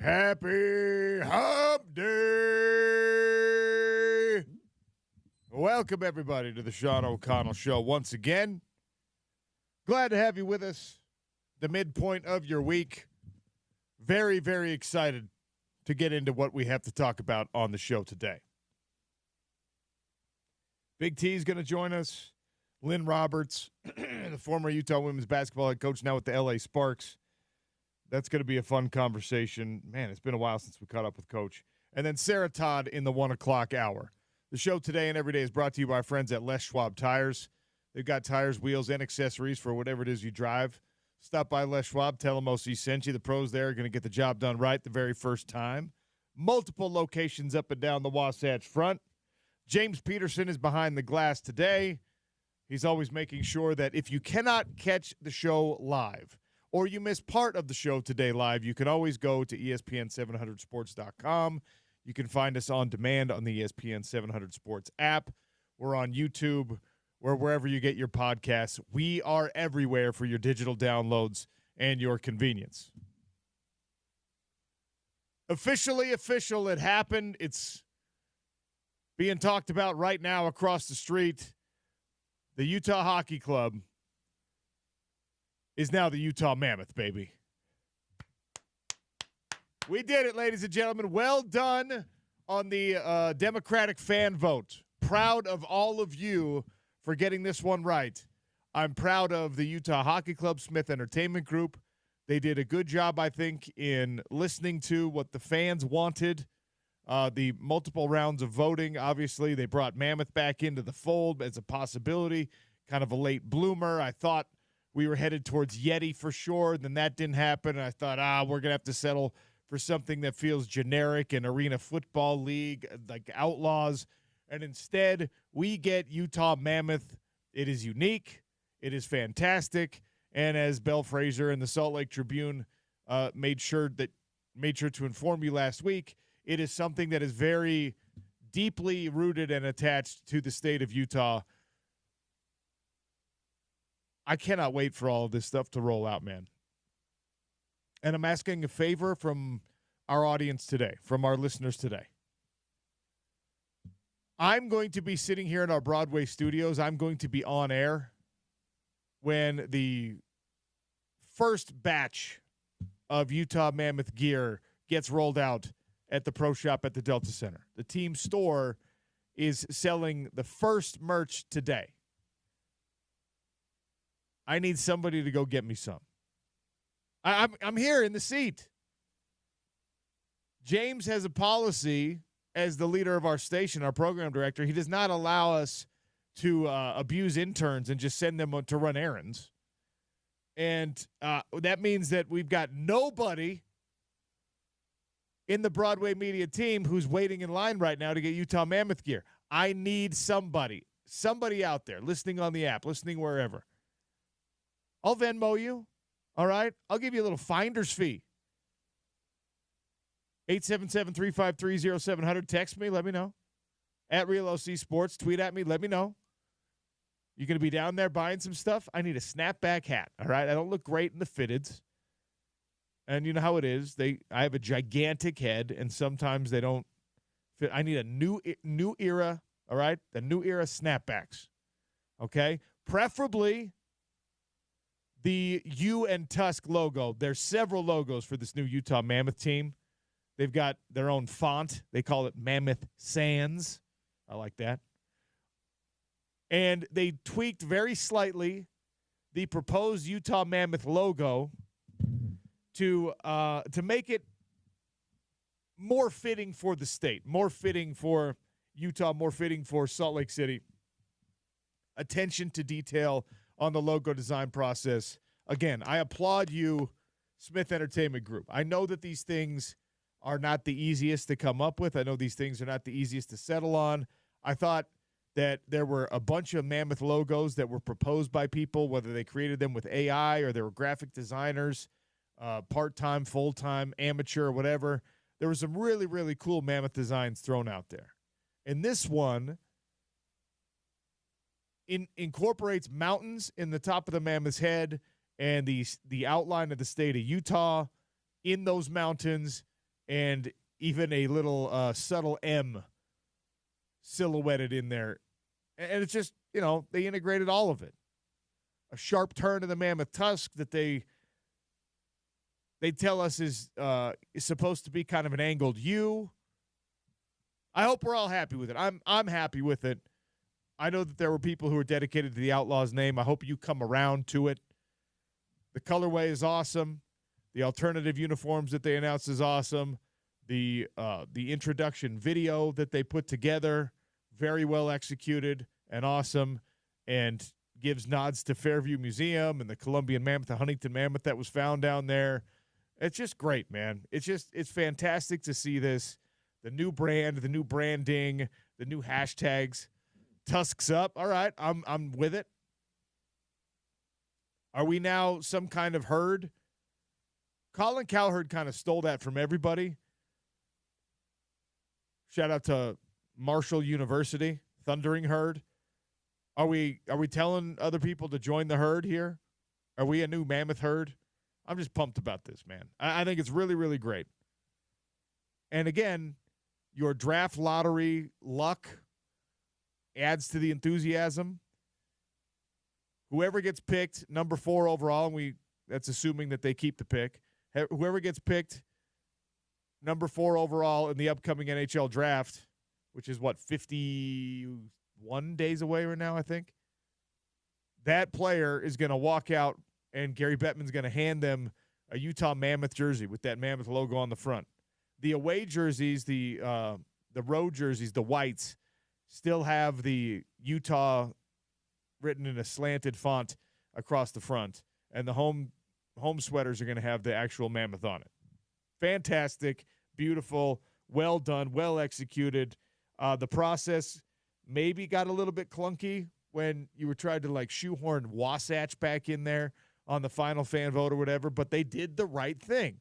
Happy Hump Day! Welcome, everybody, to the Sean O'Connell Show once again. Glad to have you with us. The midpoint of your week. Very, very excited to get into what we have to talk about on the show today. Big T is going to join us. Lynn Roberts, the former Utah women's basketball head coach, now with the LA Sparks. That's going to be a fun conversation. Man, it's been a while since we caught up with Coach. And then Sarah Todd in the 1 o'clock hour. The show today and every day is brought to you by our friends at Les Schwab Tires. They've got tires, wheels, and accessories for whatever it is you drive. Stop by Les Schwab. Tell them OC sent you. The pros there are going to get the job done right the very first time. Multiple locations up and down the Wasatch Front. James Peterson is behind the glass today. He's always making sure that if you cannot catch the show live or you miss part of the show today live, you can always go to ESPN700sports.com. You can find us on demand on the ESPN 700 Sports app. We're on YouTube. We're wherever you get your podcasts. We are everywhere for your digital downloads and your convenience. Officially official, it happened. It's being talked about right now across the street. The Utah Hockey Club is now the Utah Mammoth, baby. We did it, ladies and gentlemen. Well done on the Democratic fan vote. Proud of all of you for getting this one right. I'm proud of the Utah Hockey Club Smith Entertainment Group. They did a good job, I think, in listening to what the fans wanted. The multiple rounds of voting, obviously, they brought Mammoth back into the fold as a possibility, kind of a late bloomer. I thought we were headed towards Yeti for sure. Then that didn't happen. And I thought, we're going to have to settle for something that feels generic, an arena football league, like Outlaws. And instead, we get Utah Mammoth. It is unique. It is fantastic. And as Belle Fraser and the Salt Lake Tribune made sure to inform you last week, it is something that is very deeply rooted and attached to the state of Utah. I cannot wait for all of this stuff to roll out, man. And I'm asking a favor from our audience today, from our listeners today. I'm going to be sitting here in our Broadway studios. I'm going to be on air when the first batch of Utah Mammoth gear gets rolled out at the Pro Shop at the Delta Center. The team store is selling the first merch today. I need somebody to go get me some. I'm here in the seat. James has a policy as the leader of our station, our program director. He does not allow us to abuse interns and just send them to run errands. And that means that we've got nobody in the Broadway media team who's waiting in line right now to get Utah Mammoth gear. I need somebody out there listening on the app, listening wherever. I'll Venmo you, all right? I'll give you a little finder's fee. 877-353-0700. Text me, let me know. At Real OC Sports, tweet at me, let me know. You going to be down there buying some stuff? I need a snapback hat, all right? I don't look great in the fitteds. And you know how it is. I have a gigantic head, and sometimes they don't fit. I need a new era, all right? The new era snapbacks, okay? Preferably the U and Tusk logo. There's several logos for this new Utah Mammoth team. They've got their own font. They call it Mammoth Sands. I like that. And they tweaked very slightly the proposed Utah Mammoth logo to make it more fitting for the state, more fitting for Utah, more fitting for Salt Lake City. Attention to detail on the logo design process. Again, I applaud you, Smith Entertainment Group. I know that these things are not the easiest to come up with. I know these things are not the easiest to settle on. I thought that there were a bunch of Mammoth logos that were proposed by people, whether they created them with AI or they were graphic designers, part-time, full-time, amateur, whatever. There were some really, really cool Mammoth designs thrown out there. And this one incorporates mountains in the top of the Mammoth's head and the outline of the state of Utah in those mountains. and even a little subtle M silhouetted in there. And it's just, they integrated all of it. A sharp turn to the mammoth tusk that they tell us is supposed to be kind of an angled U. I hope we're all happy with it. I'm happy with it. I know that there were people who were dedicated to the Outlaws name. I hope you come around to it. The colorway is awesome. The alternative uniforms that they announced is awesome. The introduction video that they put together, very well executed and awesome, and gives nods to Fairview Museum and the Columbian Mammoth, the Huntington Mammoth that was found down there. It's just great, man. It's fantastic to see this. The new brand, the new branding, the new hashtags. Tusks up. All right, I'm with it. Are we now some kind of herd? Colin Cowherd kind of stole that from everybody. Shout out to Marshall University, Thundering Herd. Are we telling other people to join the herd here? Are we a new mammoth herd? I'm just pumped about this, man. I think it's really, really great. And again, your draft lottery luck adds to the enthusiasm. Whoever gets picked, number 4 overall, and that's assuming that they keep the pick. Whoever gets picked, number 4 overall in the upcoming NHL draft, which is 51 days away right now, I think. That player is going to walk out, and Gary Bettman's going to hand them a Utah Mammoth jersey with that Mammoth logo on the front. The away jerseys, the road jerseys, the whites, still have the Utah written in a slanted font across the front, and the home sweaters are going to have the actual Mammoth on it. Fantastic, beautiful, well done, well executed. The process maybe got a little bit clunky when you were trying to shoehorn Wasatch back in there on the final fan vote or whatever, but they did the right thing.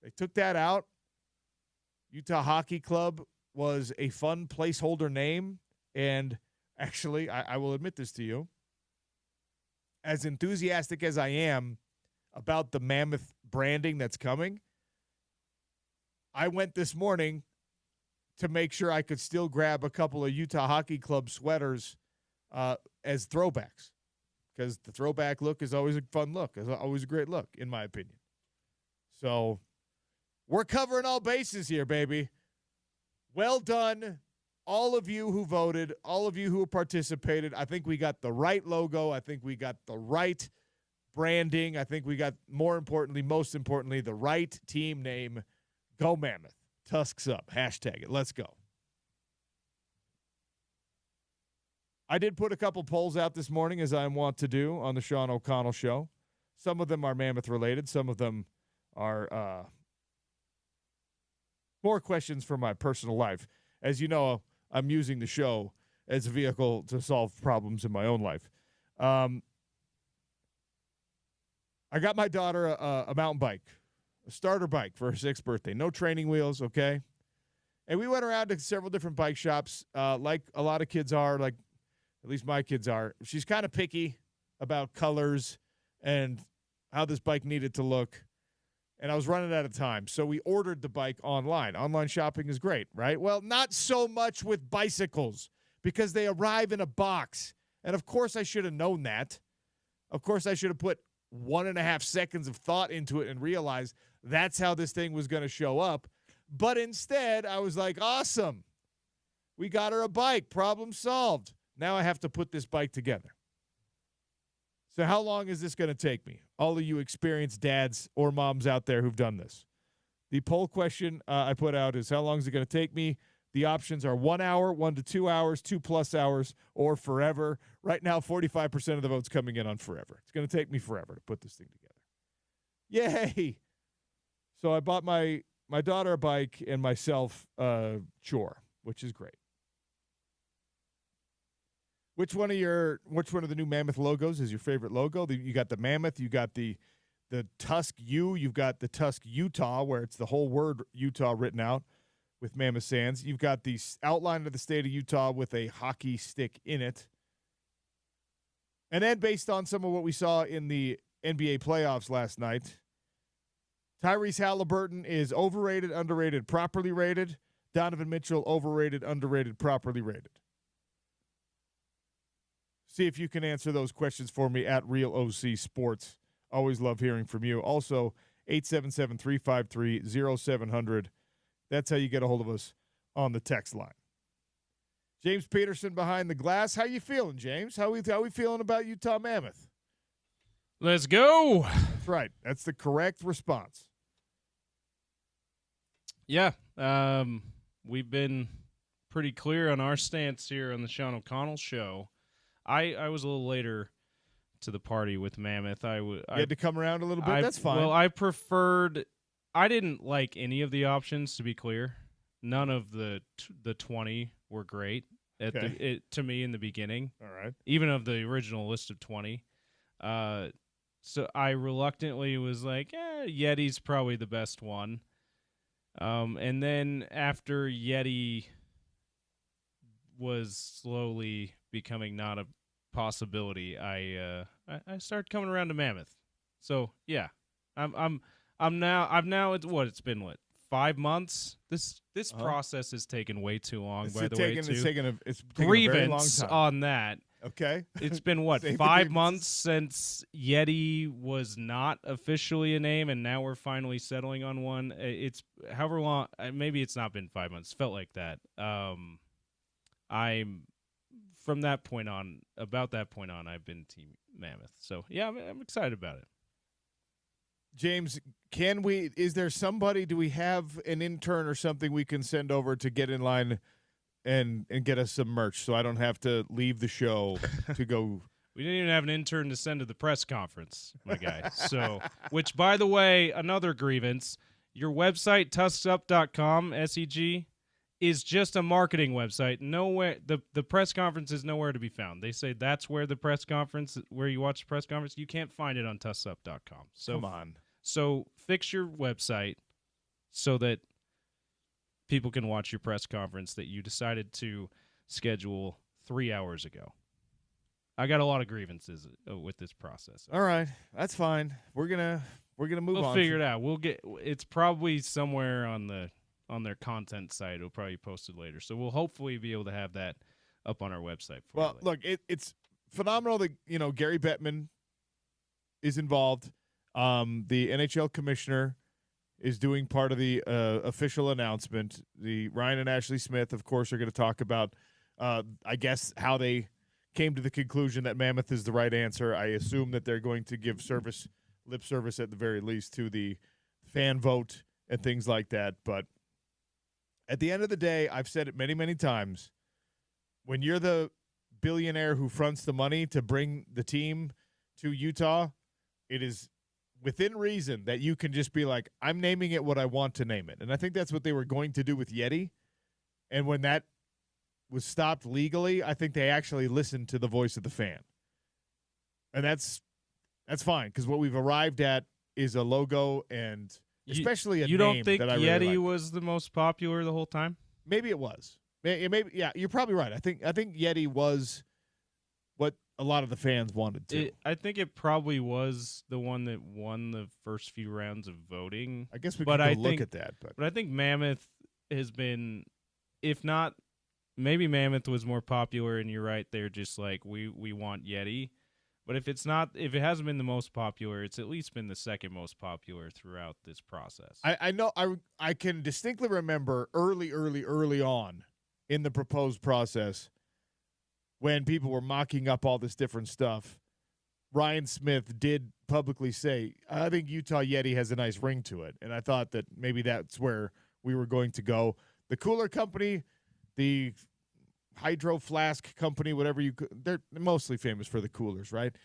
They took that out. Utah Hockey Club was a fun placeholder name, and actually, I will admit this to you, as enthusiastic as I am about the Mammoth branding that's coming, I went this morning to make sure I could still grab a couple of Utah Hockey Club sweaters as throwbacks, because the throwback look is always a fun look, is always a great look, in my opinion. So we're covering all bases here, baby. Well done, all of you who voted, all of you who participated. I think we got the right logo. I think we got the right branding. I think we got, most importantly, the right team name. Go Mammoth. Tusks up. Hashtag it. Let's go. I did put a couple polls out this morning, as I want to do on the Sean O'Connell Show. Some of them are Mammoth related. Some of them are more questions from my personal life. As you know, I'm using the show as a vehicle to solve problems in my own life. I got my daughter a mountain bike, a starter bike for her 6th birthday. No training wheels, okay? And we went around to several different bike shops, like a lot of kids are, like at least my kids are. She's kind of picky about colors and how this bike needed to look. And I was running out of time, so we ordered the bike online. Online shopping is great, right? Well, not so much with bicycles, because they arrive in a box. And, of course, I should have known that. Of course, I should have put 1.5 seconds of thought into it and realized that's how this thing was going to show up. But instead, I was like, awesome. We got her a bike. Problem solved. Now I have to put this bike together. So how long is this going to take me? All of you experienced dads or moms out there who've done this. The poll question I put out is, how long is it going to take me? The options are 1 hour, 1 to 2 hours, 2+ hours, or forever. Right now, 45% of the votes coming in on forever. It's going to take me forever to put this thing together. Yay! So I bought my daughter a bike and myself a chore, which is great. Which one of the new Mammoth logos is your favorite logo? You got the Mammoth, you got the Tusk U, you've got the Tusk Utah, where it's the whole word Utah written out with Mammoth Sands. You've got the outline of the state of Utah with a hockey stick in it. And then based on some of what we saw in the NBA playoffs last night, Tyrese Halliburton is overrated, underrated, properly rated. Donovan Mitchell, overrated, underrated, properly rated. See if you can answer those questions for me at Real OC Sports. Always love hearing from you. Also, 877-353-0700. That's how you get a hold of us on the text line. James Peterson behind the glass. How you feeling, James? How we feeling about Utah Mammoth? Let's go. That's right. That's the correct response. Yeah. We've been pretty clear on our stance here on the Sean O'Connell show. I was a little later to the party with Mammoth. You had to come around a little bit? That's fine. Well, I didn't like any of the options, to be clear. None of the 20 were great to me in the beginning. All right. Even of the original list of 20. So I reluctantly was like, Yeti's probably the best one. And then after Yeti was slowly becoming not a possibility, I started coming around to Mammoth. So yeah, I've now it's been 5 months. This process has taken way too long. It's taken grievance a very long time. On that. Okay. It's been 5 months since Yeti was not officially a name, and now we're finally settling on one. It's however long. Maybe it's not been 5 months. Felt like that. I'm from that point on. About that point on, I've been Team Mammoth. So yeah, I'm excited about it. James, is there somebody, do we have an intern or something we can send over to get in line and get us some merch so I don't have to leave the show to go? We didn't even have an intern to send to the press conference, my guy. So, which, by the way, another grievance, your website, tuskedup.com, SEG, is just a marketing website. Nowhere, the press conference is nowhere to be found. They say that's where where you watch the press conference. You can't find it on tuskedup.com. So, come on. So fix your website so that people can watch your press conference that you decided to schedule 3 hours ago. I got a lot of grievances with this process. All right, that's fine. We're gonna move on. We'll figure it out. It's probably somewhere on their content site. It'll probably be posted later. So we'll hopefully be able to have that up on our website for you. Well, look, it's phenomenal that Gary Bettman is involved. The NHL commissioner is doing part of the official announcement. The Ryan and Ashley Smith, of course, are going to talk about, I guess, how they came to the conclusion that Mammoth is the right answer. I assume that they're going to give lip service at the very least to the fan vote and things like that. But at the end of the day, I've said it many, many times, when you're the billionaire who fronts the money to bring the team to Utah, it is within reason that you can just be like, I'm naming it what I want to name it. And I think that's what they were going to do with Yeti. And when that was stopped legally, I think they actually listened to the voice of the fan. And that's fine, because what we've arrived at is a logo and especially a name. You don't think that I really Yeti like. Was the most popular the whole time? Maybe it was. Maybe yeah, you're probably right. I think Yeti was what a lot of the fans wanted to. I think it probably was the one that won the first few rounds of voting. I guess we could look at that. But I think Mammoth has been, if not, maybe Mammoth was more popular, and you're right, they're just like, we want Yeti. But if it hasn't been the most popular, it's at least been the second most popular throughout this process. I know I can distinctly remember early on in the proposed process, when people were mocking up all this different stuff, Ryan Smith did publicly say, I think Utah Yeti has a nice ring to it. And I thought that maybe that's where we were going to go. The cooler company, the Hydro Flask company, whatever they're mostly famous for the coolers, right?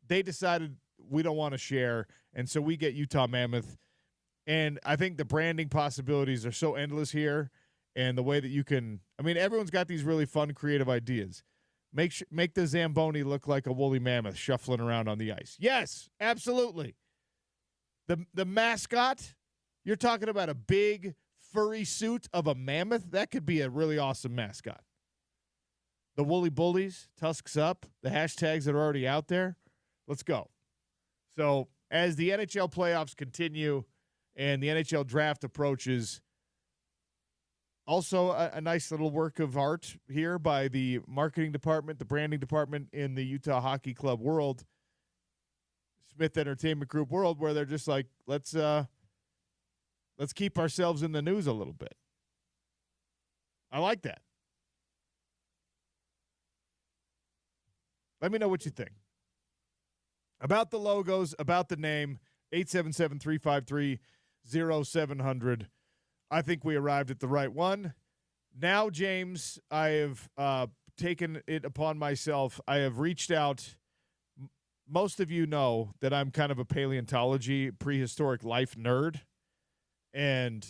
They decided we don't want to share, and so we get Utah Mammoth. And I think the branding possibilities are so endless here, and the way that you can – everyone's got these really fun, creative ideas. Make the Zamboni look like a woolly mammoth shuffling around on the ice. Yes, absolutely. The mascot, you're talking about a big furry suit of a mammoth. That could be a really awesome mascot. The Woolly Bullies, Tusks Up, the hashtags that are already out there. Let's go. So as the NHL playoffs continue And the NHL draft approaches also a nice little work of art here by the marketing department, the branding department in the Utah Hockey Club world, Smith Entertainment Group world, where they're just like, let's keep ourselves in the news a little bit. I like that. Let me know what you think. About the logos, about the name, 877-353-0700. I think we arrived at the right one. Now, James, I have taken it upon myself. I have reached out. Most of you know that I'm kind of a paleontology, prehistoric life nerd. And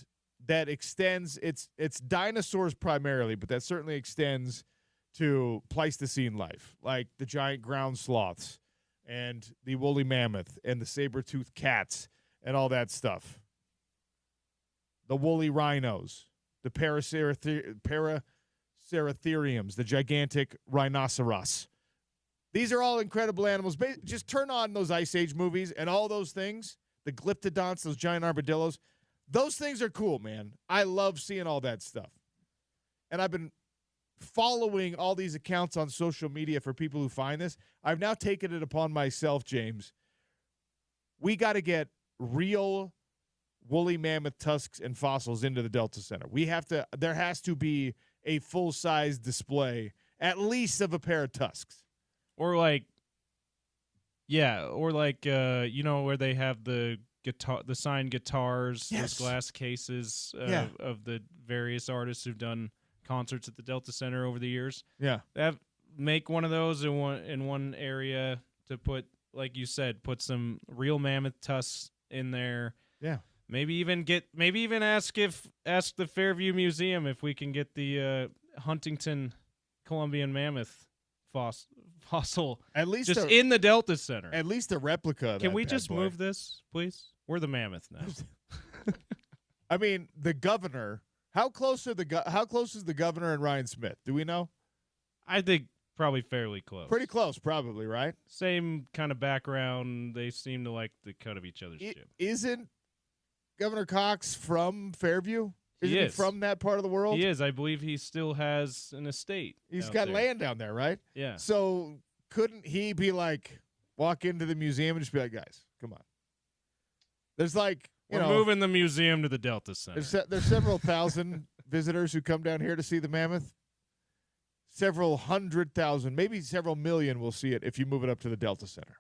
that extends, it's dinosaurs primarily, but that certainly extends to Pleistocene life, like the giant ground sloths and the woolly mammoth and the saber-toothed cats and all that stuff. The woolly rhinos, the paraceratheriums, the gigantic rhinoceros. These are all incredible animals. Just turn on those Ice Age movies and all those things, the glyptodonts, those giant armadillos. Those things are cool, man. I love seeing all that stuff. And I've been following all these accounts on social media for people who find this. I've now taken it upon myself, James. We got to get real woolly mammoth tusks and fossils into the Delta Center. There has to be a full-size display, at least of a pair of tusks. Or where they have the signed guitars, yes. those glass cases of the various artists who've done concerts at the Delta Center over the years. Yeah. Make one of those in one area to put, like you said, put some real mammoth tusks in there. Yeah. Maybe even ask the Fairview Museum if we can get the Huntington Columbian mammoth fossil at least just in the Delta Center. At least a replica of Can that we bad just boy. move this, please? We're the mammoth now. I mean, the governor. How close is the governor and Ryan Smith? Do we know? I think probably fairly close. Pretty close, probably, right? Same kind of background. They seem to like the cut of each other's jib. Isn't Governor Cox from Fairview? Isn't he from that part of the world? He is. I believe he still has an estate. He's got land down there, right? Yeah. So couldn't he be like, walk into the museum and just be like, guys, come on. There's like, We're moving the museum to the Delta Center. There's several thousand visitors who come down here to see the mammoth. Several 100,000, maybe several million will see it if you move it up to the Delta Center.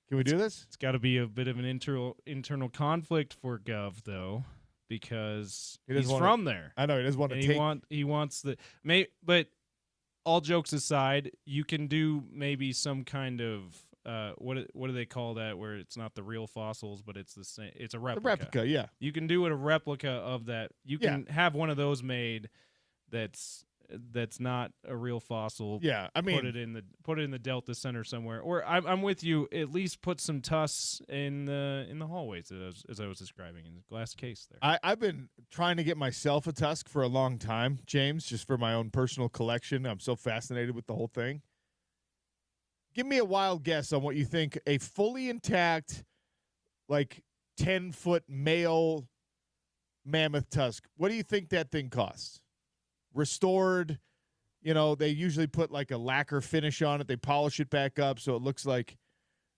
Can we do this? It's got to be a bit of an internal conflict for Gov, though, because he's from there. I know he doesn't want to take. He wants but all jokes aside, you can do maybe some kind of what do they call that? Where it's not the real fossils, but it's the same. It's a replica. The replica, yeah. You can do a replica of that. You can have one of those made. That's not a real fossil. Yeah, I mean, put it in the Delta Center somewhere. Or I'm with you. At least put some tusks in the hallways as I was describing in the glass case there. I've been trying to get myself a tusk for a long time, James, just for my own personal collection. I'm so fascinated with the whole thing. Give me a wild guess on what you think a fully intact, like 10-foot male mammoth tusk. What do you think that thing costs? Restored, they usually put like a lacquer finish on it. They polish it back up so it looks like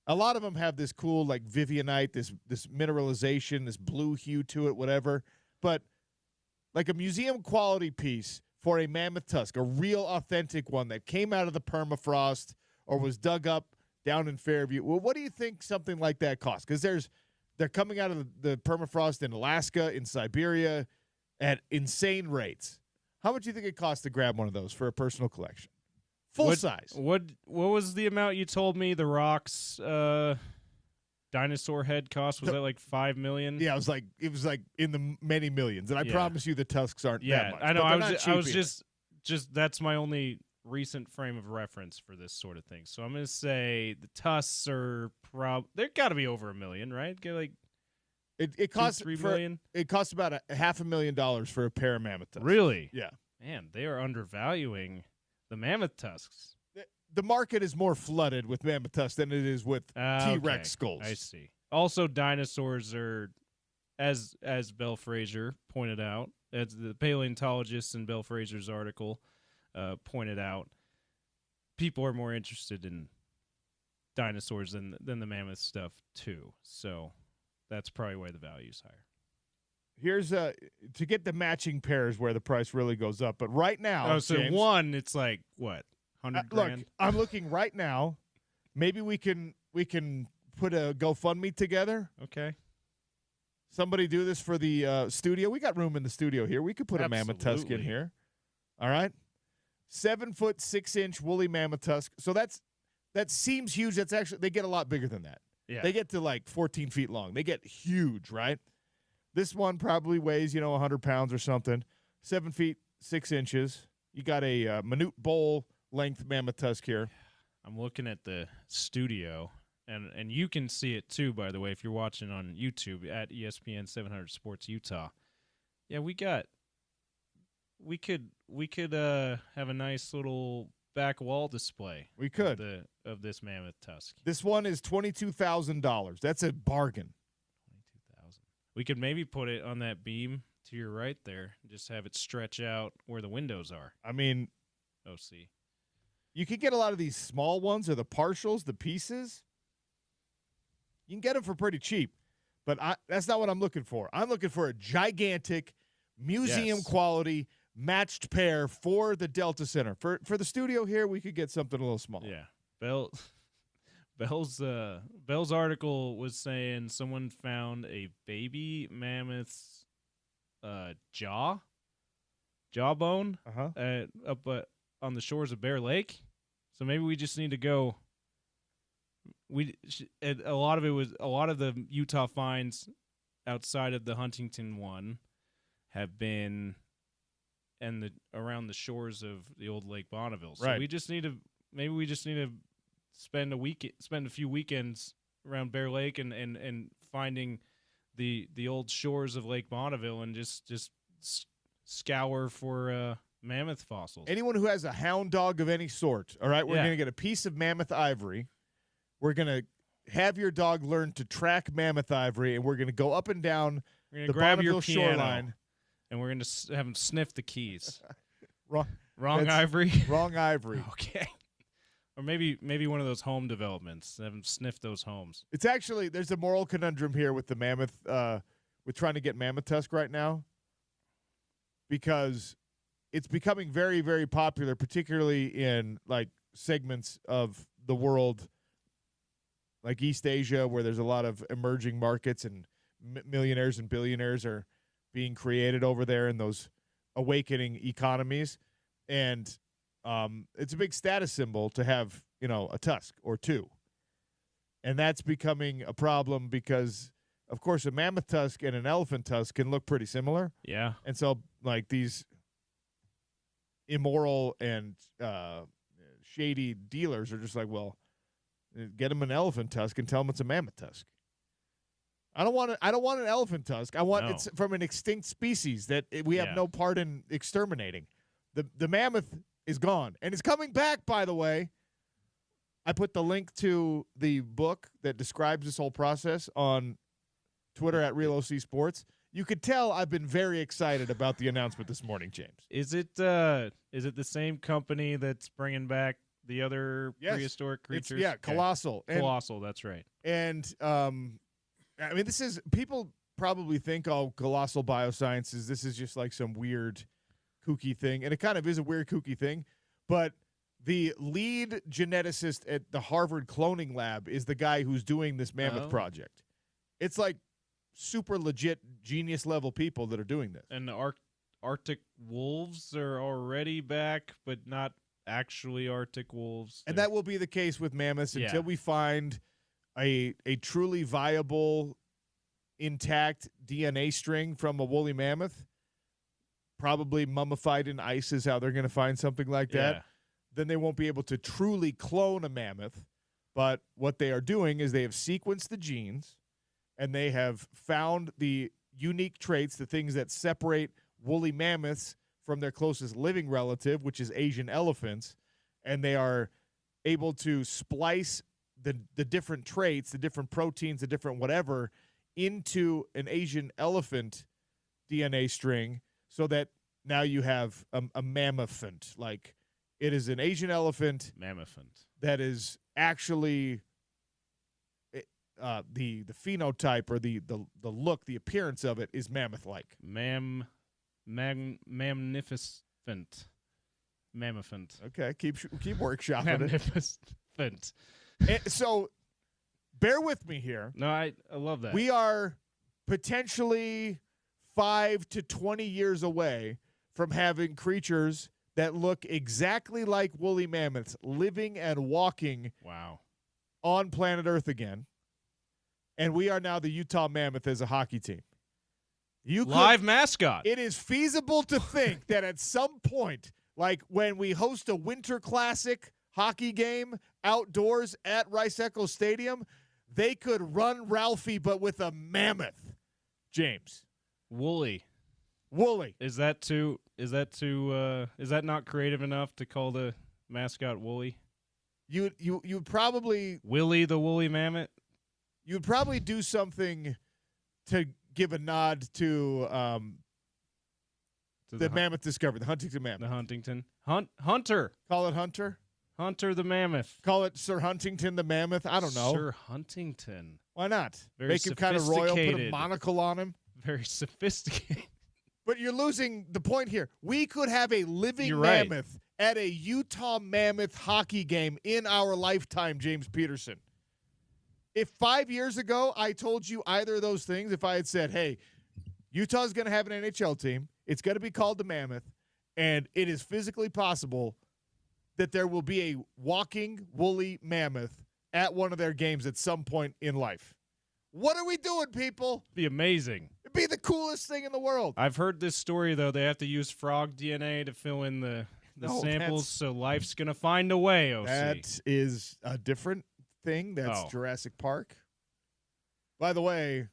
a lot of them have this cool like Vivianite, this mineralization, this blue hue to it, whatever. But like a museum quality piece for a mammoth tusk, a real authentic one that came out of the permafrost or was dug up down in Fairview. Well, what do you think something like that costs? Because they're coming out of the permafrost in Alaska, in Siberia, at insane rates. How much do you think it costs to grab one of those for a personal collection? Full size. What was the amount you told me the Rock's dinosaur head cost? Was that like $5 million? Yeah, it was like in the many millions. And I promise you the tusks aren't that much. I know. I was just that's my only recent frame of reference for this sort of thing. So I'm going to say the tusks are they're got to be over $1 million, right? Get like It costs $3 million. It costs about $500,000 for a pair of mammoth tusks. Really? Yeah. Man, they are undervaluing the mammoth tusks. The market is more flooded with mammoth tusks than it is with T-Rex okay. skulls. I see. Also, dinosaurs are as Belle Fraser pointed out, as the paleontologist in Belle Fraser's article pointed out, people are more interested in dinosaurs than the mammoth stuff too. So that's probably why the value's higher. Here's to get the matching pairs where the price really goes up. But right now, so James, one, it's like what, $100,000? Look, I'm looking right now. Maybe we can put a GoFundMe together. Okay. Somebody do this for the studio. We got room in the studio here. We could put a mammoth tusk in here. All right. 7 foot 6 inch woolly mammoth tusk. So that seems huge. That's actually, they get a lot bigger than that. Yeah. They get to like 14 feet long. They get huge, right? This one probably weighs, 100 pounds or something. 7 feet 6 inches. You got a minute bowl length mammoth tusk here. I'm looking at the studio, and you can see it too, by the way, if you're watching on YouTube at ESPN 700 Sports Utah. Yeah, we could have a nice little back wall display. We could of this mammoth tusk. This one is $22,000. That's a bargain. We could maybe put it on that beam to your right there and just have it stretch out where the windows are. I mean, OC. You can get a lot of these small ones or the partials, the pieces. You can get them for pretty cheap, but that's not what I'm looking for. I'm looking for a gigantic, museum-quality, matched pair for the Delta Center. For the studio here, we could get something a little small. Yeah. Bell's article was saying someone found a baby mammoth's jawbone up on the shores of Bear Lake. So maybe we just need to go. A lot of the Utah finds outside of the Huntington one have been around the shores of the old Lake Bonneville. So right. we just need to spend a few weekends around Bear Lake and finding the old shores of Lake Bonneville and just scour for mammoth fossils. Anyone who has a hound dog of any sort, all right, we're going to get a piece of mammoth ivory. We're going to have your dog learn to track mammoth ivory, and we're going to go up and down the Bonneville shoreline. And we're going to have him sniff the keys. Wrong ivory? Wrong ivory. Okay. Or maybe one of those home developments. Have them sniff those homes. It's actually, there's a moral conundrum here with the mammoth, with trying to get mammoth tusk right now, because it's becoming very, very popular, particularly in like segments of the world, like East Asia, where there's a lot of emerging markets and millionaires and billionaires are being created over there in those awakening economies. And it's a big status symbol to have, a tusk or two. And that's becoming a problem because, of course, a mammoth tusk and an elephant tusk can look pretty similar. Yeah. And so, like, these immoral and shady dealers are just like, well, get them an elephant tusk and tell them it's a mammoth tusk. I don't want an elephant tusk. I want it's from an extinct species that we have no part in exterminating. The mammoth is gone, and it's coming back, by the way. I put the link to the book that describes this whole process on Twitter at Real OC Sports. You could tell I've been very excited about the announcement this morning, James. Is it the same company that's bringing back the other prehistoric creatures? Colossal. Colossal, that's right. And, this is – people probably think, Colossal Biosciences, this is just like some weird kooky thing. And it kind of is a weird kooky thing. But the lead geneticist at the Harvard Cloning Lab is the guy who's doing this mammoth project. It's like super legit genius level people that are doing this. And the Arctic wolves are already back, but not actually Arctic wolves. And that will be the case with mammoths until we find a truly viable, intact DNA string from a woolly mammoth. Probably mummified in ice is how they're going to find something like that. Then they won't be able to truly clone a mammoth. But what they are doing is they have sequenced the genes, and they have found the unique traits, the things that separate woolly mammoths from their closest living relative, which is Asian elephants, and they are able to splice the different traits, the different proteins, the different whatever, into an Asian elephant DNA string so that now you have a mammophant. Like, it is an Asian elephant Mammophant. that is actually the phenotype or the look, the appearance of it is mammoth-like. Magnificent. Mammophant. Okay, keep workshopping it. Magnificent. So, bear with me here. No, I love that. We are potentially 5 to 20 years away from having creatures that look exactly like woolly mammoths living and walking on planet Earth again. And we are now the Utah Mammoth as a hockey team. Live mascot. It is feasible to think that at some point, like when we host a Winter Classic hockey game outdoors at Rice-Eccles Stadium, they could run Ralphie but with a mammoth. James. Woolly. Is that not creative enough to call the mascot Woolly? You probably Willie the Woolly Mammoth? You would probably do something to give a nod to the mammoth discovery, the Huntington Mammoth. The Huntington. Hunter. Call it Hunter? Hunter the Mammoth. Call it Sir Huntington the Mammoth? I don't know. Sir Huntington. Why not? Very Make him kind of royal, put a monocle on him. Very sophisticated. But you're losing the point here. We could have a living mammoth at a Utah Mammoth hockey game in our lifetime, James Peterson. If 5 years ago I told you either of those things, if I had said, hey, Utah's going to have an NHL team, it's going to be called the Mammoth, and it is physically possible that there will be a walking woolly mammoth at one of their games at some point in life. What are we doing, people? It'd be amazing. It'd be the coolest thing in the world. I've heard this story, though. They have to use frog DNA to fill in the samples, so life's going to find a way, OC. That is a different thing. That's Jurassic Park. By the way,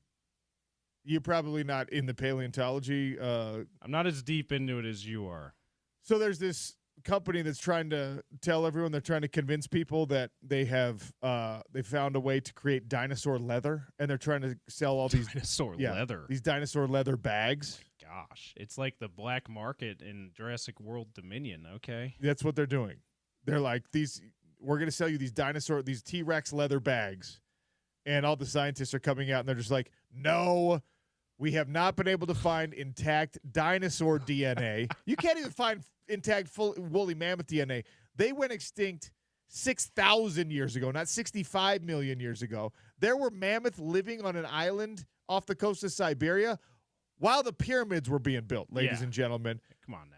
you're probably not in the paleontology. I'm not as deep into it as you are. So there's this company that's trying to tell everyone, they're trying to convince people that they found a way to create dinosaur leather, and they're trying to sell all these leather. These dinosaur leather bags. Oh my gosh, it's like the black market in Jurassic World Dominion. Okay, that's what they're doing. They're like, we're going to sell you these T-Rex leather bags. And all the scientists are coming out and they're just like, no, we have not been able to find intact dinosaur DNA. You can't even find intact full woolly mammoth DNA. They went extinct 6,000 years ago, not 65 million years ago. There were mammoths living on an island off the coast of Siberia while the pyramids were being built, ladies and gentlemen. Come on now.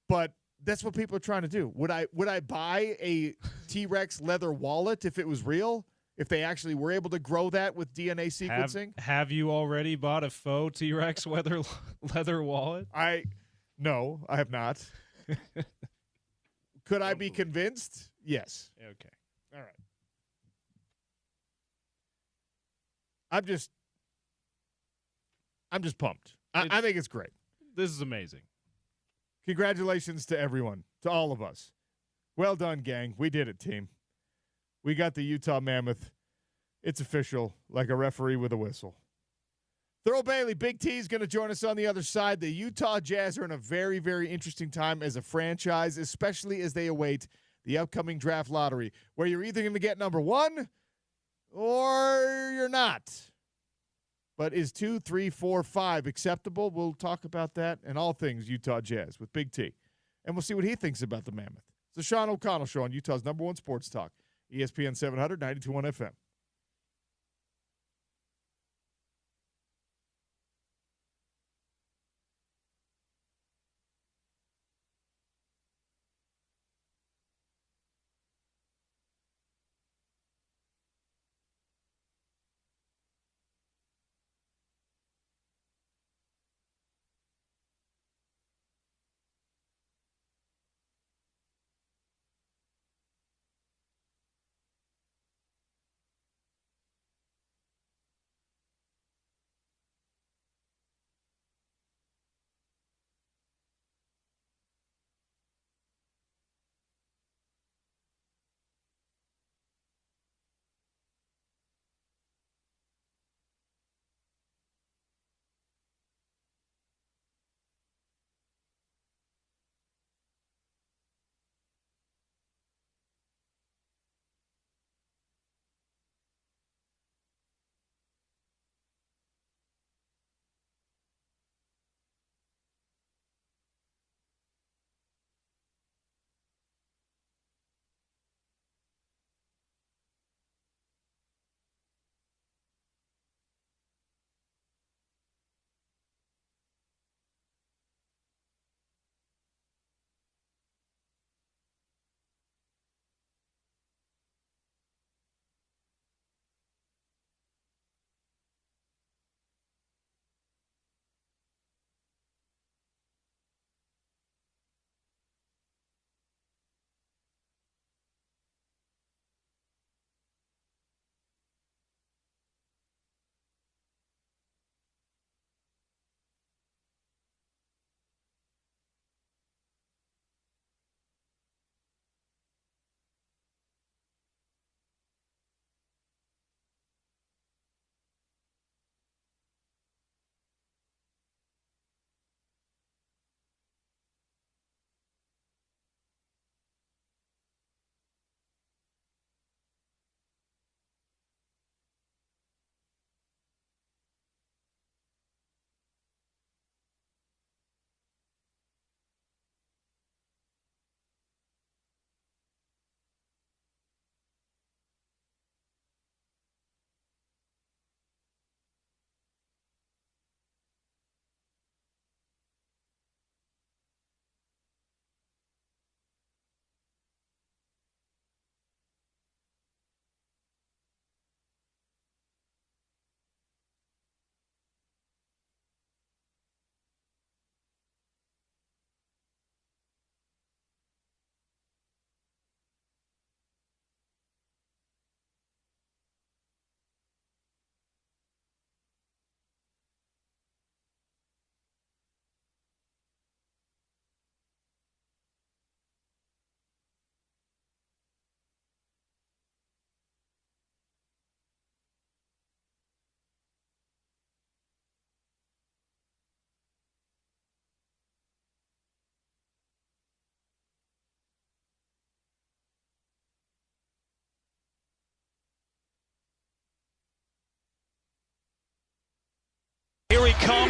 But that's what people are trying to do. Would I buy a T-Rex leather wallet if it was real? If they actually were able to grow that with DNA sequencing? Have you already bought a faux T-Rex leather wallet? No, I have not. Could I be convinced? Yes. Okay. All right. I'm just pumped. I think it's great. This is amazing. Congratulations to everyone, to all of us. Well done, gang. We did it, team. We got the Utah Mammoth. It's official, like a referee with a whistle. Thurl Bailey, Big T is going to join us on the other side. The Utah Jazz are in a very, very interesting time as a franchise, especially as they await the upcoming draft lottery, where you're either going to get number one or you're not. But is 2, 3, 4, 5 acceptable? We'll talk about that and all things Utah Jazz with Big T. And we'll see what he thinks about the Mammoth. It's the Sean O'Connell Show on Utah's #1 sports talk, ESPN 700, 92.1 FM.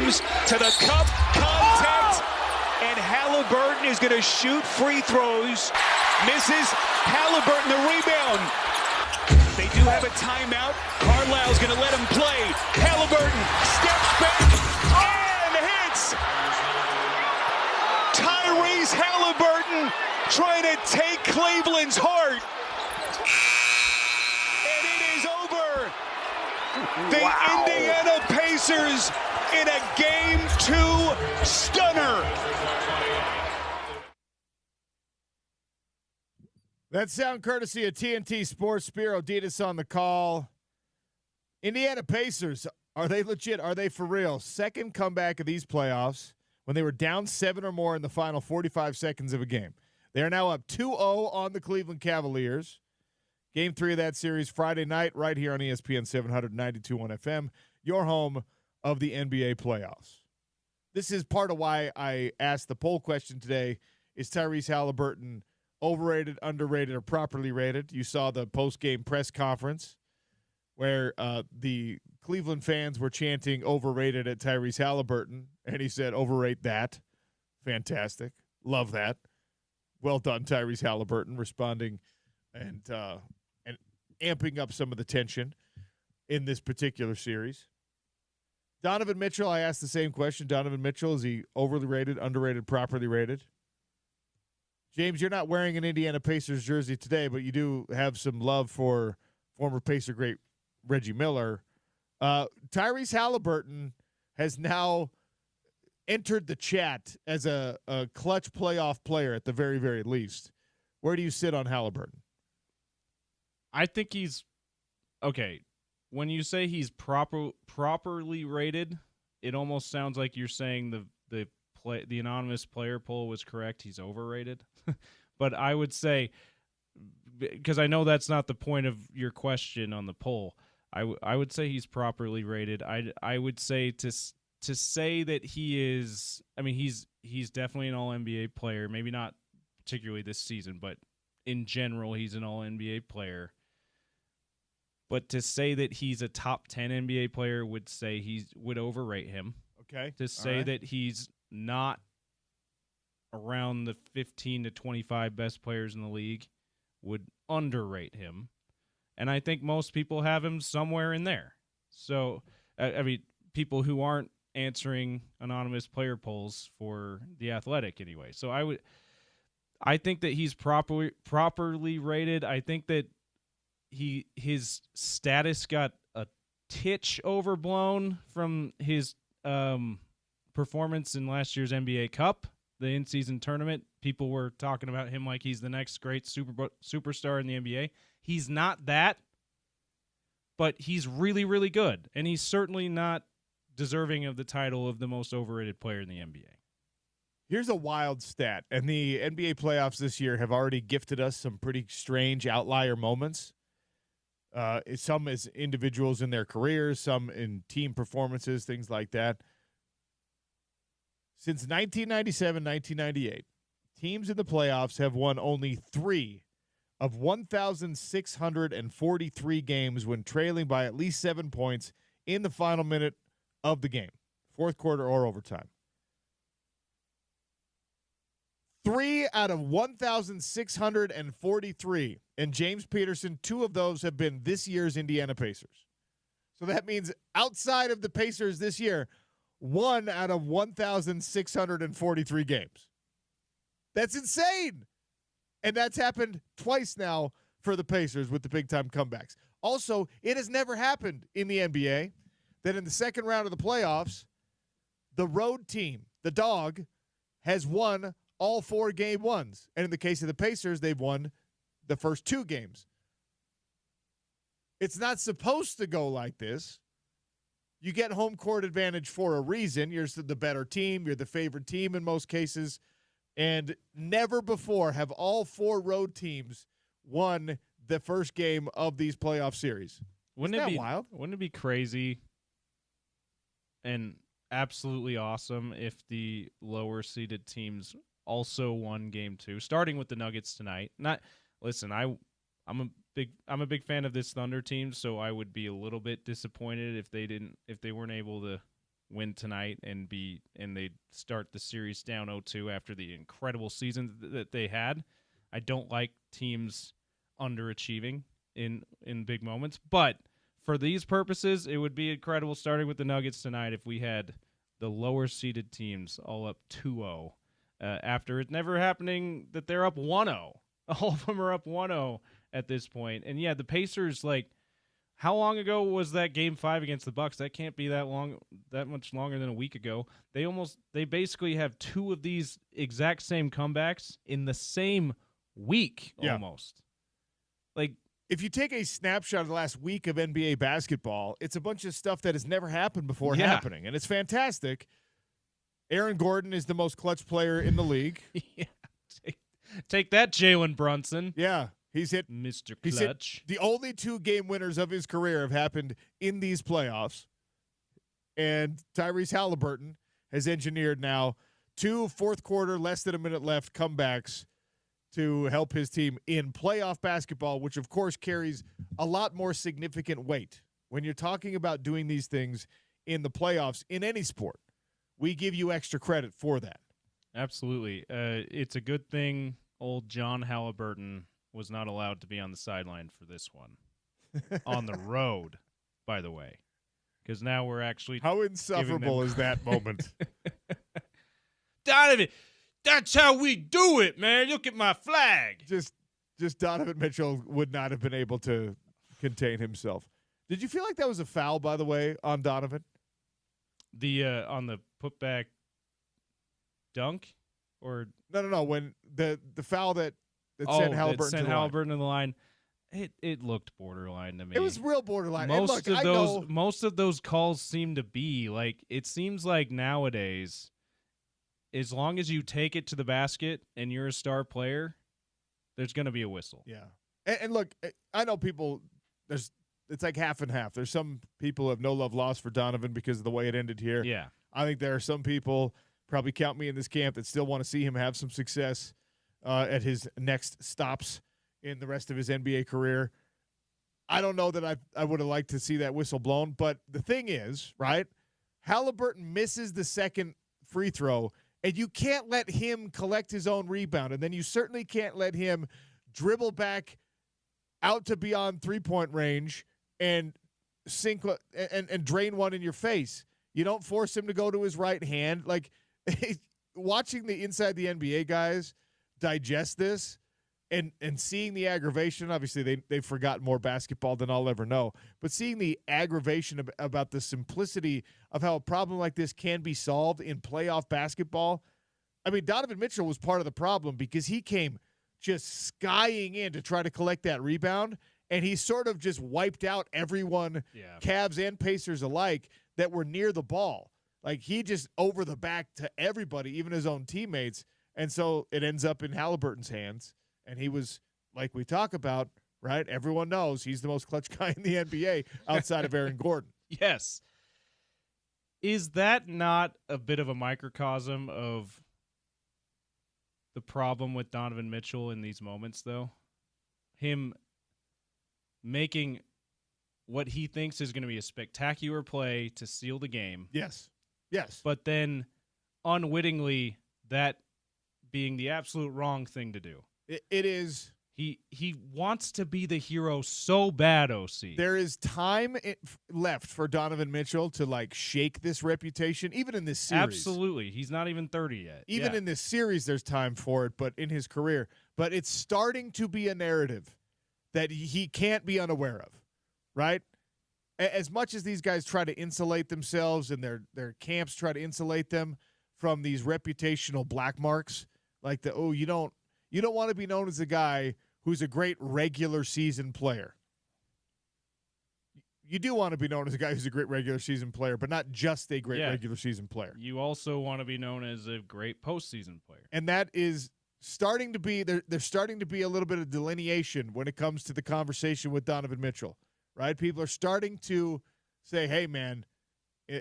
James to the cup, contact, and Halliburton is going to shoot free throws. Misses. Halliburton the rebound. They do have a timeout. Carlisle's going to let him play. Halliburton steps back and hits. Tyrese Halliburton trying to take Cleveland's heart. And it is over. The Indiana Pacers in a Game 2 stunner. That sound courtesy of TNT Sports. Spiro Ditas on the call. Indiana Pacers, are they legit? Are they for real? Second comeback of these playoffs when they were down 7 or more in the final 45 seconds of a game. They are now up 2-0 on the Cleveland Cavaliers. Game 3 of that series Friday night right here on ESPN 792.1 FM, your home of the NBA playoffs. This is part of why I asked the poll question today, is Tyrese Halliburton overrated, underrated, or properly rated? You saw the post-game press conference where the Cleveland fans were chanting overrated at Tyrese Halliburton, and he said, overrate that. Fantastic. Love that. Well done, Tyrese Halliburton, responding and amping up some of the tension in this particular series. Donovan Mitchell, I asked the same question. Donovan Mitchell, is he overly rated, underrated, properly rated? James, you're not wearing an Indiana Pacers jersey today, but you do have some love for former Pacer great Reggie Miller. Tyrese Halliburton has now entered the chat as a clutch playoff player at the very, very least. Where do you sit on Halliburton? I think he's okay. When you say he's properly rated, it almost sounds like you're saying the anonymous player poll was correct. He's overrated. But I would say, because I know that's not the point of your question on the poll, I would say he's properly rated. I would say to say that he is, I mean, he's definitely an All-NBA player. Maybe not particularly this season, but in general, he's an All-NBA player. But to say that he's a top 10 NBA player would overrate him. Okay. To say that he's not around the 15 to 25 best players in the league would underrate him. And I think most people have him somewhere in there. So, I mean, people who aren't answering anonymous player polls for The Athletic anyway. So I think that he's properly rated. I think that his status got a titch overblown from his performance in last year's NBA Cup, the in-season tournament. People were talking about him like he's the next great superstar in the NBA. He's not that, but he's really, really good, and he's certainly not deserving of the title of the most overrated player in the NBA. Here's a wild stat, and the NBA playoffs this year have already gifted us some pretty strange outlier moments. Some as individuals in their careers, some in team performances, things like that. Since 1997-1998, teams in the playoffs have won only 3 of 1,643 games when trailing by at least 7 points in the final minute of the game, fourth quarter or overtime. 3 out of 1,643. And James Peterson, 2 of those have been this year's Indiana Pacers. So that means outside of the Pacers this year, 1 out of 1,643 games. That's insane. And that's happened twice now for the Pacers with the big-time comebacks. Also, it has never happened in the NBA that in the second round of the playoffs, the road team, the dog, has won all 4 game ones. And in the case of the Pacers, they've won the first 2 games. It's not supposed to go like this. You get home court advantage for a reason. You're the better team. You're the favorite team in most cases. And never before have all 4 road teams won the first game of these playoff series. Isn't that wild? Wouldn't it be crazy and absolutely awesom if the lower seeded teams also won game 2, starting with the Nuggets tonight? I'm a big fan of this Thunder team, so I would be a little bit disappointed if they weren't able to win tonight and they start the series down 0-2 after the incredible season that they had. I don't like teams underachieving in big moments, but for these purposes, it would be incredible starting with the Nuggets tonight if we had the lower seeded teams all up 2-0 after it never happening that they're up 1-0. All of them are up 1-0 at this point. And yeah, the Pacers, like, how long ago was that Game 5 against the Bucks? That can't be that much longer than a week ago. They basically have two of these exact same comebacks in the same week almost. Like, if you take a snapshot of the last week of NBA basketball, it's a bunch of stuff that has never happened before happening, and it's fantastic. Aaron Gordon is the most clutch player in the league. Yeah, take that, Jalen Brunson. Yeah. He's hit Mr. Clutch. The only 2 game winners of his career have happened in these playoffs. And Tyrese Halliburton has engineered now 2 fourth quarter, less than a minute left comebacks to help his team in playoff basketball, which of course carries a lot more significant weight. When you're talking about doing these things in the playoffs in any sport, we give you extra credit for that. Absolutely. It's a good thing old John Halliburton was not allowed to be on the sideline for this one. On the road, by the way. Because now we're actually... How insufferable is that moment? Donovan, that's how we do it, man. Look at my flag. Just Donovan Mitchell would not have been able to contain himself. Did you feel like that was a foul, by the way, on Donovan? On the putback dunk? Or No. When the foul that sent Halliburton sent to the Halliburton to the line. It looked borderline to me. It was real borderline. Most of those calls seem to be like, it seems like nowadays, as long as you take it to the basket and you're a star player, there's going to be a whistle. Yeah. And look, I know people, it's like half and half. There's some people who have no love lost for Donovan because of the way it ended here. Yeah. I think there are some people, probably count me in this camp, that still want to see him have some success at his next stops in the rest of his NBA career. I don't know that I would have liked to see that whistle blown, but the thing is, right, Halliburton misses the second free throw, and you can't let him collect his own rebound, and then you certainly can't let him dribble back out to beyond three-point range and sink and drain one in your face. You don't force him to go to his right hand. Like, watching the Inside the NBA guys digest this and seeing the aggravation, obviously they've forgotten more basketball than I'll ever know, but seeing the aggravation about the simplicity of how a problem like this can be solved in playoff basketball. I mean, Donovan Mitchell was part of the problem because he came just skying in to try to collect that rebound, and he sort of just wiped out everyone, Cavs and Pacers alike, that were near the ball. Like, he just over the back to everybody, even his own teammates. And so it ends up in Halliburton's hands. And he was, like we talk about, right? Everyone knows he's the most clutch guy in the NBA outside of Aaron Gordon. Yes. Is that not a bit of a microcosm of the problem with Donovan Mitchell in these moments, though? Him making what he thinks is going to be a spectacular play to seal the game. Yes. But then unwittingly that being the absolute wrong thing to do. It is. He wants to be the hero so bad, OC. There is time left for Donovan Mitchell to, like, shake this reputation, even in this series. Absolutely. He's not even 30 yet. Even in this series, there's time for it, but in his career. But it's starting to be a narrative that he can't be unaware of, right? As much as these guys try to insulate themselves and their camps try to insulate them from these reputational black marks, like you don't want to be known as a guy who's a great regular season player. You do want to be known as a guy who's a great regular season player, but not just a great regular season player. You also want to be known as a great postseason player. And that is starting to be there's starting to be a little bit of delineation when it comes to the conversation with Donovan Mitchell, right? People are starting to say, hey, man,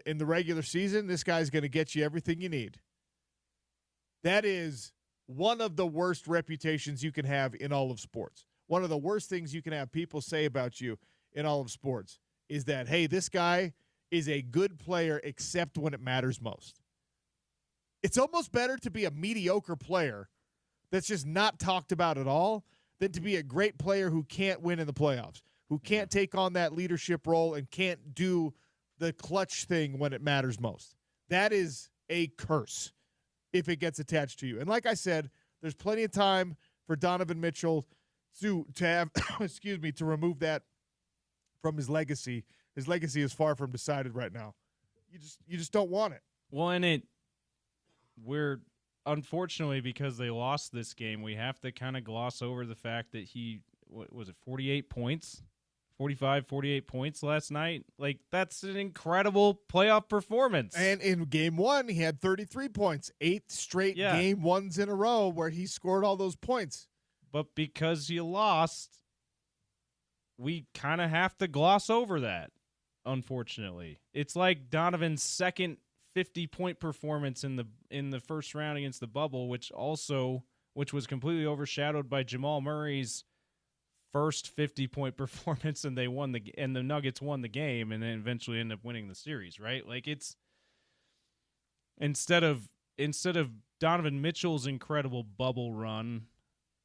in the regular season, this guy's going to get you everything you need. That is one of the worst reputations you can have in all of sports. One of the worst things you can have people say about you in all of sports is that, hey, this guy is a good player except when it matters most. It's almost better to be a mediocre player that's just not talked about at all than to be a great player who can't win in the playoffs, who can't take on that leadership role and can't do the clutch thing when it matters most. That is a curse if it gets attached to you. And like I said, there's plenty of time for Donovan Mitchell to have, to remove that from his legacy. His legacy is far from decided right now. You just don't want it. Well, and we're unfortunately, because they lost this game, we have to kind of gloss over the fact that he, what was it, 48 points? 48 points last night. Like, that's an incredible playoff performance. And in game one, he had 33 points, 8 straight game ones in a row where he scored all those points. But because you lost, we kind of have to gloss over that, unfortunately. It's like Donovan's second 50-point performance in the first round against the bubble, which was completely overshadowed by Jamal Murray's first 50-point performance, and the Nuggets won the game and then eventually ended up winning the series, right? Like, it's instead of Donovan Mitchell's incredible bubble run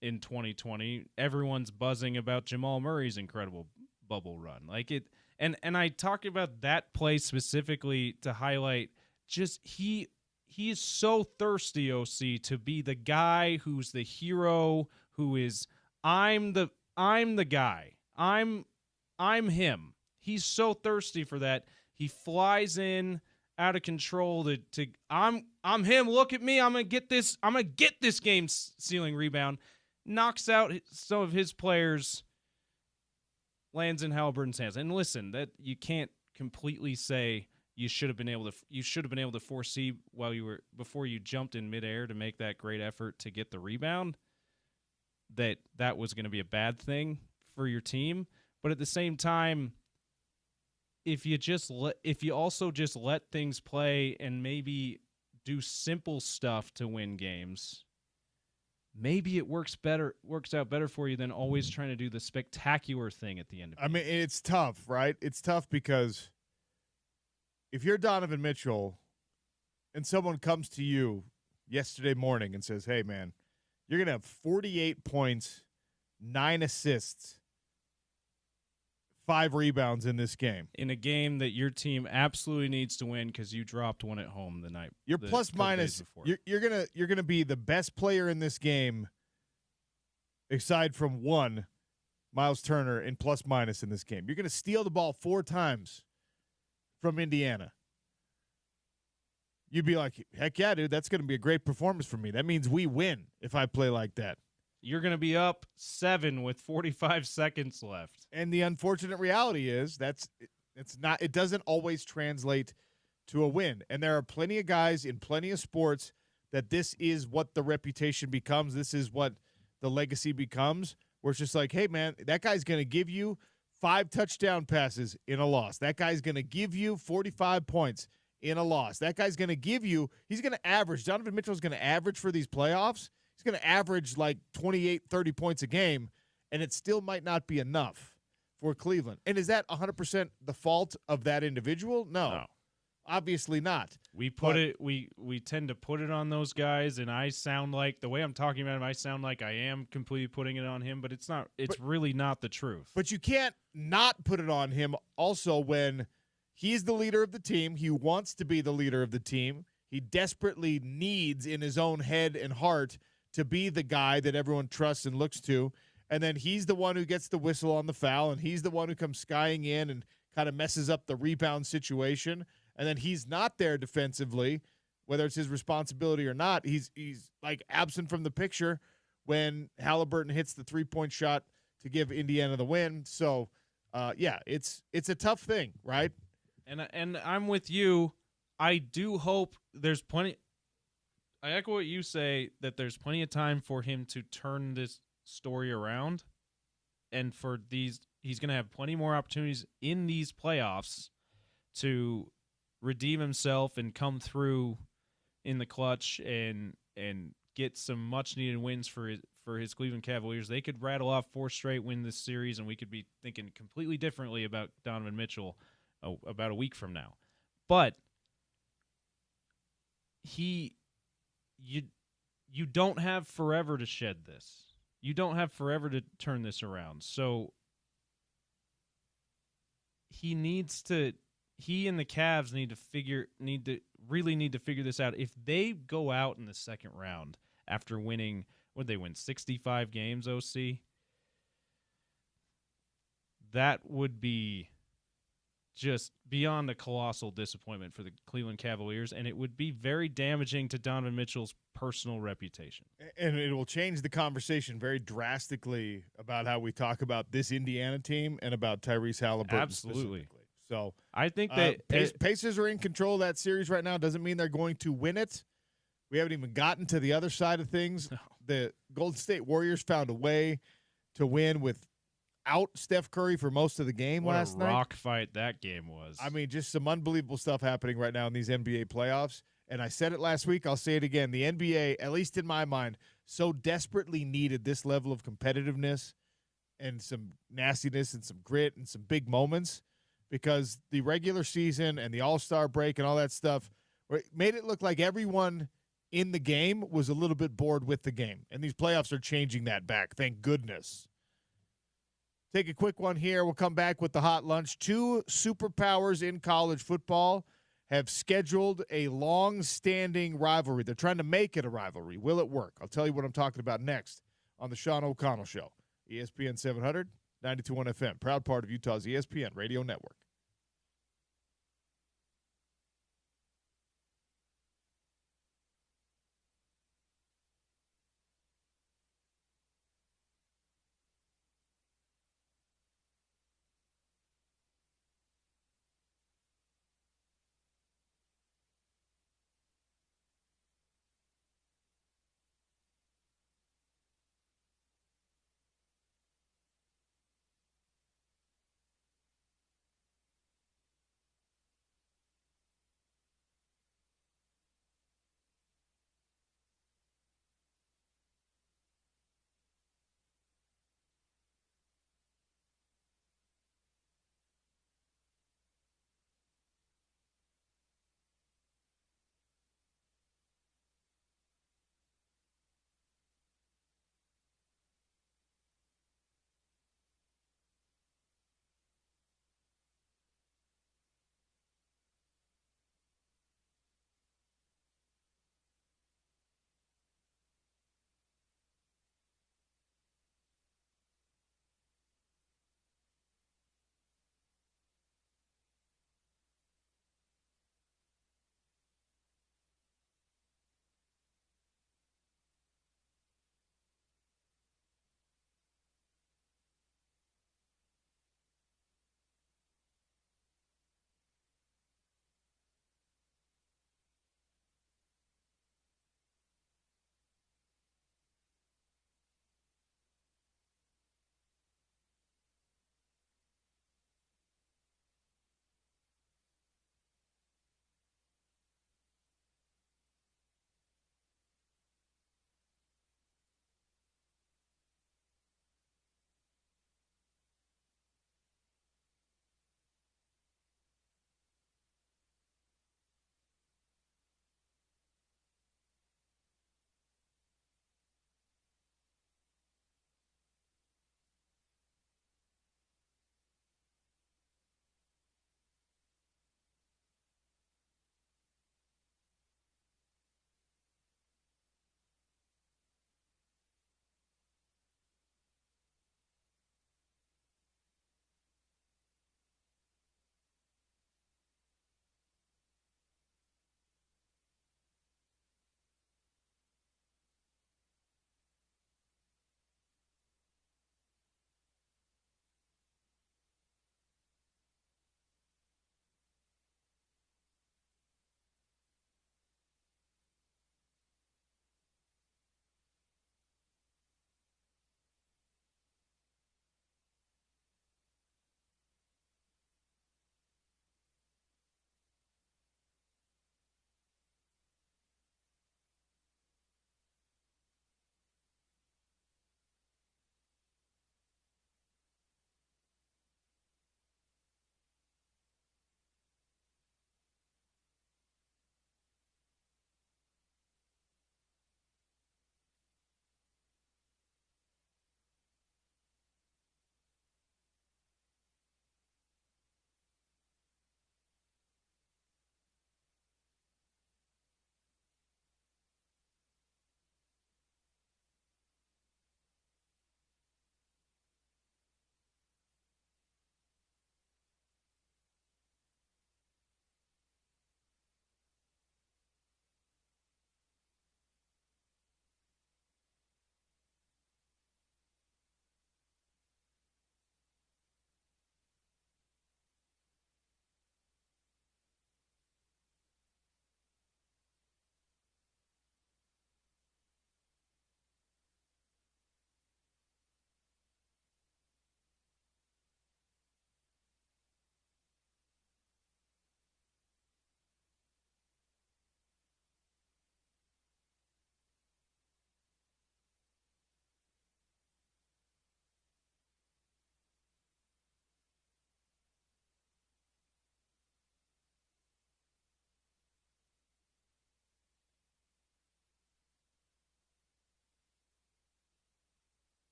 in 2020, everyone's buzzing about Jamal Murray's incredible bubble run. Like, it and I talk about that play specifically to highlight just he is so thirsty, OC, to be the guy who's the hero, who is I'm the guy. I'm him. He's so thirsty for that. He flies in out of control to I'm him. Look at me. I'm gonna get this game ceiling rebound. Knocks out some of his players. Lands in Halliburton's hands. And listen, that you can't completely say you should have been able to foresee before you jumped in midair to make that great effort to get the rebound, that was going to be a bad thing for your team. But at the same time, if you also just let things play and maybe do simple stuff to win games, maybe it works out better for you than always trying to do the spectacular thing at the end of it. I mean, it's tough, right? It's tough because if you're Donovan Mitchell and someone comes to you yesterday morning and says, hey, man, you're going to have 48 points, 9 assists, 5 rebounds in this game. In a game that your team absolutely needs to win because you dropped one at home the night. You're plus minus. You're gonna be the best player in this game, aside from one, Miles Turner, in plus minus in this game. You're gonna steal the ball 4 times from Indiana. You'd be like, heck yeah, dude, that's gonna be a great performance for me. That means we win if I play like that. You're going to be up 7 with 45 seconds left. And the unfortunate reality is it doesn't always translate to a win. And there are plenty of guys in plenty of sports that this is what the reputation becomes. This is what the legacy becomes, where it's just like, hey, man, that guy's going to give you 5 touchdown passes in a loss. That guy's going to give you 45 points in a loss. That guy's going to give you – he's going to average – Donovan Mitchell's going to average for these playoffs – he's going to average like 28, 30 points a game, and it still might not be enough for Cleveland. And is that 100% the fault of that individual? No. Obviously not. We tend to put it on those guys, and I sound like, the way I'm talking about him, I sound like I am completely putting it on him, but it's not. It's really not the truth. But you can't not put it on him also when he's the leader of the team. He wants to be the leader of the team. He desperately needs in his own head and heart to be the guy that everyone trusts and looks to, and then he's the one who gets the whistle on the foul, and he's the one who comes skying in and kind of messes up the rebound situation, and then he's not there defensively, whether it's his responsibility or not. He's like absent from the picture when Halliburton hits the 3-point shot to give Indiana the win. So, it's a tough thing, right? And I'm with you. I do hope there's plenty. I echo what you say, that there's plenty of time for him to turn this story around, and he's going to have plenty more opportunities in these playoffs to redeem himself and come through in the clutch and get some much needed wins for his Cleveland Cavaliers. They could rattle off 4 straight wins this series, and we could be thinking completely differently about Donovan Mitchell about a week from now. But you don't have forever to shed this. You don't have forever to turn this around. So he and the Cavs need to figure this out. If they go out in the second round after winning, would they win 65 games, OC? That would be just beyond a colossal disappointment for the Cleveland Cavaliers, and it would be very damaging to Donovan Mitchell's personal reputation. And it will change the conversation very drastically about how we talk about this Indiana team and about Tyrese Halliburton. Absolutely. So I think that Pacers are in control of that series right now. Doesn't mean they're going to win it. We haven't even gotten to the other side of things. No. The Golden State Warriors found a way to win without Steph Curry for most of the game last night. What a rock fight that game was. I mean, just some unbelievable stuff happening right now in these NBA playoffs. And I said it last week. I'll say it again. The NBA, at least in my mind, so desperately needed this level of competitiveness and some nastiness and some grit and some big moments, because the regular season and the All-Star break and all that stuff made it look like everyone in the game was a little bit bored with the game. And these playoffs are changing that back. Thank goodness. Take a quick one here. We'll come back with the hot lunch. Two superpowers in college football have scheduled a long-standing rivalry. They're trying to make it a rivalry. Will it work? I'll tell you what I'm talking about next on the Sean O'Connell Show. ESPN 700, 92.1 FM. Proud part of Utah's ESPN Radio Network.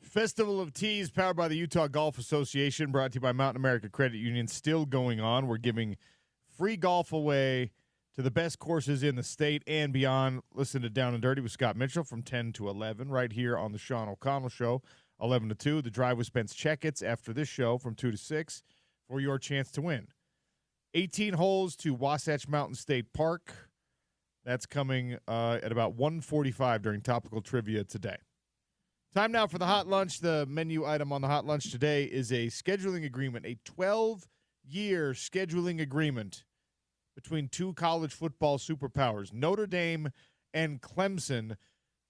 Festival of Teas, powered by the Utah Golf Association, brought to you by Mountain America Credit Union, still going on. We're giving free golf away to the best courses in the state and beyond. Listen to Down and Dirty with Scott Mitchell from 10 to 11 right here on the Sean O'Connell Show, 11 to 2. The Drive with Spence Checketts after this show from 2 to 6 for your chance to win. 18 holes to Wasatch Mountain State Park. That's coming at about 1:45 during Topical Trivia today. Time now for the hot lunch. The menu item on the hot lunch today is a scheduling agreement, a 12-year scheduling agreement between two college football superpowers. Notre Dame and Clemson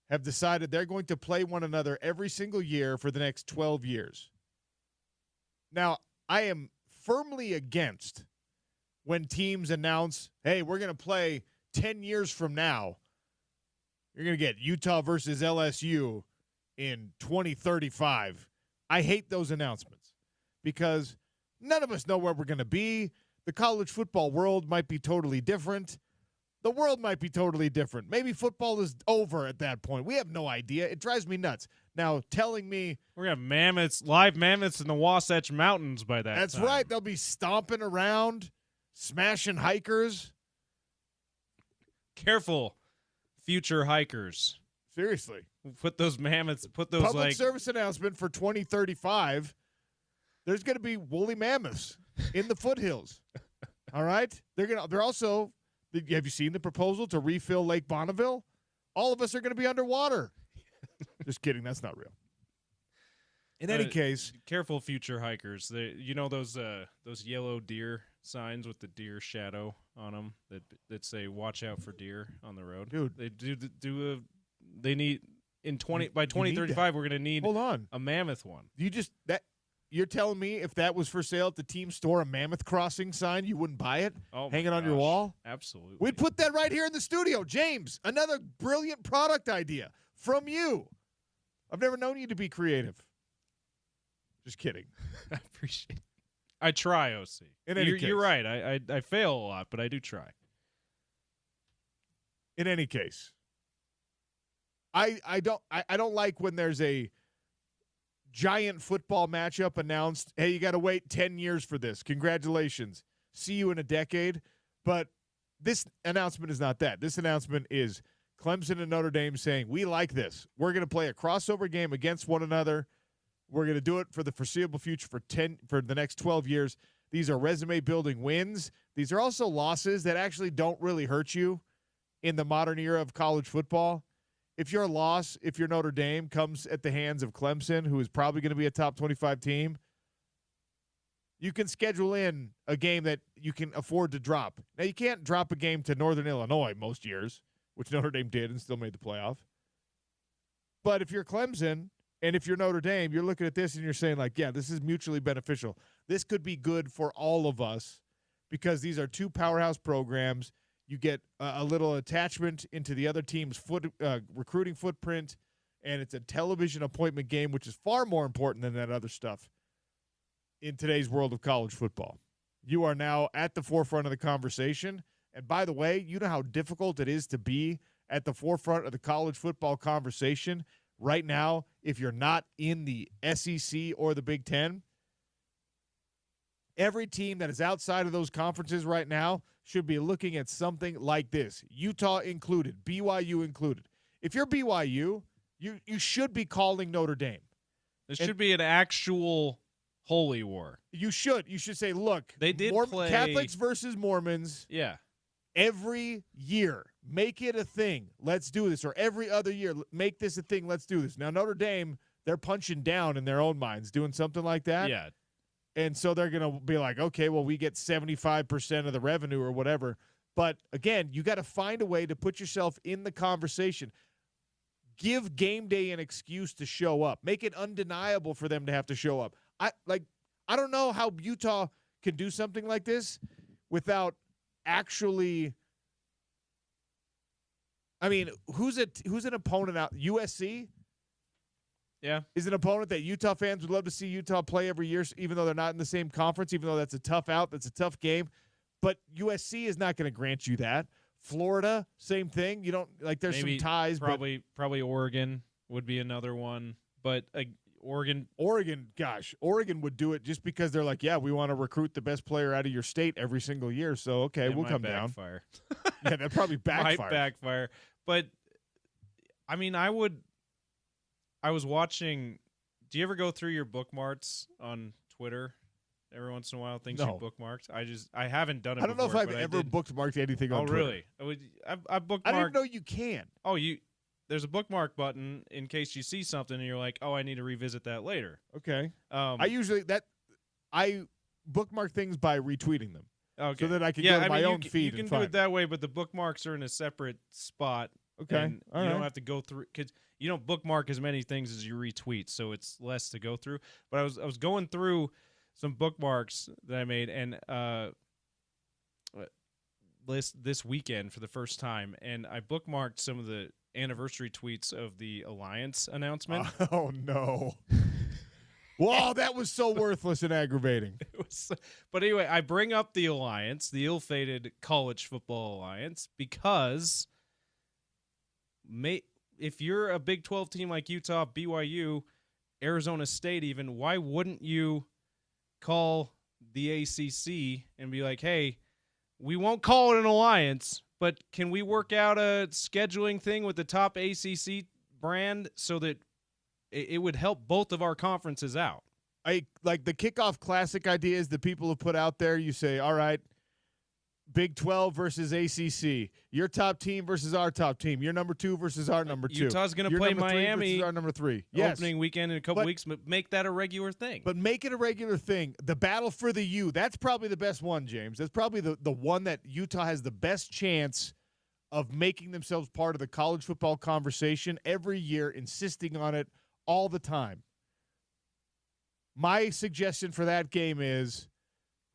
have decided they're going to play one another every single year for the next 12 years. Now, I am firmly against when teams announce, hey, we're going to play 10 years from now. You're going to get Utah versus LSU in 2035. I hate those announcements because none of us know where we're going to be. The college football world might be totally different. The world might be totally different. Maybe football is over at that point. We have no idea. It drives me nuts. Now, telling me we're going to have mammoths, live mammoths in the Wasatch Mountains by that that's time. right. They'll be stomping around, smashing hikers. Careful, future hikers. Seriously. Put those mammoths, Public service announcement for 2035. There's going to be woolly mammoths in the foothills. All right? They're also, have you seen the proposal to refill Lake Bonneville? All of us are going to be underwater. Just kidding. That's not real. In any case, careful, future hikers. Those yellow deer signs with the deer shadow on them that say "Watch out for deer" on the road. Dude, they need by 2035 we're going to need a mammoth one. You're telling me if that was for sale at the team store, a Mammoth Crossing sign, you wouldn't buy it? Hang it on your wall? Absolutely. We'd put that right here in the studio. James, another brilliant product idea from you. I've never known you to be creative. Just kidding. I appreciate it. I try, OC. You're right. I fail a lot, but I do try. In any case, I don't like when there's a giant football matchup announced. Hey, you got to wait 10 years for this. Congratulations. See you in a decade. But this announcement is not that. This announcement is Clemson and Notre Dame saying, we like this. We're going to play a crossover game against one another. We're going to do it for the foreseeable future for the next 12 years. These are resume-building wins. These are also losses that actually don't really hurt you in the modern era of college football. If your loss, if your Notre Dame comes at the hands of Clemson, who is probably going to be a top 25 team, you can schedule in a game that you can afford to drop. Now, you can't drop a game to Northern Illinois most years, which Notre Dame did and still made the playoff. But if you're Clemson and if you're Notre Dame, you're looking at this and you're saying, like, yeah, this is mutually beneficial. This could be good for all of us because these are two powerhouse programs. You get a little attachment into the other team's recruiting footprint, and it's a television appointment game, which is far more important than that other stuff in today's world of college football. You are now at the forefront of the conversation. And by the way, you know how difficult it is to be at the forefront of the college football conversation right now if you're not in the SEC or the Big Ten? Every team that is outside of those conferences right now should be looking at something like this, Utah included, BYU included. If you're BYU, you should be calling Notre Dame. This should be an actual holy war. You should. You should say, look, they did play Catholics versus Mormons. Yeah. Every year, make it a thing. Let's do this. Or every other year, make this a thing. Let's do this. Now, Notre Dame, they're punching down in their own minds doing something like that. Yeah. And so they're going to be like, okay, well, we get 75% of the revenue or whatever. But, again, you got to find a way to put yourself in the conversation. Give game day an excuse to show up. Make it undeniable for them to have to show up. I don't know how Utah can do something like this without actually – I mean, who's an opponent out? USC? Yeah. Is an opponent that Utah fans would love to see Utah play every year, even though they're not in the same conference, even though that's a tough out, that's a tough game. But USC is not going to grant you that. Florida, same thing. You don't – like there's maybe some ties. Probably Oregon would be another one. But Oregon. Gosh, Oregon would do it just because they're like, yeah, we want to recruit the best player out of your state every single year. So, okay, we'll come down. Yeah, that probably backfire. Might backfire. But, I mean, I was watching. Do you ever go through your bookmarks on Twitter every once in a while? Things you bookmarked? I haven't done it. I don't know if I've ever did. bookmarked anything on Twitter. Oh, really? I bookmarked. I didn't know you can. Oh, there's a bookmark button in case you see something and you're like, oh, I need to revisit that later. Okay. I bookmark things by retweeting them. Okay. So that I can go to my own feed. You can do it that way, but the bookmarks are in a separate spot. Okay. And you don't have to go through because you don't bookmark as many things as you retweet, so it's less to go through. But I was going through some bookmarks that I made and this weekend for the first time, and I bookmarked some of the anniversary tweets of the Alliance announcement. Oh no. Wow, that was so worthless and aggravating. But anyway, I bring up the Alliance, the ill-fated college football alliance, because if you're a Big 12 team like Utah, BYU, Arizona State even, why wouldn't you call the ACC and be like, hey, we won't call it an alliance, but can we work out a scheduling thing with the top ACC brand so that it would help both of our conferences out? Like the kickoff classic ideas that people have put out there. You say, all right, Big 12 versus ACC. Your top team versus our top team. Your number 2 versus our number 2. Utah's going to play Miami versus our number 3. Opening weekend in a couple weeks. But make that a regular thing. But make it a regular thing. The battle for the U. That's probably the best one, James. That's probably the one that Utah has the best chance of making themselves part of the college football conversation every year, insisting on it all the time. My suggestion for that game is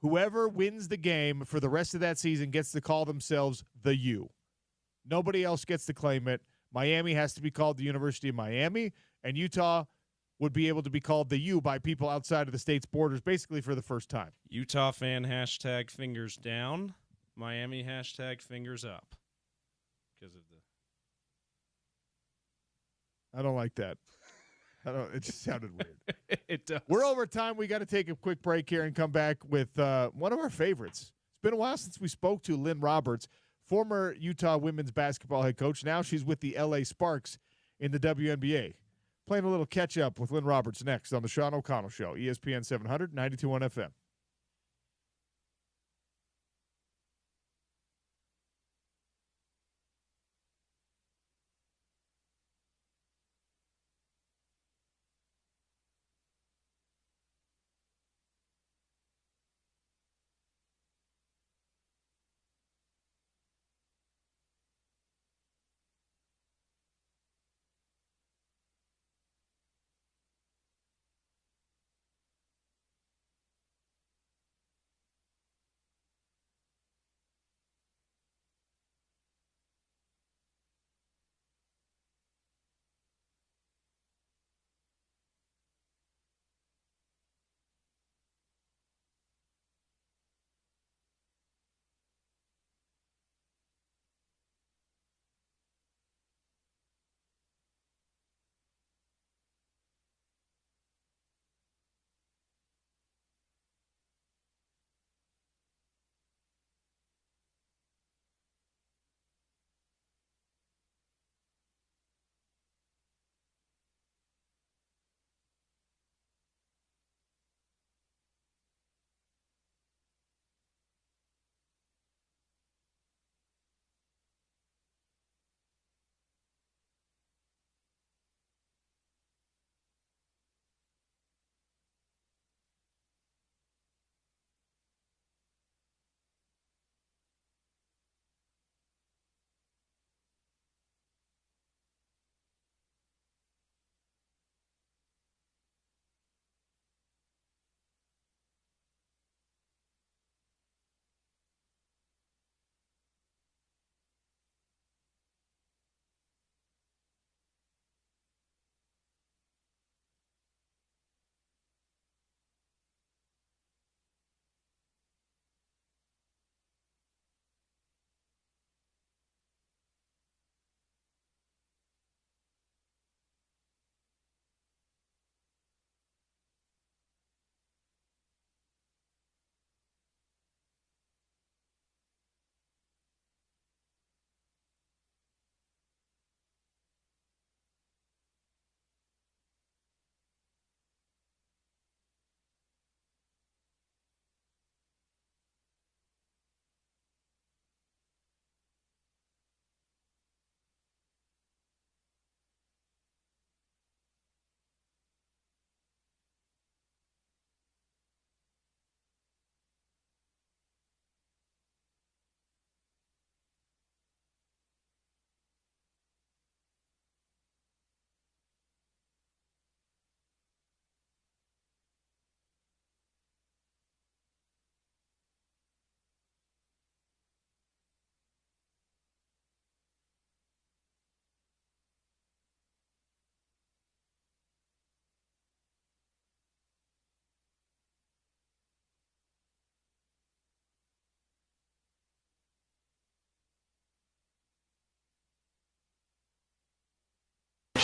whoever wins the game for the rest of that season gets to call themselves the U. Nobody else gets to claim it. Miami has to be called the University of Miami, and Utah would be able to be called the U by people outside of the state's borders basically for the first time. Utah fan hashtag fingers down. Miami hashtag fingers up. Because of I don't like that. It just sounded weird. It does. We're over time. We got to take a quick break here and come back with one of our favorites. It's been a while since we spoke to Lynn Roberts, former Utah women's basketball head coach. Now she's with the LA Sparks in the WNBA. Playing a little catch-up with Lynn Roberts next on the Sean O'Connell Show, ESPN 700, 92.1 FM.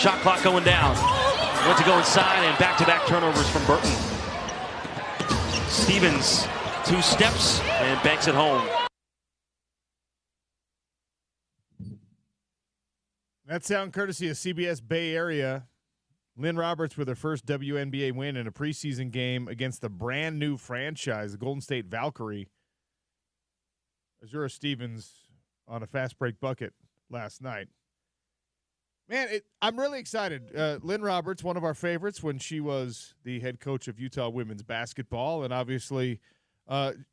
Shot clock going down. Went to go inside, and back-to-back turnovers from Burton. Stevens, 2 steps, and banks it home. That sound courtesy of CBS Bay Area. Lynn Roberts with her first WNBA win in a preseason game against the brand new franchise, the Golden State Valkyrie. Azura Stevens on a fast break bucket last night. Man, I'm really excited. Lynn Roberts, one of our favorites when she was the head coach of Utah women's basketball. And obviously,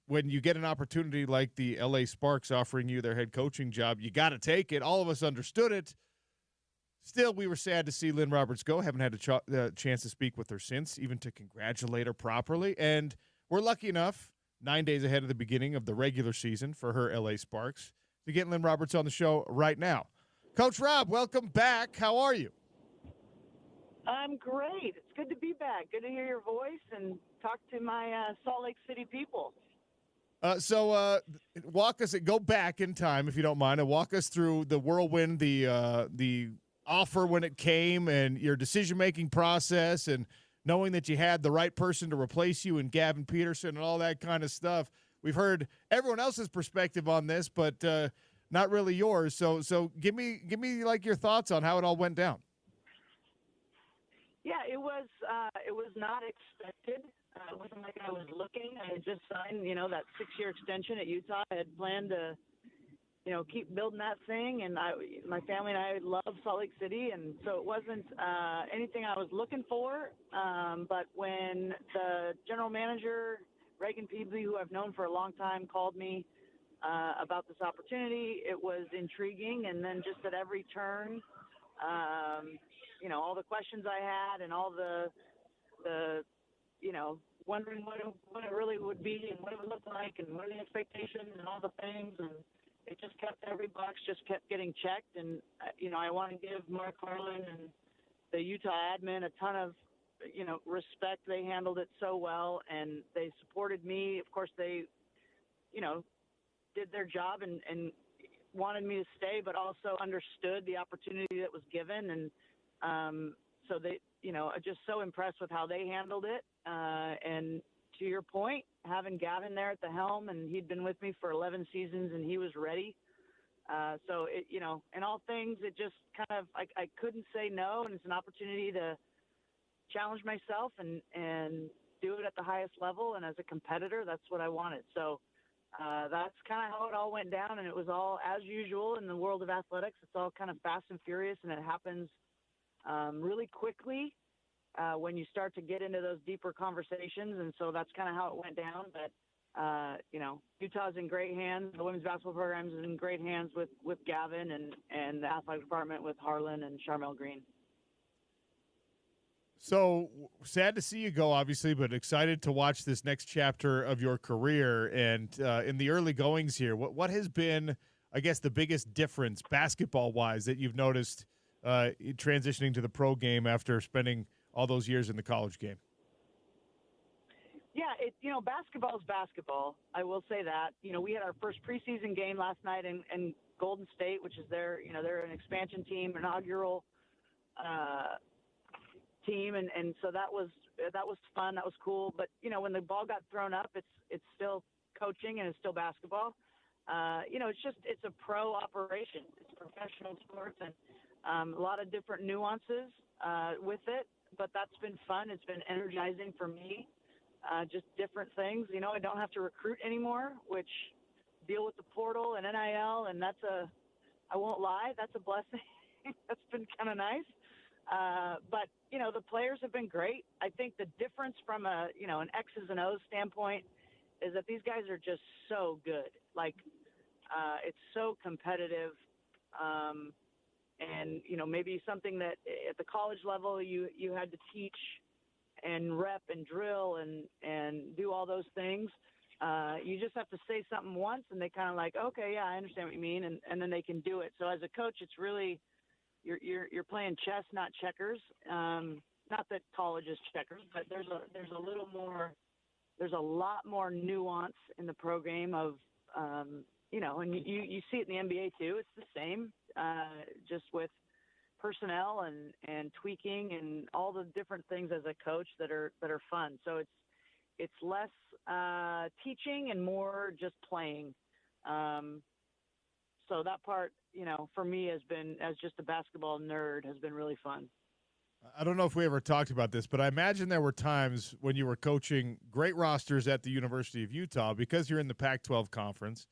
when you get an opportunity like the LA Sparks offering you their head coaching job, you got to take it. All of us understood it. Still, we were sad to see Lynn Roberts go. Haven't had a chance to speak with her since, even to congratulate her properly. And we're lucky enough, 9 days ahead of the beginning of the regular season for her LA Sparks, to get Lynn Roberts on the show right now. Coach Rob, welcome back. How are you? I'm great. It's good to be back. Good to hear your voice and talk to my Salt Lake City people. So walk us, go back in time, if you don't mind, and walk us through the whirlwind, the offer when it came, and your decision-making process, and knowing that you had the right person to replace you and Gavin Peterson and all that kind of stuff. We've heard everyone else's perspective on this, but not really yours. So give me like your thoughts on how it all went down. Yeah, it was not expected. It wasn't like I was looking. I had just signed, that 6-year extension at Utah. I had planned to, keep building that thing. And my family and I love Salt Lake City. And so it wasn't anything I was looking for. But when the general manager, Reagan Peebly, who I've known for a long time, called me about this opportunity, it was intriguing. And then just at every turn, all the questions I had and all the wondering what it really would be and what it would look like and what are the expectations and all the things. And it just every box just kept getting checked. And, I want to give Mark Harlan and the Utah admin a ton of, respect. They handled it so well, and they supported me. Of course, they, did their job and wanted me to stay, but also understood the opportunity that was given. And so they, just so impressed with how they handled it. And to your point, having Gavin there at the helm, and he'd been with me for 11 seasons, and he was ready. So it, in all things, it just kind of, I couldn't say no, and it's an opportunity to challenge myself and do it at the highest level. And as a competitor, that's what I wanted. So that's kind of how it all went down, and it was all as usual in the world of athletics. It's all kind of fast and furious, and it happens really quickly when you start to get into those deeper conversations. And so that's kind of how it went down. But, Utah's in great hands. The women's basketball program is in great hands with Gavin and the athletic department with Harlan and Charmel Green. So sad to see you go, obviously, but excited to watch this next chapter of your career. And in the early goings here, what has been, I guess, the biggest difference basketball-wise that you've noticed transitioning to the pro game after spending all those years in the college game? Yeah, basketball is basketball. I will say that. We had our first preseason game last night in Golden State, which is they're an expansion team, inaugural team, and so that was fun. That was cool. But when the ball got thrown up, it's still coaching and it's still basketball. It's a pro operation. It's professional sports, and a lot of different nuances with it. But that's been fun. It's been energizing for me. Just different things. I don't have to recruit anymore, which deal with the portal and NIL, and I won't lie, that's a blessing. That's been kind of nice. But the players have been great. I think the difference from an X's and O's standpoint is that these guys are just so good. Like, it's so competitive. And, maybe something that at the college level you had to teach and rep and drill and do all those things. You just have to say something once, and they kind of like, okay, yeah, I understand what you mean. And then they can do it. So as a coach, it's really, you're playing chess, not checkers. Not that college is checkers, but there's a lot more nuance in the pro game of, and you see it in the NBA too. It's the same, just with, personnel and tweaking and all the different things as a coach that are fun. So it's less teaching and more just playing. So that part, for me has been, as just a basketball nerd, has been really fun. I don't know if we ever talked about this, but I imagine there were times when you were coaching great rosters at the University of Utah because you're in the Pac-12 conference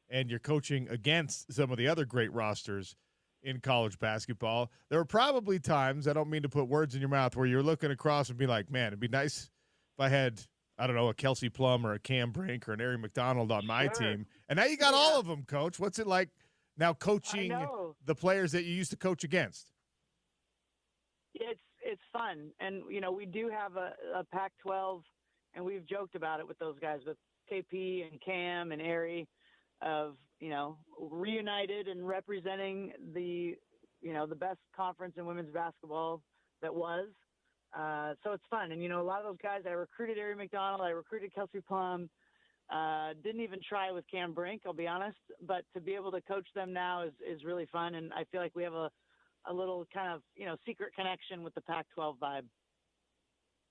and you're coaching against some of the other great rosters in college basketball. There were probably times, I don't mean to put words in your mouth, where you're looking across and be like, man, it'd be nice if I had, I don't know, a Kelsey Plum or a Cam Brink or an Ari McDonald on my team. And now you got all of them, Coach. What's it like now coaching the players that you used to coach against? It's fun. And, we do have a Pac-12, and we've joked about it with those guys, with KP and Cam and Ari, of, reunited and representing the best conference in women's basketball that was. So it's fun. And, a lot of those guys, I recruited Ari McDonald, I recruited Kelsey Plum, didn't even try with Cam Brink, I'll be honest. But to be able to coach them now is really fun. And I feel like we have a little kind of, secret connection with the Pac-12 vibe.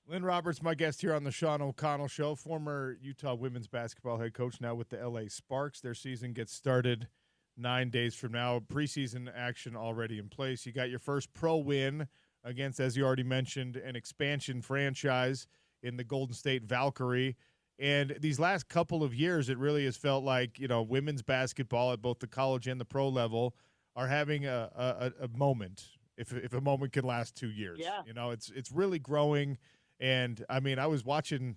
Lynn Roberts, my guest here on the Sean O'Connell Show, former Utah women's basketball head coach, now with the LA Sparks. Their season gets started 9 days from now. Preseason action already in place. You got your first pro win against, as you already mentioned, an expansion franchise in the Golden State Valkyrie. And these last couple of years, it really has felt like, women's basketball at both the college and the pro level are having a moment, if a moment can last 2 years. Yeah. It's really growing. And I mean, I was watching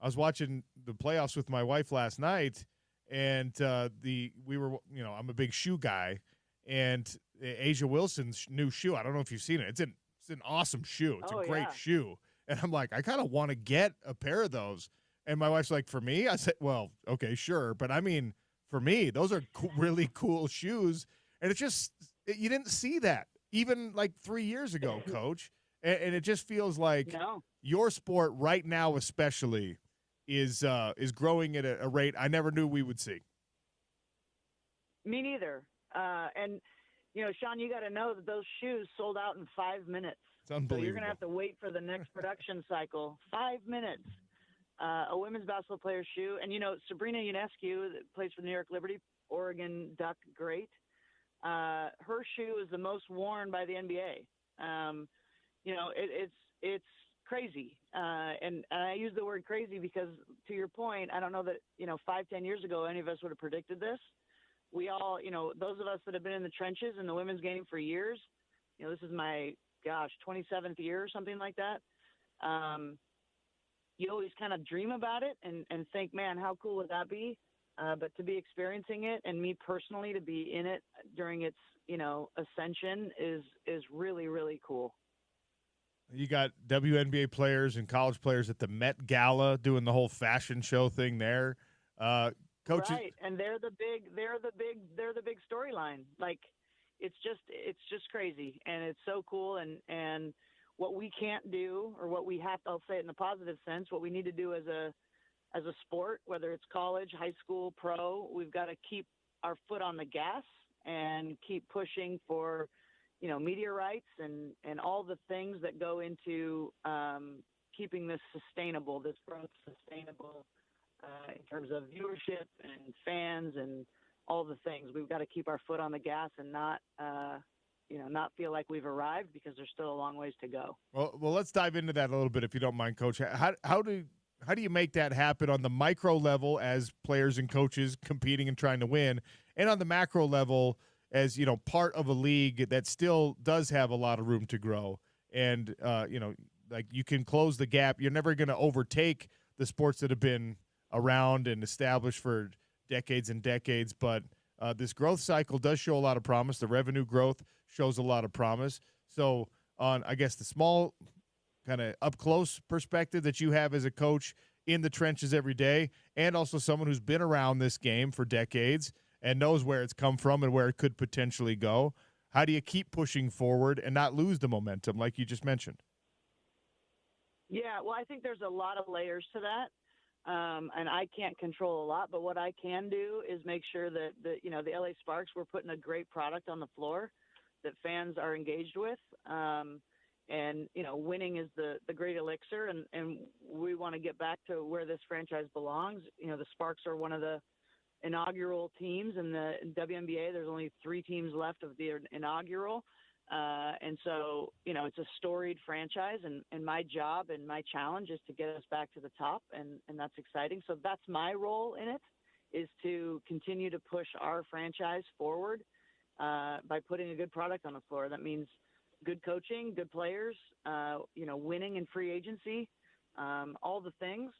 the playoffs with my wife last night, and I'm a big shoe guy, and Asia Wilson's new shoe, I don't know if you've seen it. It's an awesome shoe. It's a great shoe. And I'm like, I kind of want to get a pair of those. And my wife's like, for me? I said, well, okay, sure. But I mean, for me, those are really cool shoes. And it's just, you didn't see that even like 3 years ago, Coach. And it just feels like your sport right now, especially, is growing at a rate I never knew we would see. Me neither. And Sean, you got to know that those shoes sold out in 5 minutes. It's unbelievable. So you're going to have to wait for the next production cycle. 5 minutes. A women's basketball player's shoe. And, Sabrina Ionescu, that plays for the New York Liberty, Oregon Duck great. Her shoe is the most worn by the NBA. It's crazy. And I use the word crazy because, to your point, I don't know that, 5-10 years ago, any of us would have predicted this. We all, those of us that have been in the trenches in the women's game for years, this is my, 27th year or something like that. You always kind of dream about it and think, man, how cool would that be? But to be experiencing it, and me personally to be in it during its, ascension is really, really cool. You got WNBA players and college players at the Met Gala doing the whole fashion show thing there. Coaches, right, and they're the big storyline. Like, it's just crazy, and it's so cool. And what we can't do, or what we have to, I'll say it in a positive sense, what we need to do as a sport, whether it's college, high school, pro, we've got to keep our foot on the gas and keep pushing for, media rights and all the things that go into keeping this sustainable, this growth sustainable in terms of viewership and fans and all the things. We've got to keep our foot on the gas and not feel like we've arrived, because there's still a long ways to go. Well, let's dive into that a little bit, if you don't mind, Coach. How do you make that happen on the micro level as players and coaches competing and trying to win, and on the macro level as, part of a league that still does have a lot of room to grow? And, like, you can close the gap. You're never going to overtake the sports that have been around and established for decades and decades, but this growth cycle does show a lot of promise. The revenue growth shows a lot of promise. So on, I guess, the small kind of up-close perspective that you have as a coach in the trenches every day, and also someone who's been around this game for decades and knows where it's come from and where it could potentially go, how do you keep pushing forward and not lose the momentum like you just mentioned? Yeah, well, I think there's a lot of layers to that. And I can't control a lot, but what I can do is make sure that the LA Sparks, we're putting a great product on the floor. that fans are engaged with. And, winning is the great elixir, and we want to get back to where this franchise belongs. The Sparks are one of the inaugural teams in the WNBA. There's only 3 teams left of the inaugural. And so, it's a storied franchise, and my job and my challenge is to get us back to the top, and that's exciting. So that's my role in it, is to continue to push our franchise forward by putting a good product on the floor. That means good coaching, good players, winning in free agency, all the things.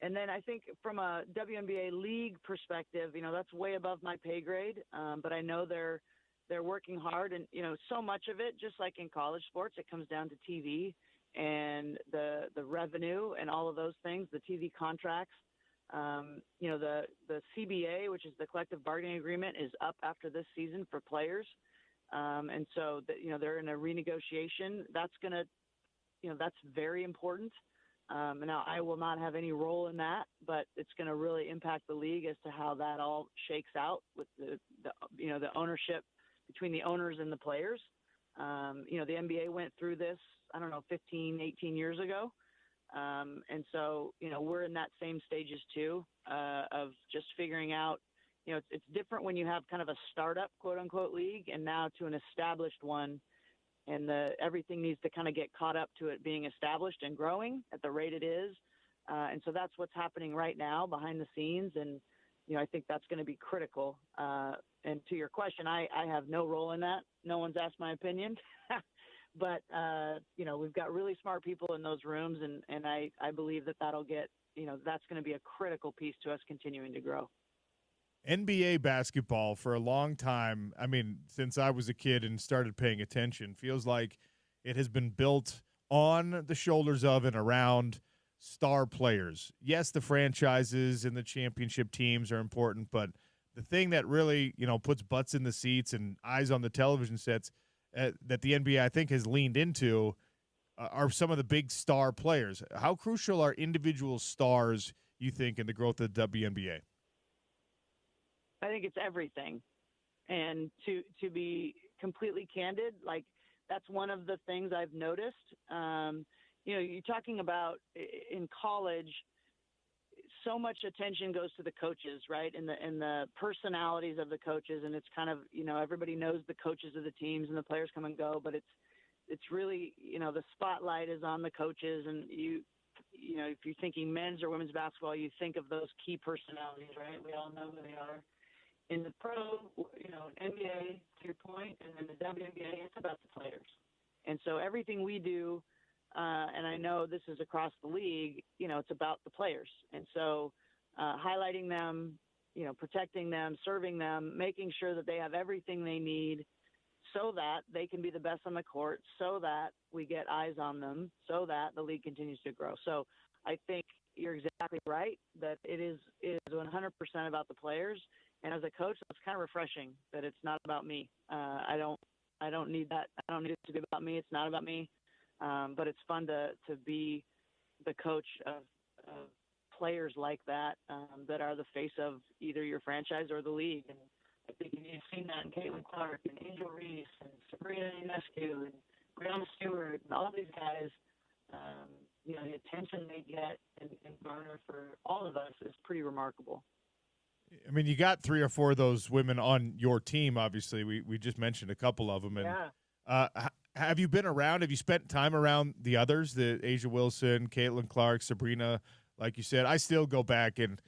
And then I think from a WNBA league perspective, that's way above my pay grade. But I know they're working hard, and so much of it, just like in college sports, it comes down to TV and the revenue and all of those things, the TV contracts. The CBA, which is the collective bargaining agreement, is up after this season for players. And so they're in a renegotiation. That's that's very important. Now I will not have any role in that, but it's going to really impact the league as to how that all shakes out with the ownership between the owners and the players. The NBA went through this, 15, 18 years ago. And so, we're in that same stages too, of just figuring out, it's different when you have kind of a startup, quote unquote, league, and now to an established one, and everything needs to kind of get caught up to it being established and growing at the rate it is. And so that's what's happening right now behind the scenes. And, I think that's going to be critical. And to your question, I have no role in that. No one's asked my opinion. But, we've got really smart people in those rooms, and I believe that'll get, that's going to be a critical piece to us continuing to grow. NBA basketball for a long time, since I was a kid and started paying attention, feels like it has been built on the shoulders of and around star players. Yes, the franchises and the championship teams are important, but the thing that really, puts butts in the seats and eyes on the television sets that the NBA, I think, has leaned into are some of the big star players. How crucial are individual stars, you think, in the growth of the WNBA? I think it's everything. And to be completely candid, that's one of the things I've noticed. You're talking about in college, so much attention goes to the coaches, right? And the personalities of the coaches. And it's kind of, everybody knows the coaches of the teams and the players come and go, but it's really, the spotlight is on the coaches. And if you're thinking men's or women's basketball, you think of those key personalities, right? We all know who they are. In the pro, NBA, to your point, and then the WNBA, it's about the players. And so everything we do, and I know this is across the league, it's about the players. And so highlighting them, protecting them, serving them, making sure that they have everything they need so that they can be the best on the court, so that we get eyes on them, so that the league continues to grow. So I think you're exactly right that it is 100% about the players. And as a coach, it's kind of refreshing that it's not about me. I don't need that. I don't need it to be about me. It's not about me. But it's fun to be the coach of players like that that are the face of either your franchise or the league. And I think you've seen that in Caitlin Clark and Angel Reese and Sabrina Ionescu and Brianna Stewart and all these guys. The attention they get and garner for all of us is pretty remarkable. You got 3 or 4 of those women on your team, obviously. We just mentioned a couple of them. And, yeah. Have you been around? Have you spent time around the others, the Asia Wilson, Caitlin Clark, Sabrina? Like you said, I still go back, and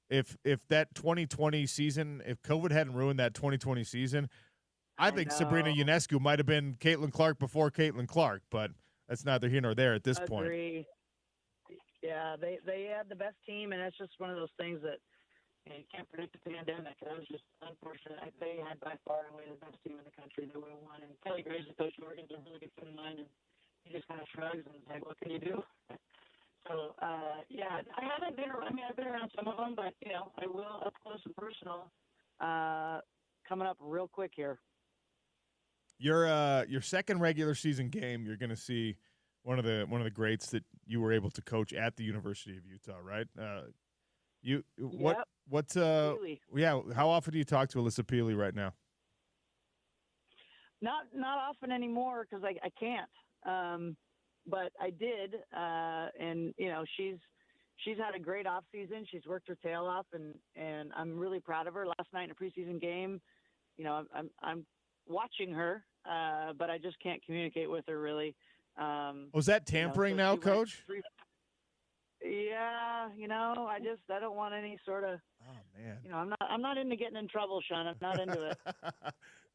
if that 2020 season, if COVID hadn't ruined that 2020 season, I think Sabrina Ionescu might have been Caitlin Clark before Caitlin Clark, but that's neither here nor there at this point. Agree. Yeah, they had the best team, and it's just one of those things that you can't predict the pandemic. That was just unfortunate. They had by far and away the best team in the country that we won. And Kelly Graves, the coach of Oregon's a really good friend of mine, and he just kind of shrugs and is like, "What can you do?" So, I haven't been around. I've been around some of them, but I will up close and personal. Coming up real quick here. Your second regular season game, you're going to see one of the greats that you were able to coach at the University of Utah, right? How often do you talk to Alyssa Peely right now? Not often anymore because I can't. But I did, and she's had a great off season. She's worked her tail off, and I'm really proud of her. Last night in a preseason game, I'm watching her, but I just can't communicate with her really. Was that tampering now, Coach? Yeah, I don't want any sort of. Oh man. I'm not into getting in trouble, Sean. I'm not into it.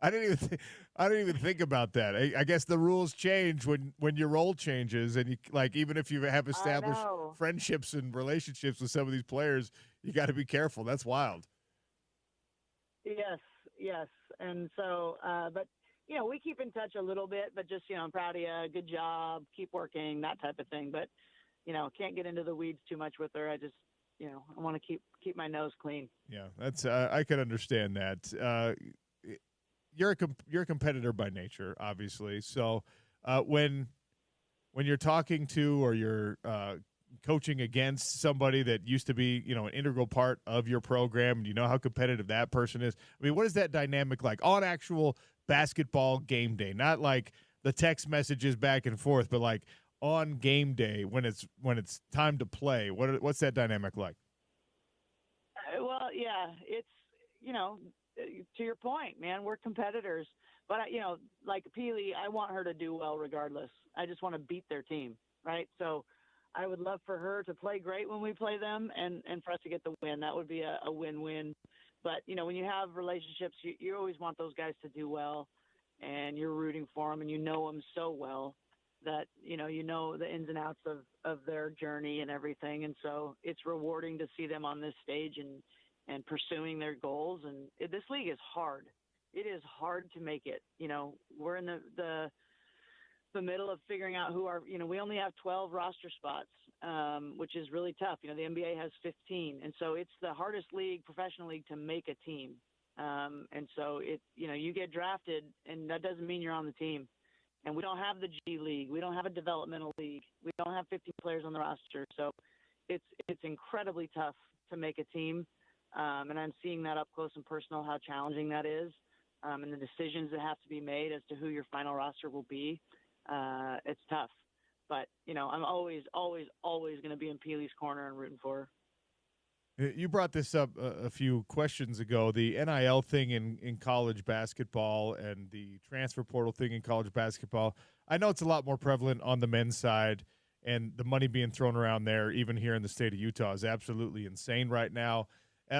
I didn't even think about that. I guess the rules change when your role changes, and you even if you have established friendships and relationships with some of these players, you got to be careful. That's wild. Yes, and so, but we keep in touch a little bit, but just I'm proud of you, good job, keep working, that type of thing. But can't get into the weeds too much with her. I just I want to keep my nose clean. Yeah, that's I can understand that. You're a competitor by nature, obviously. So when you're talking to or you're coaching against somebody that used to be an integral part of your program, and you know how competitive that person is. I mean, what is that dynamic like on actual basketball game day? Not like the text messages back and forth, but like on game day when it's time to play. What's that dynamic like? Well, yeah, it's to your point, man, we're competitors, but like Peely, I want her to do well regardless. I just want to beat their team, right? So I would love for her to play great when we play them, and for us to get the win. That would be a win-win. But when you have relationships, you always want those guys to do well, and you're rooting for them, and you know them so well that you know the ins and outs of their journey and everything. And so it's rewarding to see them on this stage and pursuing their goals. And this league is hard. It is hard to make it. We're in the middle of figuring out who are, we only have 12 roster spots, which is really tough. The NBA has 15. And so it's the hardest professional league to make a team. And so you get drafted, and that doesn't mean you're on the team. And we don't have the G League. We don't have a developmental league. We don't have 50 players on the roster. So it's incredibly tough to make a team. And I'm seeing that up close and personal, how challenging that is, and the decisions that have to be made as to who your final roster will be. It's tough. But, I'm always going to be in Peely's corner and rooting for her. You brought this up a few questions ago, the NIL thing in college basketball and the transfer portal thing in college basketball. I know it's a lot more prevalent on the men's side, and the money being thrown around there, even here in the state of Utah, is absolutely insane right now.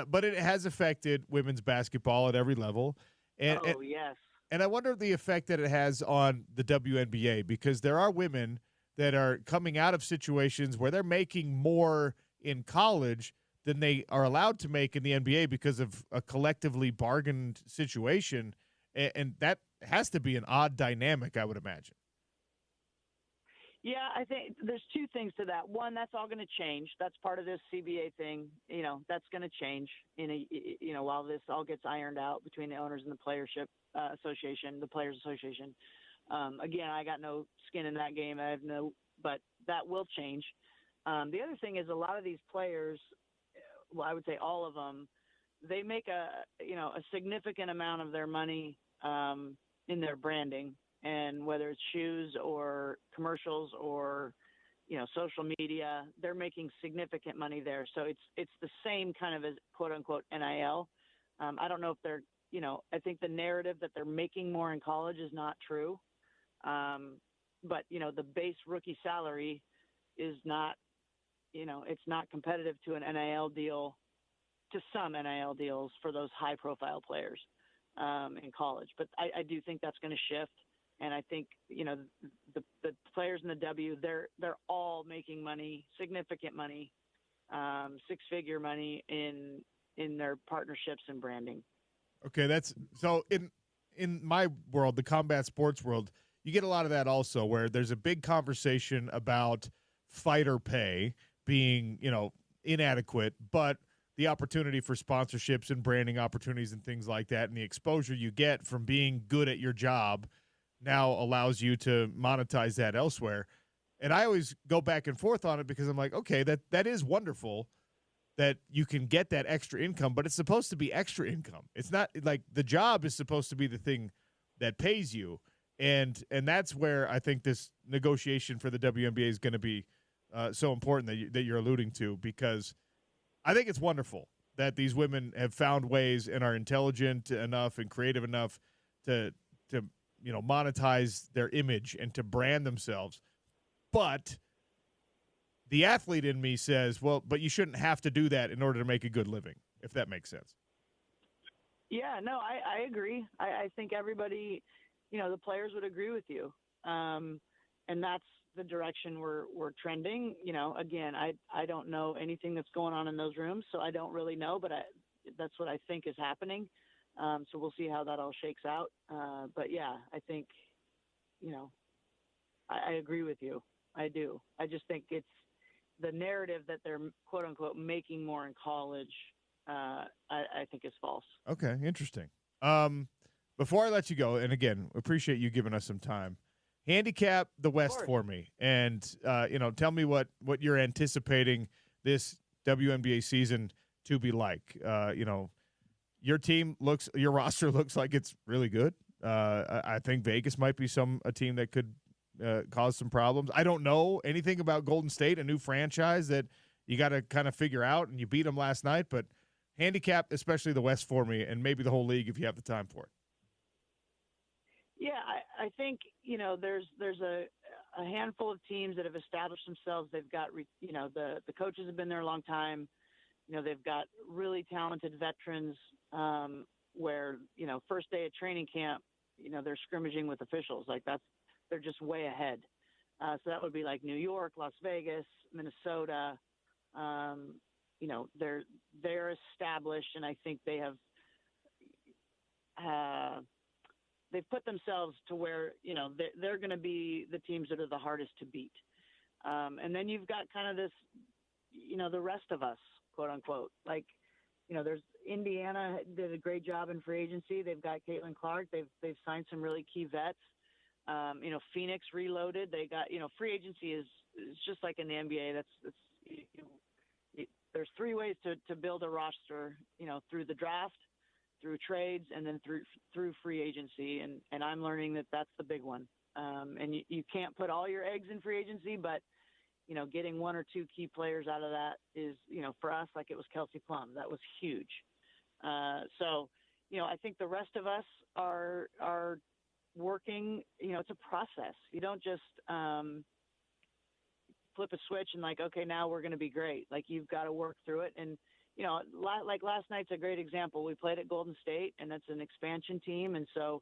But it has affected women's basketball at every level. And yes. And I wonder the effect that it has on the WNBA, because there are women that are coming out of situations where they're making more in college than they are allowed to make in the NBA because of a collectively bargained situation. And that has to be an odd dynamic, I would imagine. Yeah, I think there's two things to that. One, that's all going to change. That's part of this CBA thing. That's going to change while this all gets ironed out between the owners and the playership association, the players association. Again, I got no skin in that game. But that will change. The other thing is a lot of these players, well, I would say all of them, they make a significant amount of their money in their branding. And whether it's shoes or commercials or, social media, they're making significant money there. So it's the same kind of as quote unquote NIL. I don't know if they're, I think the narrative that they're making more in college is not true. But, the base rookie salary is not, it's not competitive to an NIL deal, to some NIL deals for those high profile players in college. But I do think that's going to shift. And I think, the players in the W, they're all making money, significant money, six-figure money in their partnerships and branding. Okay, that's so in my world, the combat sports world, you get a lot of that also, where there's a big conversation about fighter pay being, inadequate, but the opportunity for sponsorships and branding opportunities and things like that, and the exposure you get from being good at your job now allows you to monetize that elsewhere. And I always go back and forth on it because I'm like, okay, that is wonderful that you can get that extra income, but it's supposed to be extra income. It's not like the job is supposed to be the thing that pays you. And that's where I think this negotiation for the WNBA is going to be so important that you're alluding to, because I think it's wonderful that these women have found ways and are intelligent enough and creative enough to monetize their image and to brand themselves. But the athlete in me says, well, but you shouldn't have to do that in order to make a good living, if that makes sense. Yeah, no, I agree. I think everybody, the players would agree with you. And that's the direction we're trending. Again, I don't know anything that's going on in those rooms, so I don't really know, but that's what I think is happening. So we'll see how that all shakes out. But yeah, I think, I agree with you. I do. I just think it's the narrative that they're quote unquote making more in college. I think is false. Okay. Interesting. Before I let you go, and again, appreciate you giving us some time, handicap the West for me, and tell me what you're anticipating this WNBA season to be like. Your roster looks like it's really good. I think Vegas might be a team that could cause some problems. I don't know anything about Golden State, a new franchise that you got to kind of figure out, and you beat them last night. But handicap, especially the West for me, and maybe the whole league if you have the time for it. Yeah, I think there's a handful of teams that have established themselves. They've got the coaches have been there a long time. They've got really talented veterans where first day of training camp, they're scrimmaging with officials. Like they're just way ahead. So that would be like New York, Las Vegas, Minnesota. They're established, and I think they have they've put themselves to where they're going to be the teams that are the hardest to beat. And then you've got kind of this, the rest of us, quote unquote. Like, there's Indiana did a great job in free agency. They've got Caitlin Clark. They've signed some really key vets. Phoenix reloaded. They got free agency is just like in the NBA. There's three ways to build a roster. Through the draft, through trades, and then through free agency. And I'm learning that that's the big one. And you can't put all your eggs in free agency, but getting one or two key players out of that is, for us, like it was Kelsey Plum. That was huge. So I think the rest of us are working. It's a process. You don't just flip a switch and like, okay, now we're going to be great. Like you've got to work through it. And like last night's a great example. We played at Golden State, and that's an expansion team, and so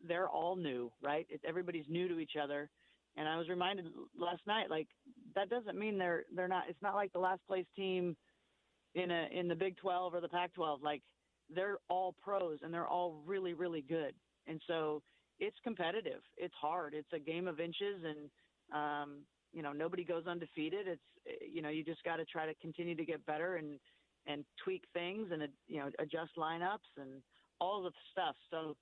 they're all new, right? Everybody's new to each other. And I was reminded last night, like that doesn't mean they're not. It's not like the last place team in the Big 12 or the Pac-12. Like they're all pros and they're all really, really good. And so it's competitive. It's hard. It's a game of inches, and nobody goes undefeated. It's you just got to try to continue to get better and tweak things and adjust lineups and all the stuff. So.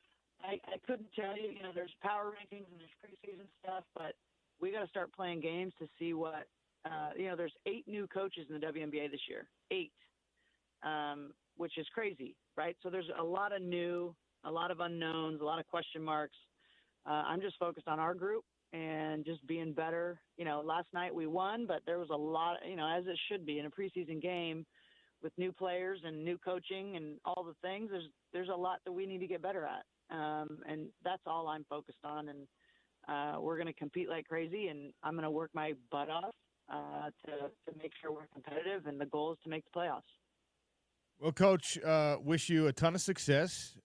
I couldn't tell you, there's power rankings and there's preseason stuff, but we got to start playing games to see what, there's 8 new coaches in the WNBA this year, 8, which is crazy, right? So there's a lot of new, a lot of unknowns, a lot of question marks. I'm just focused on our group and just being better. Last night we won, but there was a lot, as it should be in a preseason game with new players and new coaching and all the things. There's a lot that we need to get better at. And that's all I'm focused on. And we're going to compete like crazy, and I'm going to work my butt off to make sure we're competitive, and the goal is to make the playoffs. Well, Coach, wish you a ton of success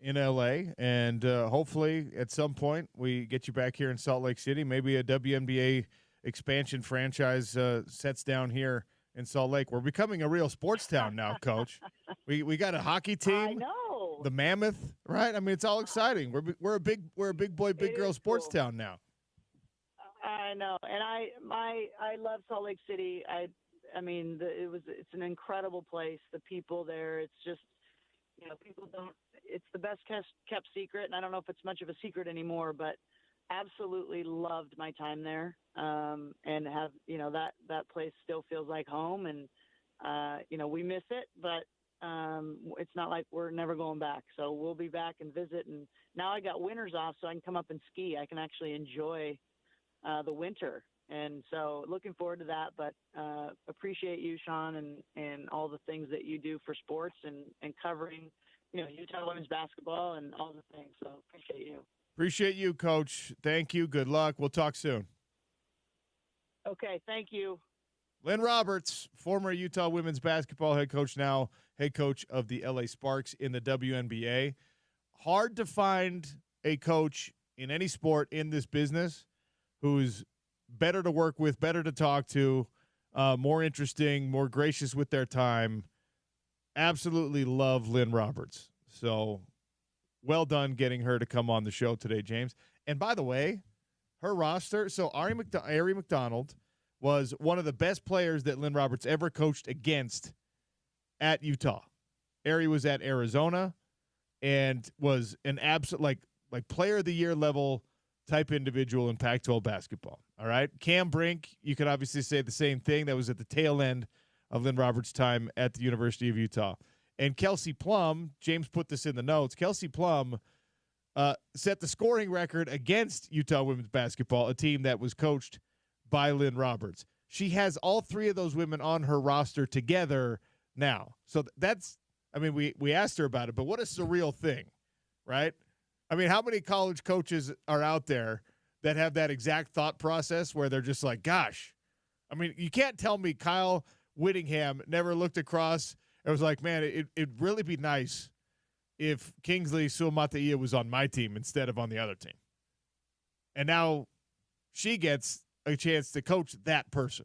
in L.A., and hopefully at some point we get you back here in Salt Lake City. Maybe a WNBA expansion franchise sets down here in Salt Lake. We're becoming a real sports town now, Coach. We got a hockey team. I know. The Mammoth, right? I mean, it's all exciting. We're a big boy, big girl sports town now. I know, and I love Salt Lake City. It's an incredible place. The people there, it's just people don't. It's the best kept secret, and I don't know if it's much of a secret anymore, but absolutely loved my time there. And have that place still feels like home, and we miss it, but It's not like we're never going back. So we'll be back and visit. And now I got winters off, so I can come up and ski. I can actually enjoy the winter. And so looking forward to that, but appreciate you, Sean, and all the things that you do for sports and covering, Utah women's basketball and all the things. So appreciate you. Appreciate you, Coach. Thank you. Good luck. We'll talk soon. Okay, thank you. Lynn Roberts, former Utah women's basketball head coach, now head coach of the LA Sparks in the WNBA. Hard to find a coach in any sport in this business who's better to work with, better to talk to, more interesting, more gracious with their time. Absolutely love Lynn Roberts. So well done getting her to come on the show today, James. And by the way, her roster, so Ari McDonald was one of the best players that Lynn Roberts ever coached against at Utah. Ari was at Arizona and was an absolute like player of the year level type individual in Pac-12 basketball. All right. Cam Brink, you could obviously say the same thing. That was at the tail end of Lynn Roberts' time at the University of Utah. And Kelsey Plum, James put this in the notes, Kelsey Plum set the scoring record against Utah women's basketball, a team that was coached by Lynn Roberts. She has all three of those women on her roster together now. So that's, I mean, we asked her about it, but what a surreal thing, right? I mean, how many college coaches are out there that have that exact thought process where they're just like, gosh, I mean, you can't tell me Kyle Whittingham never looked across and was like, man, it'd really be nice if Kingsley Suamataia was on my team instead of on the other team. And now she gets a chance to coach that person.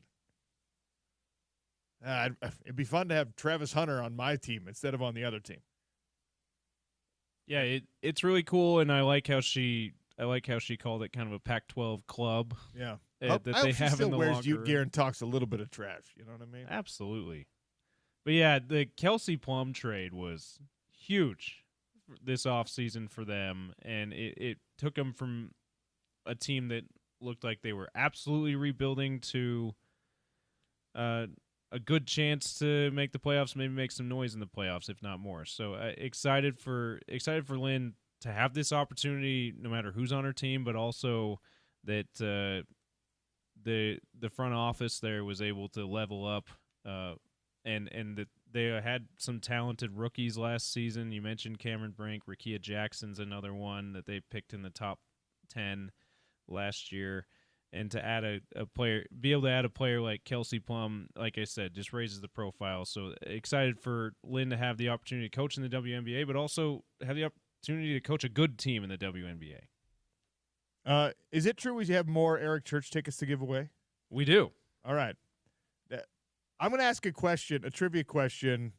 It'd be fun to have Travis Hunter on my team instead of on the other team. Yeah, it's really cool, and I like how she called it kind of a Pac-12 club. Yeah, that I they hope she have still in the wears locker Ute room. gear and talks a little bit of trash. You know what I mean? Absolutely. But yeah, the Kelsey Plum trade was huge this offseason for them, and it took them from a team that looked like they were absolutely rebuilding to a good chance to make the playoffs, maybe make some noise in the playoffs, if not more. So excited for Lynn to have this opportunity, no matter who's on her team, but also that the front office there was able to level up, and that they had some talented rookies last season. You mentioned Cameron Brink, Rakia Jackson's another one that they picked in the top 10 last year. And to add a player, be able to add a player like Kelsey Plum, like I said, just raises the profile. So excited for Lynn to have the opportunity to coach in the WNBA, but also have the opportunity to coach a good team in the WNBA. Is it true we have more Eric Church tickets to give away? We do. All right. I'm going to ask a trivia question,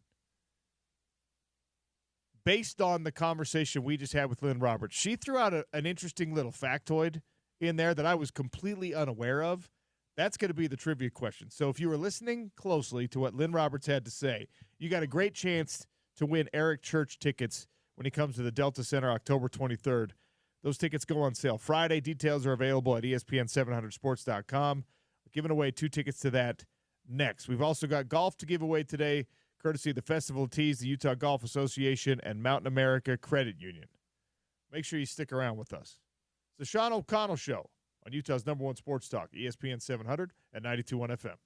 based on the conversation we just had with Lynn Roberts. She threw out an interesting little factoid in there that I was completely unaware of. That's going to be the trivia question. So if you were listening closely to what Lynn Roberts had to say, you got a great chance to win Eric Church tickets when he comes to the Delta Center October 23rd. Those tickets go on sale Friday. Details are available at ESPN700sports.com. Giving away 2 tickets to that next. We've also got golf to give away today, courtesy of the Festival of Tees, the Utah Golf Association, and Mountain America Credit Union. Make sure you stick around with us. The Sean O'Connell Show on Utah's #1 sports talk, ESPN 700 at 92.1 FM.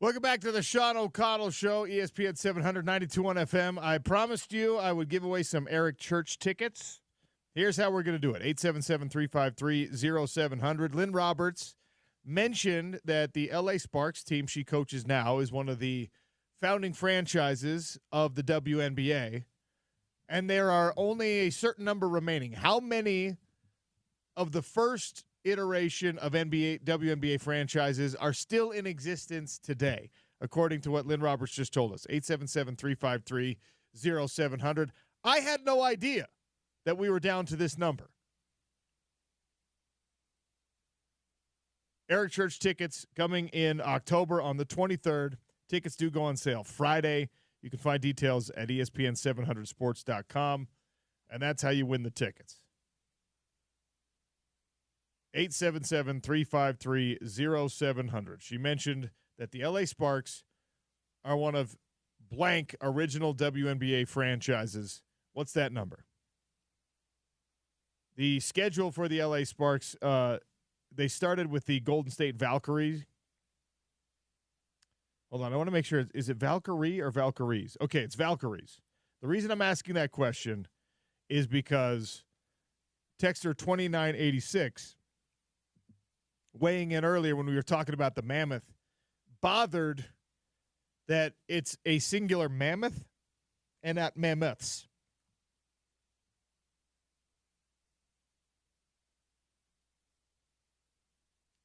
Welcome back to the Sean O'Connell Show, ESPN 792 on FM. I promised you I would give away some Eric Church tickets. Here's how we're going to do it. 877-353-0700. Lynn Roberts mentioned that the LA Sparks team she coaches now is one of the founding franchises of the WNBA, and there are only a certain number remaining. How many of the first iteration of WNBA franchises are still in existence today, according to what Lynn Roberts just told us? 877-353-0700. I had no idea that we were down to this number. Eric Church tickets coming in October on the 23rd. Tickets do go on sale Friday. You can find details at ESPN700sports.com, and that's how you win the tickets. 877-353-0700. She mentioned that the LA Sparks are one of blank original WNBA franchises. What's that number? The schedule for the LA Sparks, they started with the Golden State Valkyries. Hold on, I want to make sure. Is it Valkyrie or Valkyries? Okay, it's Valkyries. The reason I'm asking that question is because texter 2986, weighing in earlier when we were talking about the Mammoth, bothered that it's a singular mammoth and not mammoths.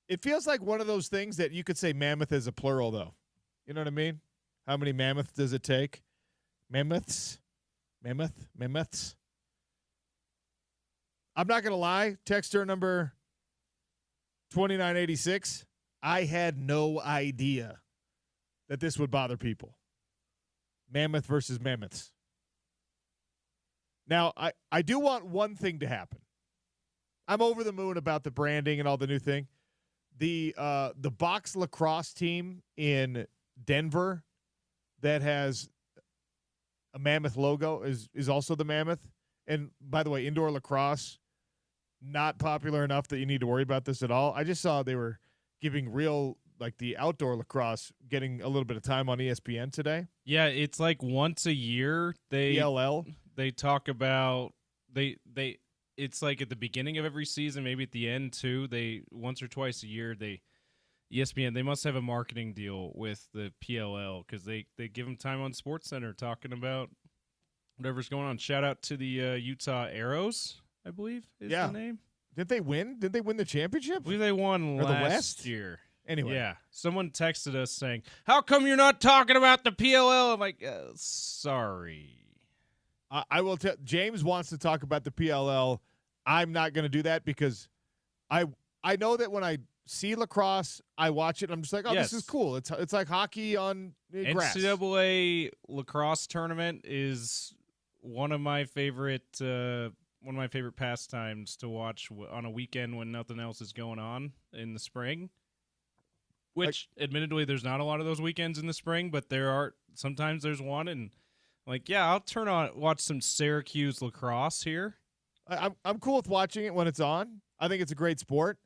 It feels like one of those things that you could say mammoth as a plural, though. You know what I mean? How many mammoths does it take? Mammoths? Mammoths? I'm not going to lie. Texter number 2986, I had no idea that this would bother people. Mammoth versus mammoths. Now, I do want one thing to happen. I'm over the moon about the branding and all the new thing. The box lacrosse team in Denver that has a mammoth logo is also the Mammoth. And by the way, indoor lacrosse, not popular enough that you need to worry about this at all. I just saw they were giving the outdoor lacrosse getting a little bit of time on ESPN today. Yeah, it's like once a year they ELL. They talk about it's like at the beginning of every season, maybe at the end too. They once or twice a year ESPN, they must have a marketing deal with the PLL because they give them time on SportsCenter talking about whatever's going on. Shout out to the Utah Arrows, I believe is the name. Did they win? Did they win the championship? I believe they won or last the West? year. Anyway. Yeah. Someone texted us saying, how come you're not talking about the PLL? I'm like, sorry. I will tell. James wants to talk about the PLL. I'm not going to do that because I know that when I see lacrosse, I watch it. I'm just like, yes. This is cool. It's like hockey on grass. NCAA lacrosse tournament is one of my favorite pastimes to watch on a weekend when nothing else is going on in the spring. Which, admittedly, there's not a lot of those weekends in the spring, but sometimes there's one, and I'll watch some Syracuse lacrosse here. I'm cool with watching it when it's on. I think it's a great sport.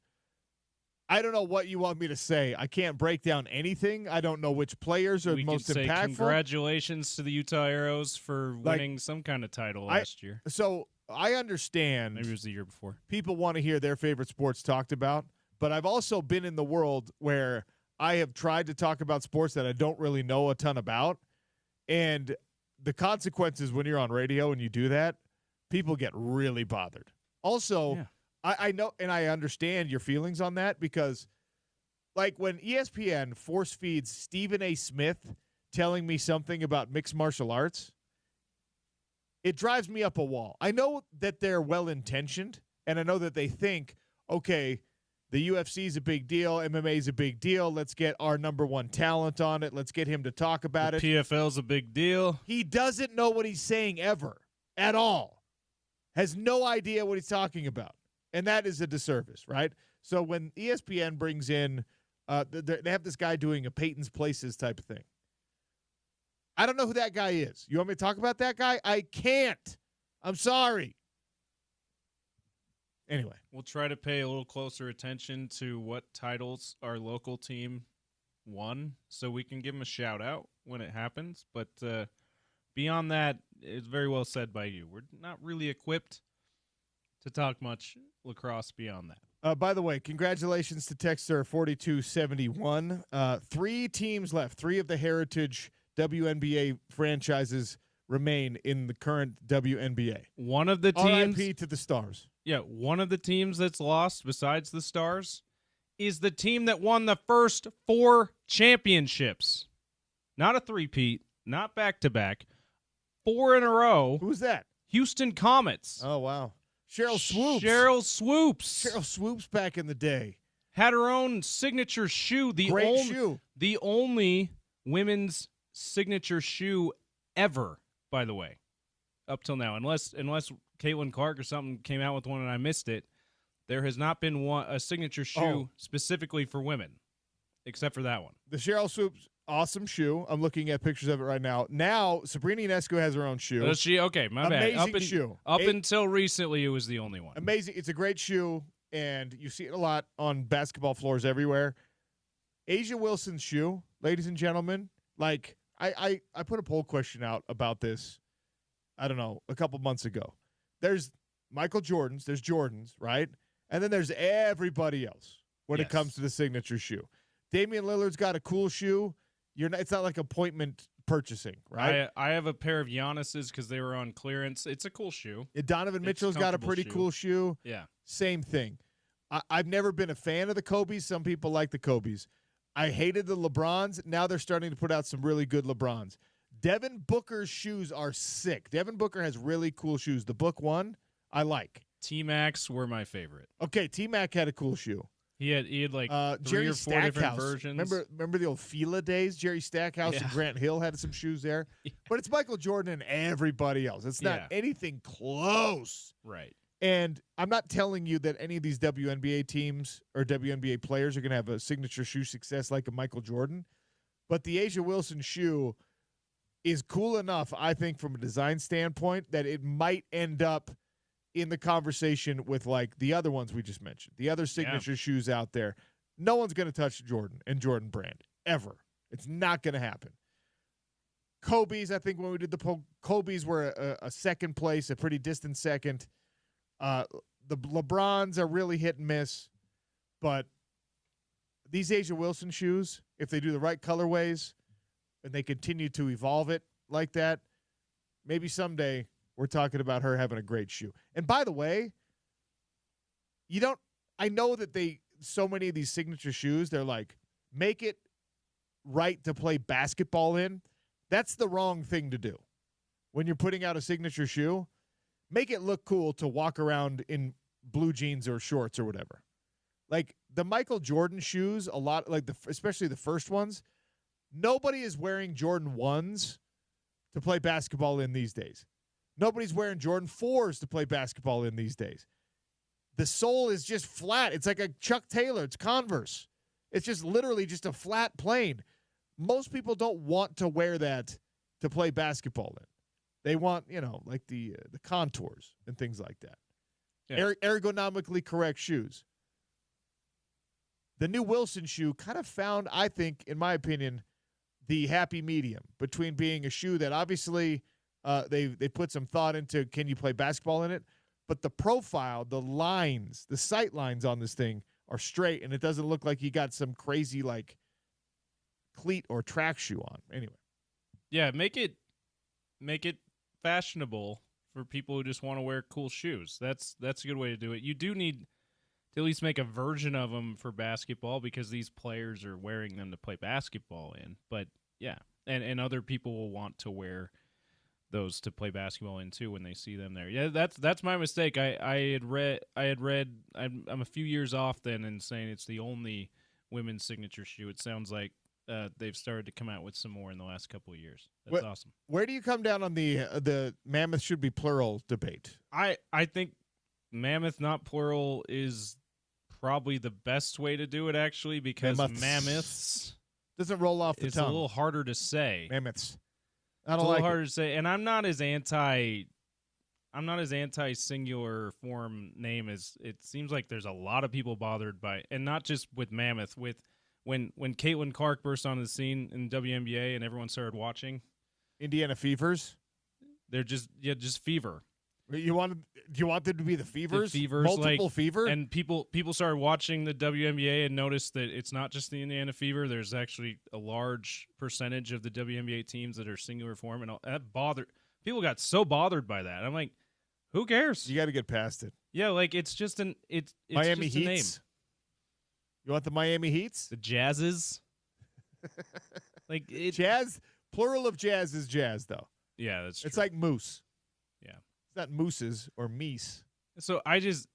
I don't know what you want me to say. I can't break down anything. I don't know which players are most impactful. Congratulations to the Utah Arrows for winning some kind of title last year. So I understand. Maybe it was the year before. People want to hear their favorite sports talked about, but I've also been in the world where I have tried to talk about sports that I don't really know a ton about, and the consequences when you're on radio and you do that, people get really bothered. Also, I know and I understand your feelings on that because, like, when ESPN force feeds Stephen A. Smith telling me something about mixed martial arts, it drives me up a wall. I know that they're well-intentioned, and I know that they think, okay, the UFC is a big deal, MMA is a big deal. Let's get our number one talent on it. Let's get him to talk about it. PFL's a big deal. He doesn't know what he's saying ever, at all. Has no idea what he's talking about. And that is a disservice, right? So when ESPN brings in, they have this guy doing a Peyton's Places type of thing. I don't know who that guy is. You want me to talk about that guy? I can't. I'm sorry. Anyway. We'll try to pay a little closer attention to what titles our local team one, so we can give them a shout out when it happens. But beyond that, it's very well said by you. We're not really equipped to talk much lacrosse beyond that. By the way, congratulations to Texter 4271. 3 teams left. 3 of the Heritage WNBA franchises remain in the current WNBA. One of the teams, RIP to the Stars. Yeah, one of the teams that's lost besides the Stars is the team that won the first 4 championships. Not a three-peat, not back-to-back. 4 in a row. Who was that? Houston Comets. Oh, wow. Cheryl Swoops. Cheryl Swoops. Cheryl Swoops back in the day. Had her own signature shoe. Great shoe. The only women's signature shoe ever, by the way, up till now. Unless Caitlin Clark or something came out with one and I missed it, there has not been a signature shoe specifically for women, except for that one. The Cheryl Swoops, awesome shoe. I'm looking at pictures of it right now. Now, Sabrina Ionescu has her own shoe. Does she? Okay, my bad. Amazing shoe. Up until recently, it was the only one. Amazing. It's a great shoe, and you see it a lot on basketball floors everywhere. Asia Wilson's shoe, ladies and gentlemen, like I put a poll question out about this, I don't know, a couple months ago. There's Michael Jordan's, there's Jordan's, right? And then there's everybody else when it comes to the signature shoe. Damian Lillard's got a cool shoe. It's not like appointment purchasing, right? I have a pair of Giannis's because they were on clearance. It's a cool shoe. Donovan Mitchell's got a pretty cool shoe. Yeah. Same thing. I've never been a fan of the Kobe's. Some people like the Kobe's. I hated the LeBrons. Now they're starting to put out some really good LeBrons. Devin Booker's shoes are sick. Devin Booker has really cool shoes. The Book One, I like. T-Macs were my favorite. Okay, T-Mac had a cool shoe. He had like 3 Jerry or 4 different versions. Remember the old Fila days? Jerry Stackhouse and Grant Hill had some shoes there. Yeah. But it's Michael Jordan and everybody else. It's not anything close. Right. And I'm not telling you that any of these WNBA teams or WNBA players are going to have a signature shoe success like a Michael Jordan. But the Asia Wilson shoe is cool enough, I think, from a design standpoint, that it might end up in the conversation with, like, the other ones we just mentioned, the other signature shoes out there. No one's going to touch Jordan and Jordan Brand, ever. It's not going to happen. Kobe's, I think when we did the Kobe's were a second place, a pretty distant second. The LeBrons are really hit and miss, but these Asia Wilson shoes, if they do the right colorways and they continue to evolve it like that, maybe someday we're talking about her having a great shoe. And by the way, I know that so many of these signature shoes, they're like, make it right to play basketball in. That's the wrong thing to do. When you're putting out a signature shoe, make it look cool to walk around in blue jeans or shorts or whatever. Like the Michael Jordan shoes, a lot, like especially the first ones, nobody is wearing Jordan 1s to play basketball in these days. Nobody's wearing Jordan 4s to play basketball in these days. The sole is just flat. It's like a Chuck Taylor. It's Converse. It's just literally just a flat plane. Most people don't want to wear that to play basketball in. They want, like the contours and things like that. Yeah. Ergonomically correct shoes. The new Wilson shoe kind of found, I think, in my opinion, the happy medium between being a shoe that obviously they put some thought into, can you play basketball in it? But the profile, the lines, the sight lines on this thing are straight, and it doesn't look like you got some crazy like cleat or track shoe on. Anyway. Yeah, make it fashionable for people who just want to wear cool shoes. That's a good way to do it. You do need to at least make a version of them for basketball because these players are wearing them to play basketball in. But yeah, and other people will want to wear those to play basketball in too when they see them there. Yeah, that's my mistake. I had read I'm a few years off then in saying it's the only women's signature shoe. It sounds like they've started to come out with some more in the last couple of years. That's awesome. Where do you come down on the mammoth should be plural debate? I think mammoth, not plural, is probably the best way to do it, actually, because mammoths doesn't roll off the tongue. It's a little harder to say. Mammoths. It's a little harder to say, and I'm not as anti singular form name as it seems like there's a lot of people bothered by, and not just with mammoth, with when Caitlin Clark burst on the scene in WNBA and everyone started watching. Indiana Fevers. They're just fever. Do you want them to be the Fevers? The Fevers, Multiple fever? And people started watching the WNBA and noticed that it's not just the Indiana Fever. There's actually a large percentage of the WNBA teams that are singular form, and that bothered people. Got so bothered by that. I'm like, who cares? You got to get past it. Yeah, like it's just it's Miami just a name. Heats. You want the Miami Heats? The Jazzes. Like Jazz. Plural of jazz is jazz, though. Yeah, that's true. It's like moose. Yeah. It's not mooses or meese. So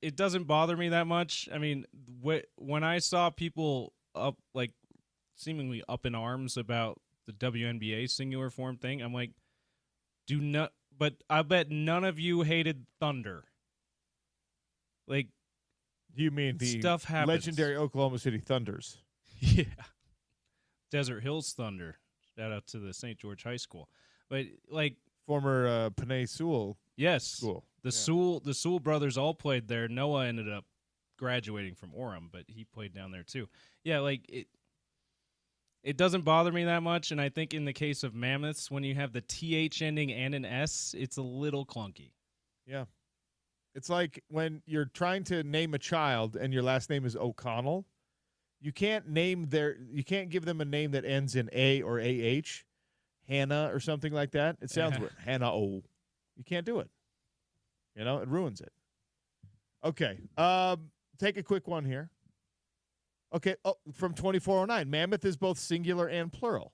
it doesn't bother me that much. I mean, when I saw people seemingly up in arms about the WNBA singular form thing, I'm like, but I bet none of you hated Thunder. Like, You mean the stuff happens. legendary Oklahoma City Thunders? Yeah. Desert Hills Thunder. Shout out to the St. George High School. But like Former Panay Sewell yes, school. the Sewell brothers all played there. Noah ended up graduating from Orem, but he played down there too. Yeah, like it doesn't bother me that much, and I think in the case of Mammoths, when you have the TH ending and an S, it's a little clunky. Yeah. It's like when you're trying to name a child and your last name is O'Connell, you can't give them a name that ends in A or AH, Hannah or something like that. It sounds weird. Hannah O. You can't do it. You know, it ruins it. Okay. Take a quick one here. Okay, from 2409, Mammoth is both singular and plural.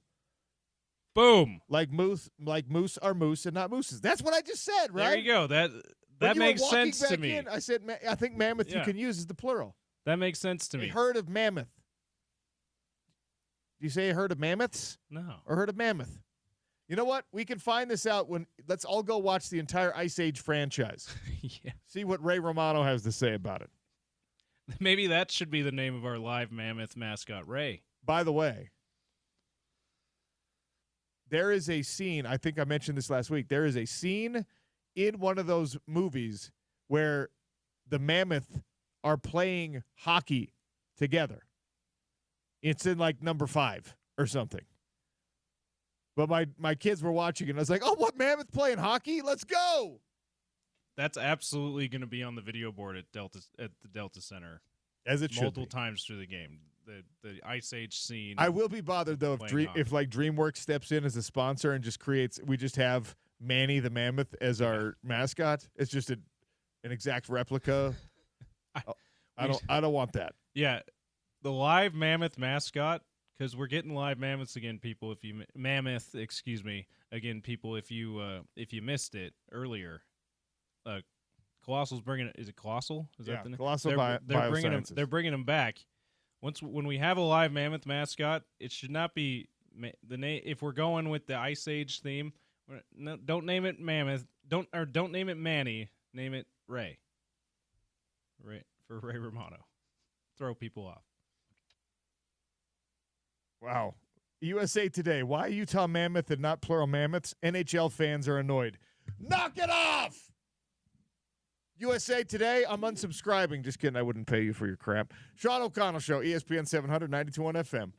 Boom. Like moose are moose and not mooses. That's what I just said, right? There you go. That When you makes were walking sense to back me. in, I said, I think mammoth you can use is the plural. That makes sense to A me. herd of mammoth. Do you say a herd of mammoths No. or herd of mammoth? You know what? We can find this out let's all go watch the entire Ice Age franchise. Yeah. See what Ray Romano has to say about it. Maybe that should be the name of our live mammoth mascot, Ray. By the way, there is a scene, I think I mentioned this last week, there is a scene in one of those movies where the mammoth are playing hockey together. It's in like number 5 or something. But my kids were watching it, and I was like, oh, what, mammoth playing hockey? Let's go. That's absolutely going to be on the video board at the Delta Center. As it should multiple be. times through the game. The Ice Age scene. I will be bothered, though, if DreamWorks steps in as a sponsor and we just have Manny the Mammoth as our mascot. It's just an exact replica. I don't want that. Yeah, the live mammoth mascot, because we're getting live mammoths again, people. If you if you missed it earlier, Colossal's bringing it. Is it Colossal? Is that the name? Colossal Biosciences. They're bringing them back. When we have a live mammoth mascot, it should not be the name. If we're going with the Ice Age theme, don't name it Mammoth. Don't name it Manny. Name it Ray. Ray for Ray Romano. Throw people off. Wow. USA Today. Why Utah Mammoth and not plural mammoths? NHL fans are annoyed. Knock it off! USA Today, I'm unsubscribing. Just kidding. I wouldn't pay you for your crap. Sean O'Connell Show, ESPN 700, 92.1 FM.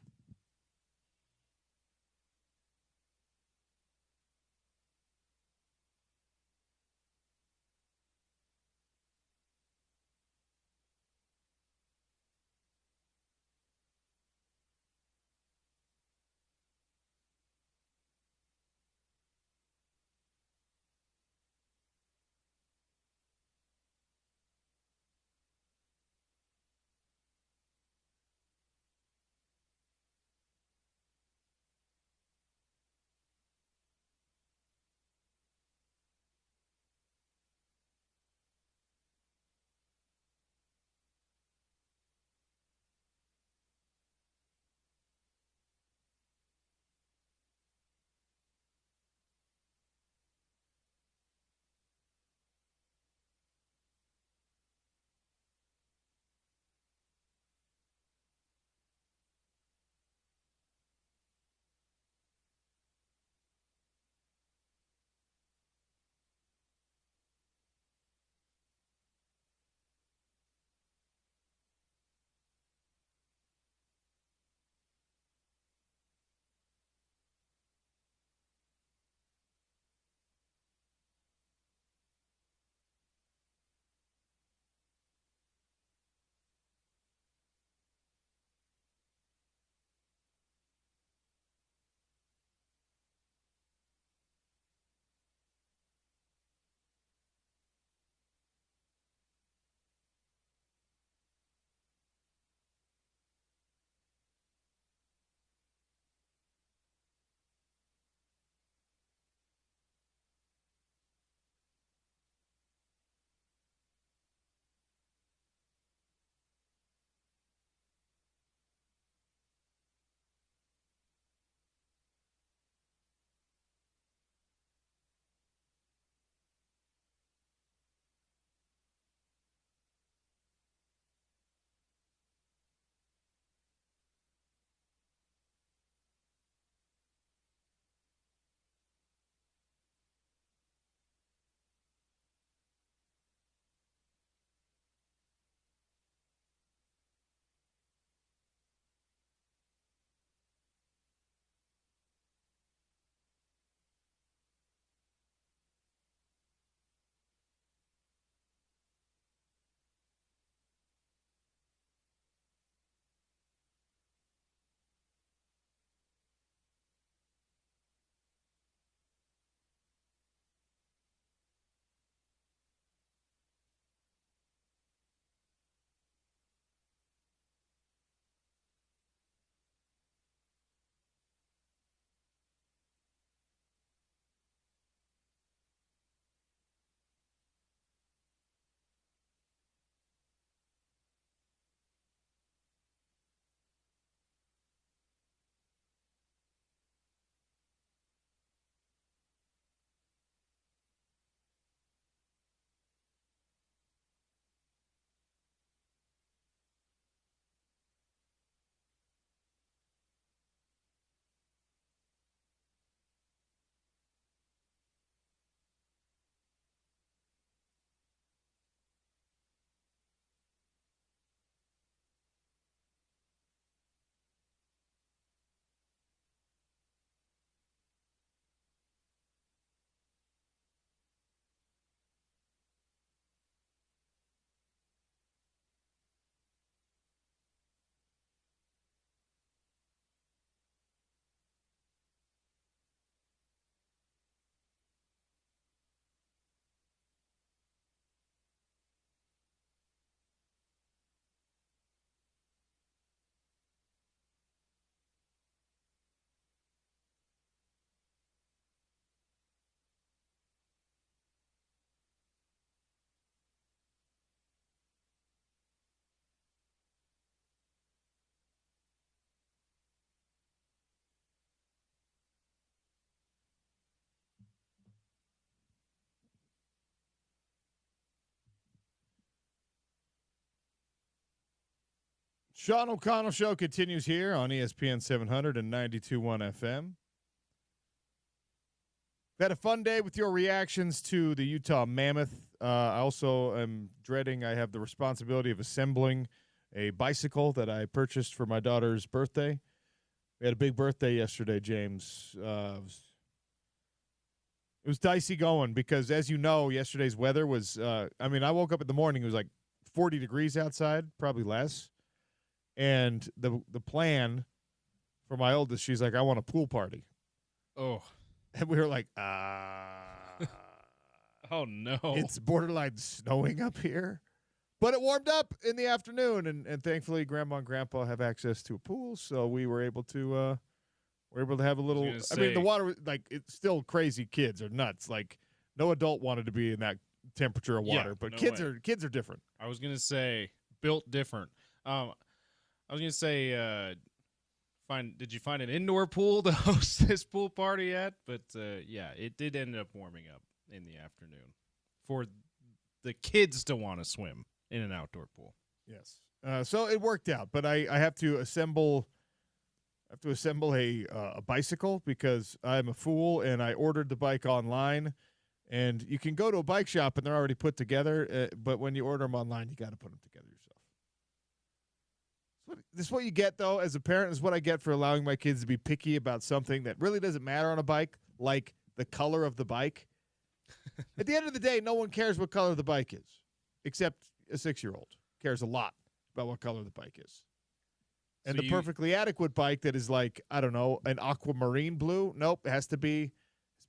Sean O'Connell Show continues here on ESPN 700 and 92.1 FM. Had a fun day with your reactions to the Utah Mammoth. I also am dreading I have the responsibility of assembling a bicycle that I purchased for my daughter's birthday. We had a big birthday yesterday, James. It was dicey going because, as you know, yesterday's weather was I woke up in the morning, it was like 40 degrees outside, probably less. And the plan for my oldest, she's like, I want a pool party. Oh. And we were like, Oh, no. it's borderline snowing up here. But it warmed up in the afternoon, and thankfully Grandma and Grandpa have access to a pool, so we were able to have a little – the water – like, it's still crazy. Kids are nuts. Like, no adult wanted to be in that temperature of water, but kids are different. I was going to say built different. I was going to say did you find an indoor pool to host this pool party at? But, it did end up warming up in the afternoon for the kids to want to swim in an outdoor pool. Yes. So it worked out, but I have to assemble a bicycle because I'm a fool and I ordered the bike online. And you can go to a bike shop and they're already put together, but when you order them online, you got to put them together yourself. This is what you get, though, as a parent. This is what I get for allowing my kids to be picky about something that really doesn't matter on a bike, like the color of the bike. At the end of the day, no one cares what color the bike is, except a 6-year-old cares a lot about what color the bike is. And so the perfectly adequate bike that is like, I don't know, an aquamarine blue. Nope, it has to be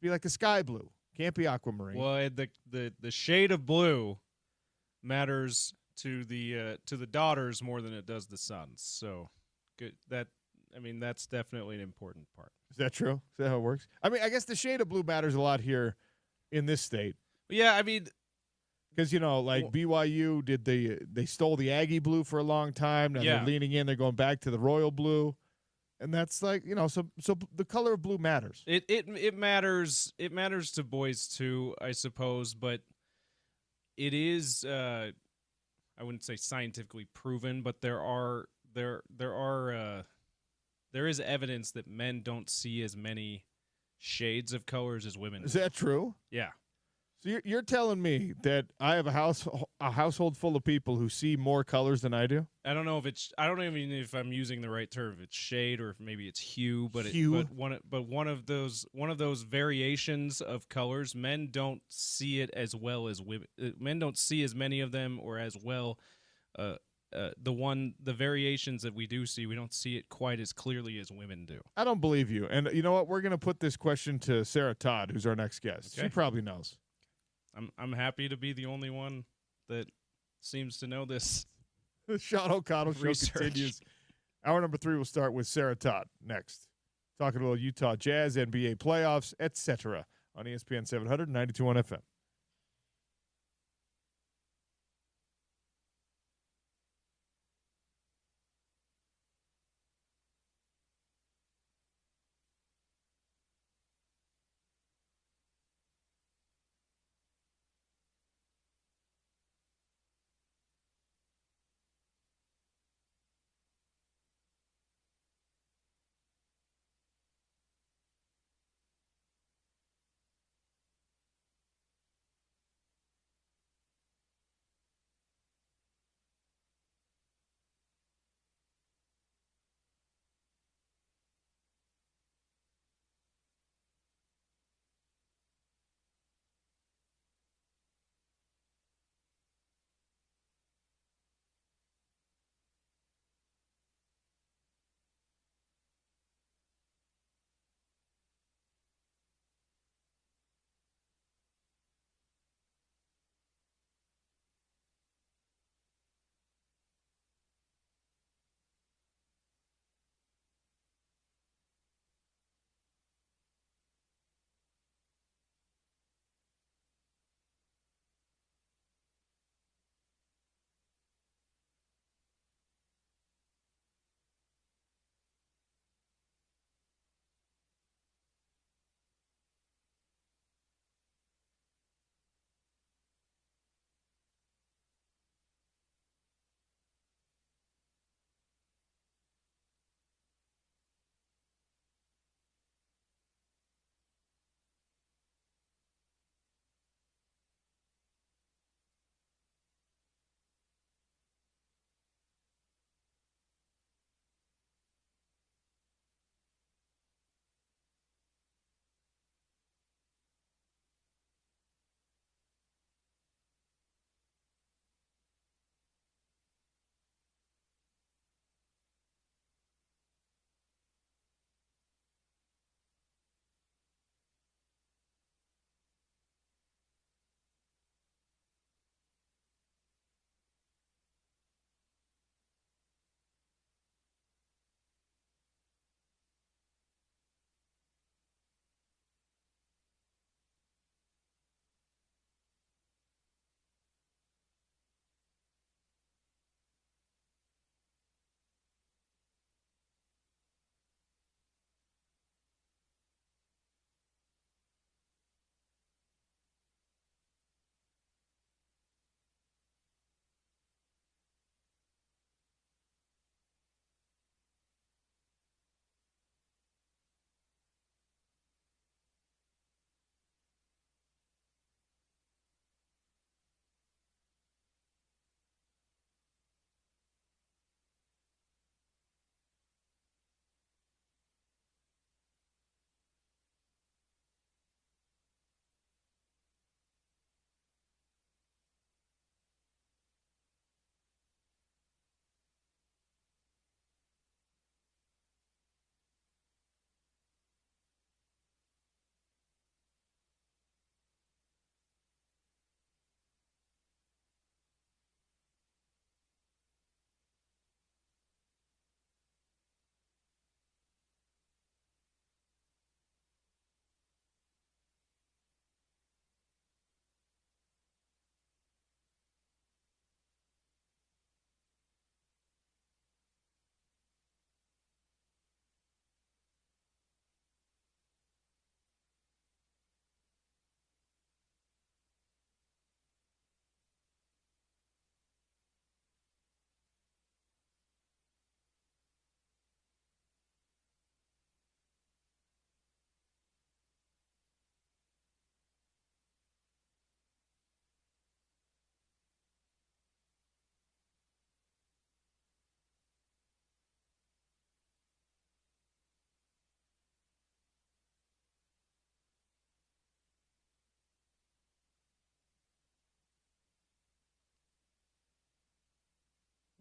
like a sky blue. Can't be aquamarine. Well, the shade of blue matters to the daughters more than it does the sons. So good. That's definitely an important part. Is that true? Is that how it works? I mean, I guess the shade of blue matters a lot here in this state. Yeah, I mean, because BYU they stole the Aggie blue for a long time. Now they're leaning in. They're going back to the royal blue. And that's like, so the color of blue matters. It matters. It matters to boys too, I suppose, but it is I wouldn't say scientifically proven, but there is evidence that men don't see as many shades of colors as women. Is that true? Yeah. So you're telling me that I have a household full of people who see more colors than I do? I don't know if I'm using the right term. If it's shade or if maybe it's hue, but one of those variations of colors, men don't see it as well as women. Men don't see as many of them or as well. The variations that we do see, we don't see it quite as clearly as women do. I don't believe you. And you know what? We're going to put this question to Sarah Todd, who's our next guest. Okay. She probably knows. I'm happy to be the only one that seems to know this. The Sean O'Connell Show continues. Hour number 3 will start with Sarah Todd next. Talking a little Utah Jazz, NBA playoffs, etc. on ESPN 700, 92.1 FM.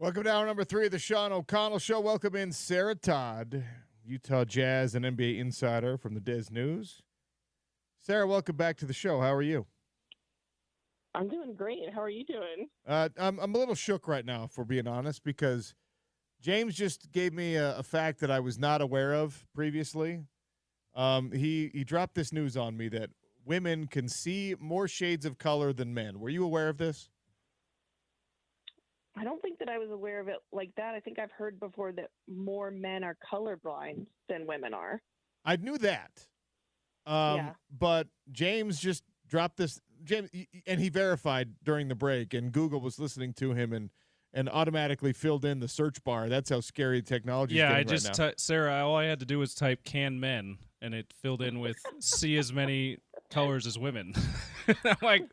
Welcome to hour number 3 of the Sean O'Connell Show. Welcome in Sarah Todd, Utah Jazz and NBA insider from the Diz News. Sarah, welcome back to the show. How are you? I'm doing great. How are you doing? I'm a little shook right now, if we're being honest, because James just gave me a fact that I was not aware of previously. He dropped this news on me that women can see more shades of color than men. Were you aware of this? I don't think that I was aware of it like that. I think I've heard before that more men are colorblind than women are. I knew that. Yeah. But James just dropped this. James, and he verified during the break, and Google was listening to him and automatically filled in the search bar. That's how scary technology is Yeah, getting I just right now. Sarah, all I had to do was type "can men" and it filled in with "see as many colors as women." I'm like,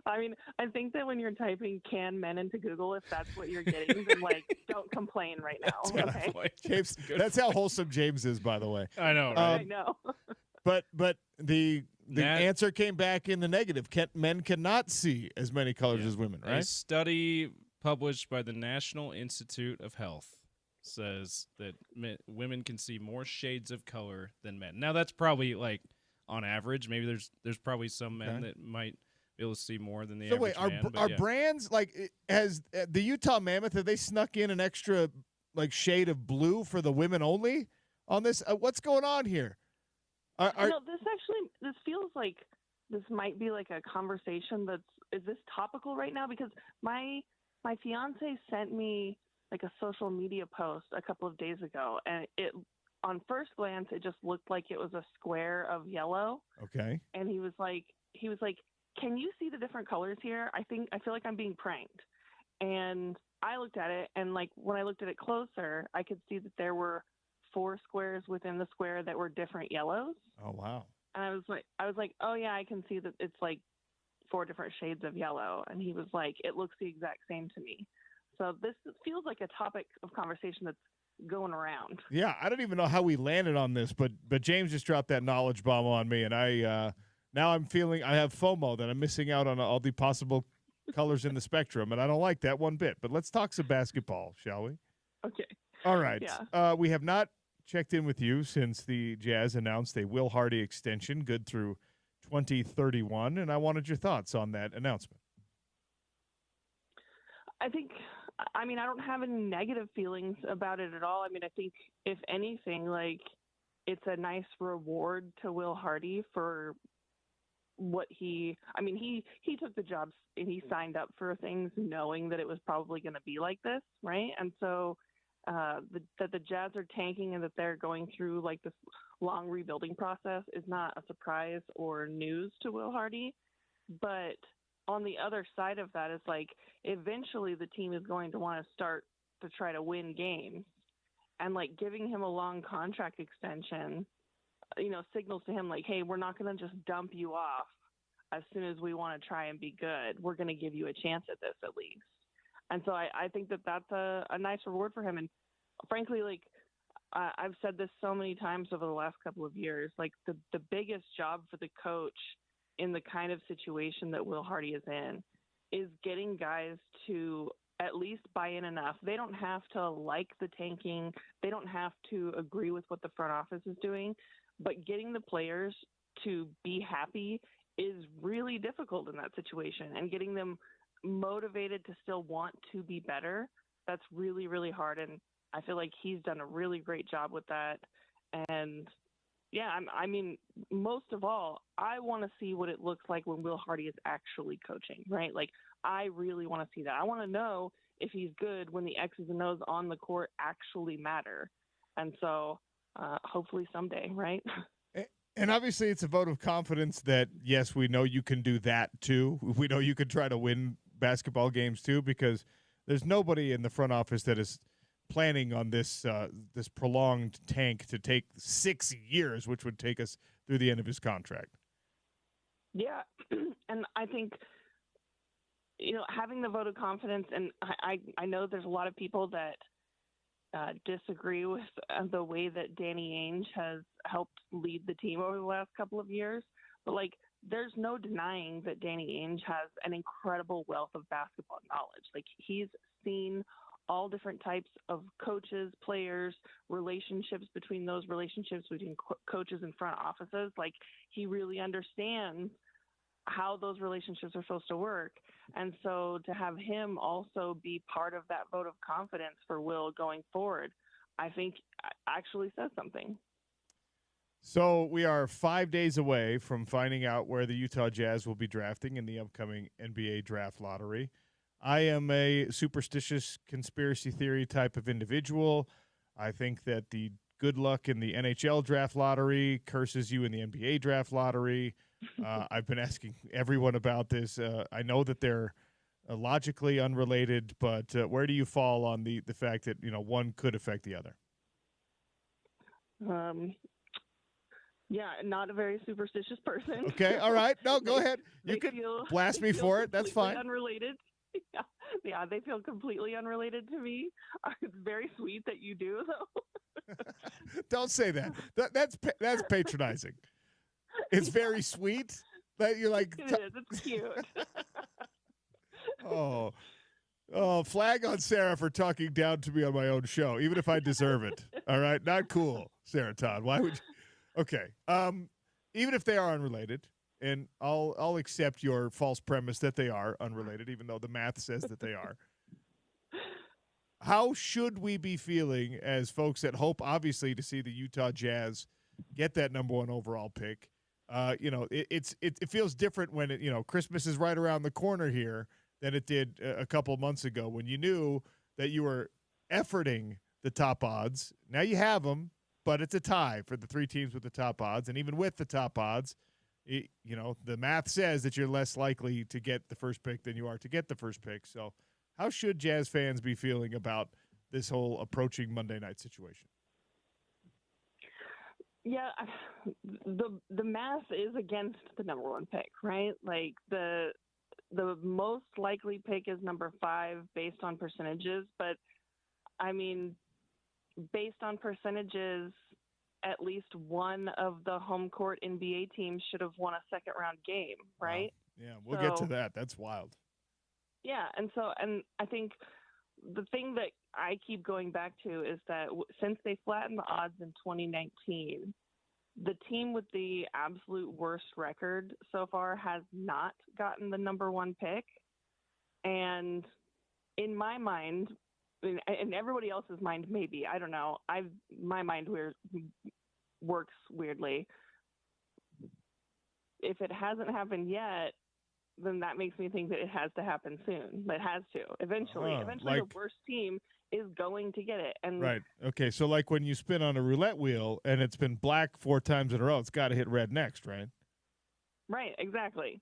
I mean, I think that when you're typing "can men" into Google, if that's what you're getting, then don't complain right now. Okay. James, that's how wholesome James is, by the way. I know, right? I know. But the answer came back in the negative. Men cannot see as many colors as women, right? A study published by the National Institute of Health says that women can see more shades of color than men. Now, that's probably like on average. Maybe there's probably some men that might be able to see more than the average man. Are brands like has the Utah Mammoth? Have they snuck in an extra like shade of blue for the women only on this? What's going on here? No, this feels like this might be like a conversation is this topical right now? Because my fiance sent me like a social media post a couple of days ago, and it on first glance it just looked like it was a square of yellow. Okay. And he was like, "Can you see the different colors here? I feel like I'm being pranked." And I looked at it, and like when I looked at it closer, I could see that there were 4 squares within the square that were different yellows. Oh wow. And I was like, "Oh yeah, I can see that it's like 4 different shades of yellow." And he was like, "It looks the exact same to me." So this feels like a topic of conversation that's going around. Yeah, I don't even know how we landed on this, but James just dropped that knowledge bomb on me, and I now I'm feeling I have FOMO that I'm missing out on all the possible colors in the spectrum, and I don't like that one bit. But let's talk some basketball, shall we? Okay. All right. Yeah. We have not checked in with you since the Jazz announced a Will Hardy extension, good through 2031, and I wanted your thoughts on that announcement. I mean, I don't have any negative feelings about it at all. I mean, I think if anything, like it's a nice reward to Will Hardy for what he took the jobs and he signed up for things knowing that it was probably going to be like this, right? And so that the Jazz are tanking and that they're going through like this long rebuilding process is not a surprise or news to Will Hardy. But on the other side of that is like eventually the team is going to want to start to try to win games, and like giving him a long contract extension, signals to him like, hey, we're not going to just dump you off as soon as we want to try and be good. We're going to give you a chance at this at least. And so I think that that's a nice reward for him. And frankly, like I've said this so many times over the last couple of years, like the biggest job for the coach in the kind of situation that Will Hardy is in is getting guys to at least buy in enough. They don't have to like the tanking. They don't have to agree with what the front office is doing, but getting the players to be happy is really difficult in that situation, and getting them motivated to still want to be better, that's really, really hard. And I feel like he's done a really great job with that. And yeah, I mean, most of all, I want to see what it looks like when Will Hardy is actually coaching, right? Like, I really want to see that. I want to know if he's good when the X's and O's on the court actually matter. And so hopefully someday, right? And obviously it's a vote of confidence that, yes, we know you can do that too. We know you can try to win basketball games too, because there's nobody in the front office that is planning on this this prolonged tank to take 6 years, which would take us through the end of his contract. Yeah, and I think, having the vote of confidence, and I know there's a lot of people that disagree with the way that Danny Ainge has helped lead the team over the last couple of years, but like there's no denying that Danny Ainge has an incredible wealth of basketball knowledge. Like he's seen all different types of coaches, players, relationships between those relationships between coaches and front offices. Like, he really understands how those relationships are supposed to work. And so to have him also be part of that vote of confidence for Will going forward, I think actually says something. So we are 5 days away from finding out where the Utah Jazz will be drafting in the upcoming NBA draft lottery. I am a superstitious conspiracy theory type of individual. I think that the good luck in the NHL draft lottery curses you in the NBA draft lottery. I've been asking everyone about this. I know that they're logically unrelated, but where do you fall on the fact that, one could affect the other? Yeah, not a very superstitious person. Okay, all right. No, go ahead. You can blast me for it. That's fine. Unrelated. Yeah, they feel completely unrelated to me. It's very sweet that you do, though. Don't say that. That's patronizing. It's very sweet that you're like. It is. It's cute. Oh, flag on Sarah for talking down to me on my own show, even if I deserve it. All right, not cool, Sarah Todd. Why would you? Okay. Even if they are unrelated, and I'll accept your false premise that they are unrelated, even though the math says that they are. How should we be feeling as folks that hope, obviously, to see the Utah Jazz get that number 1 overall pick? It feels different when Christmas is right around the corner here than it did a couple months ago when you knew that you were efforting the top odds. Now you have them. But it's a tie for the 3 teams with the top odds. And even with the top odds, the math says that you're less likely to get the first pick than you are to get the first pick. So how should Jazz fans be feeling about this whole approaching Monday night situation? Yeah, the math is against the number 1 pick, right? Like the most likely pick is number 5 based on percentages. But, I mean, based on percentages, at least one of the home court NBA teams should have won a second-round game, right? Wow. Yeah, we'll get to that. That's wild. Yeah, and I think the thing that I keep going back to is that since they flattened the odds in 2019, the team with the absolute worst record so far has not gotten the number 1 pick. And in my mind, in everybody else's mind, maybe, I don't know. My mind works weirdly. If it hasn't happened yet, then that makes me think that it has to happen soon. It has to eventually. Eventually, the worst team is going to get it. And right. Okay. So, like when you spin on a roulette wheel and it's been black 4 times in a row, it's got to hit red next, right? Right. Exactly.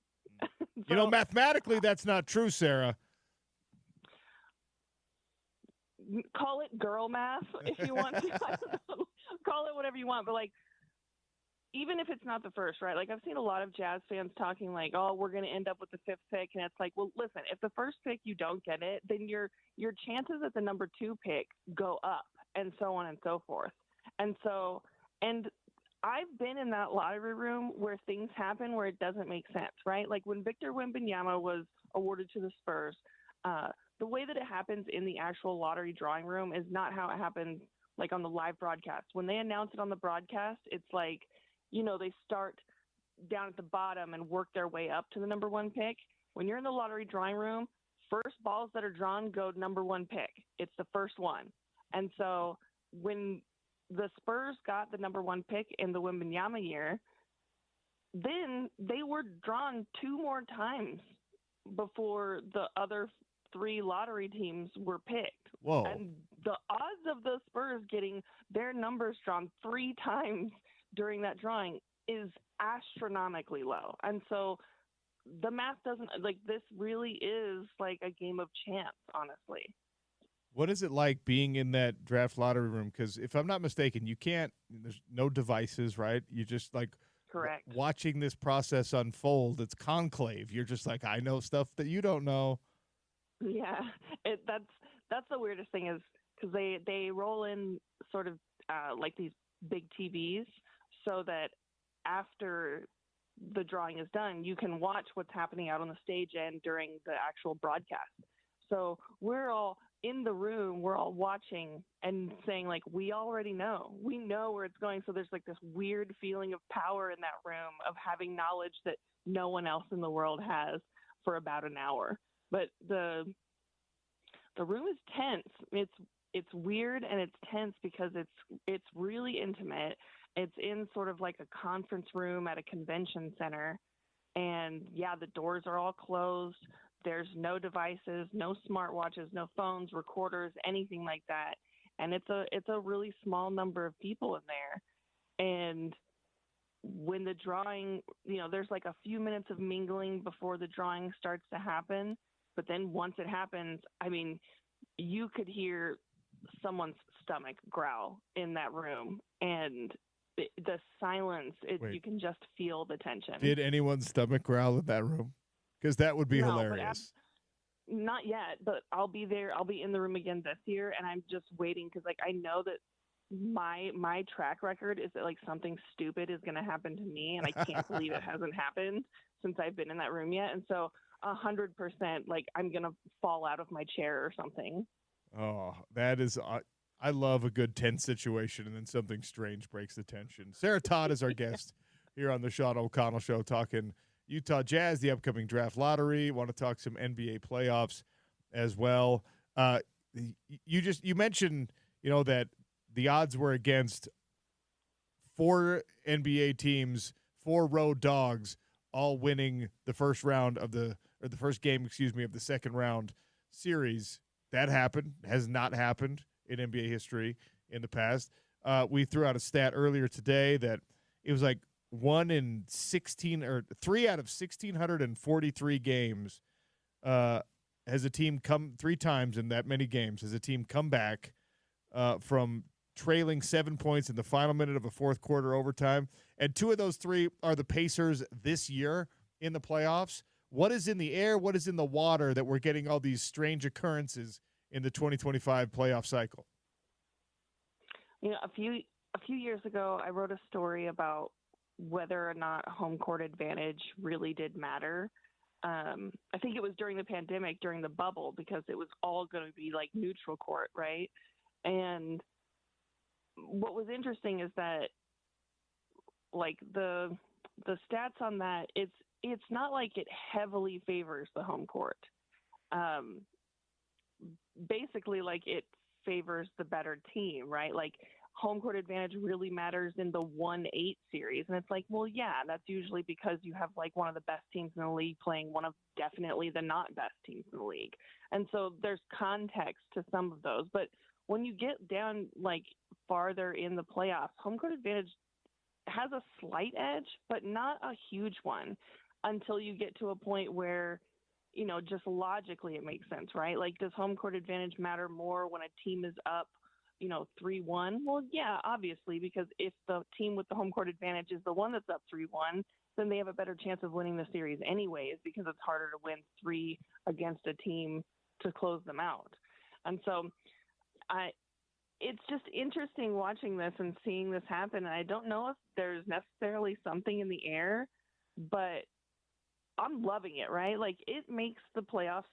So, mathematically, that's not true, Sarah. Call it girl math if you want to. I don't know. Call it whatever you want. But, like, even if it's not the first, right? Like, I've seen a lot of Jazz fans talking like, oh, we're going to end up with the 5th pick. And it's like, well, listen, if the first pick you don't get it, then your chances at the number 2 pick go up and so on and so forth. And I've been in that lottery room where things happen where it doesn't make sense, right? Like when Victor Wembanyama was awarded to the Spurs, the way that it happens in the actual lottery drawing room is not how it happens like on the live broadcast. When they announce it on the broadcast, it's like, they start down at the bottom and work their way up to the number 1 pick. When you're in the lottery drawing room, first balls that are drawn go number 1 pick. It's the first one. And so when the Spurs got the number 1 pick in the Wembanyama year, then they were drawn 2 more times before the other 3 lottery teams were picked. Whoa. And the odds of the Spurs getting their numbers drawn 3 times during that drawing is astronomically low. And so the math doesn't, like, this really is like a game of chance, honestly. What is it like being in that draft lottery room? Because if I'm not mistaken, there's no devices, right? You just like correct watching this process unfold. It's conclave. You're just like, I know stuff that you don't know. Yeah, that's the weirdest thing is because they roll in sort of like these big TVs so that after the drawing is done, you can watch what's happening out on the stage and during the actual broadcast. So we're all in the room, we're all watching and saying, like, we already know. We know where it's going. So there's like this weird feeling of power in that room of having knowledge that no one else in the world has for about an hour. But the room is tense. It's weird and it's tense because it's really intimate. It's in sort of like a conference room at a convention center. And yeah, the doors are all closed. There's no devices, no smartwatches, no phones, recorders, anything like that. And it's a really small number of people in there. And when the drawing, there's like a few minutes of mingling before the drawing starts to happen. But then once it happens, I mean, you could hear someone's stomach growl in that room, and the silence, you can just feel the tension. Did anyone's stomach growl in that room? Because that would be hilarious. Not yet, but I'll be there. I'll be in the room again this year, and I'm just waiting because, like, I know that my track record is that, like, something stupid is going to happen to me, and I can't believe it hasn't happened since I've been in that room yet. And so 100%, like, I'm going to fall out of my chair or something. Oh, that is I love a good tense situation, and then something strange breaks the tension. Sarah Todd is our guest here on the Sean O'Connell Show, talking Utah Jazz, the upcoming draft lottery. Want to talk some NBA playoffs as well. You mentioned, that the odds were against 4 NBA teams, 4 road dogs, all winning the first round of the first game, of the second round series. That happened, has not happened in NBA history in the past. We threw out a stat earlier today that it was like 1 in 16 or 3 out of 1,643 games has a team come 3 times in that many games has a team come back from trailing 7 points in the final minute of a fourth quarter overtime. And 2 of those 3 are the Pacers this year in the playoffs. What is in the air? What is in the water that we're getting all these strange occurrences in the 2025 playoff cycle? A few years ago, I wrote a story about whether or not home court advantage really did matter. I think it was during the pandemic, during the bubble, because it was all going to be like neutral court, right? And what was interesting is that, like, the stats on that, it's not like it heavily favors the home court. Basically, like, it favors the better team, right? Like, home court advantage really matters in the 1-8 series. And it's like, well, yeah, that's usually because you have, like, one of the best teams in the league playing one of definitely the not best teams in the league. And so there's context to some of those. But when you get down, like, farther in the playoffs, home court advantage has a slight edge, but not a huge one until you get to a point where, just logically it makes sense, right? Like, does home court advantage matter more when a team is up, 3-1? Well, yeah, obviously, because if the team with the home court advantage is the one that's up 3-1, then they have a better chance of winning the series anyways, because it's harder to win 3 against a team to close them out. And so it's just interesting watching this and seeing this happen. And I don't know if there's necessarily something in the air, but I'm loving it, right? Like, it makes the playoffs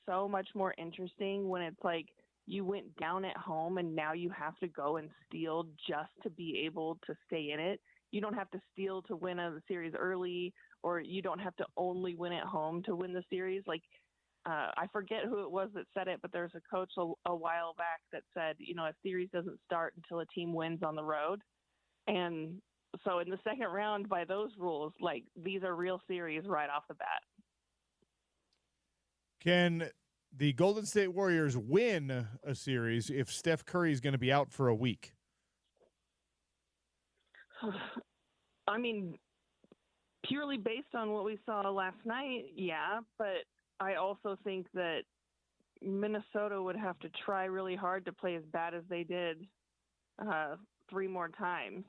so much more interesting when it's like you went down at home and now you have to go and steal just to be able to stay in it. You don't have to steal to win a series early, or you don't have to only win at home to win the series. Like, I forget who it was that said it, but there's a coach a while back that said, a series doesn't start until a team wins on the road. And so in the second round, by those rules, like, these are real series right off the bat. Can the Golden State Warriors win a series if Steph Curry is going to be out for a week? I mean, purely based on what we saw last night, yeah, but I also think that Minnesota would have to try really hard to play as bad as they did 3 more times.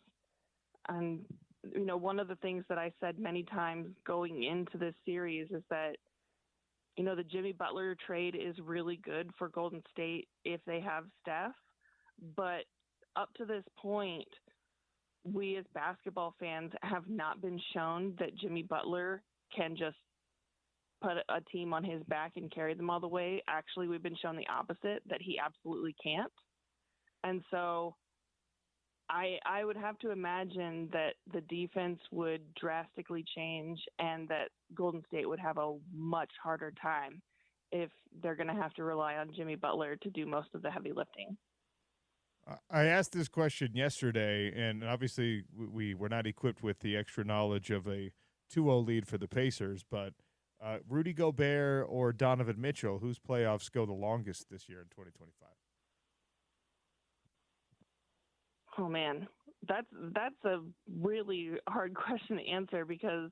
And, one of the things that I said many times going into this series is that, the Jimmy Butler trade is really good for Golden State if they have Steph. But up to this point, we as basketball fans have not been shown that Jimmy Butler can just put a team on his back and carry them all the way. Actually, we've been shown the opposite, that he absolutely can't. And so I would have to imagine that the defense would drastically change and that Golden State would have a much harder time if they're going to have to rely on Jimmy Butler to do most of the heavy lifting. I asked this question yesterday, and obviously we were not equipped with the extra knowledge of a 2-0 lead for the Pacers, but Rudy Gobert or Donovan Mitchell, whose playoffs go the longest this year in 2025? Oh man, that's a really hard question to answer because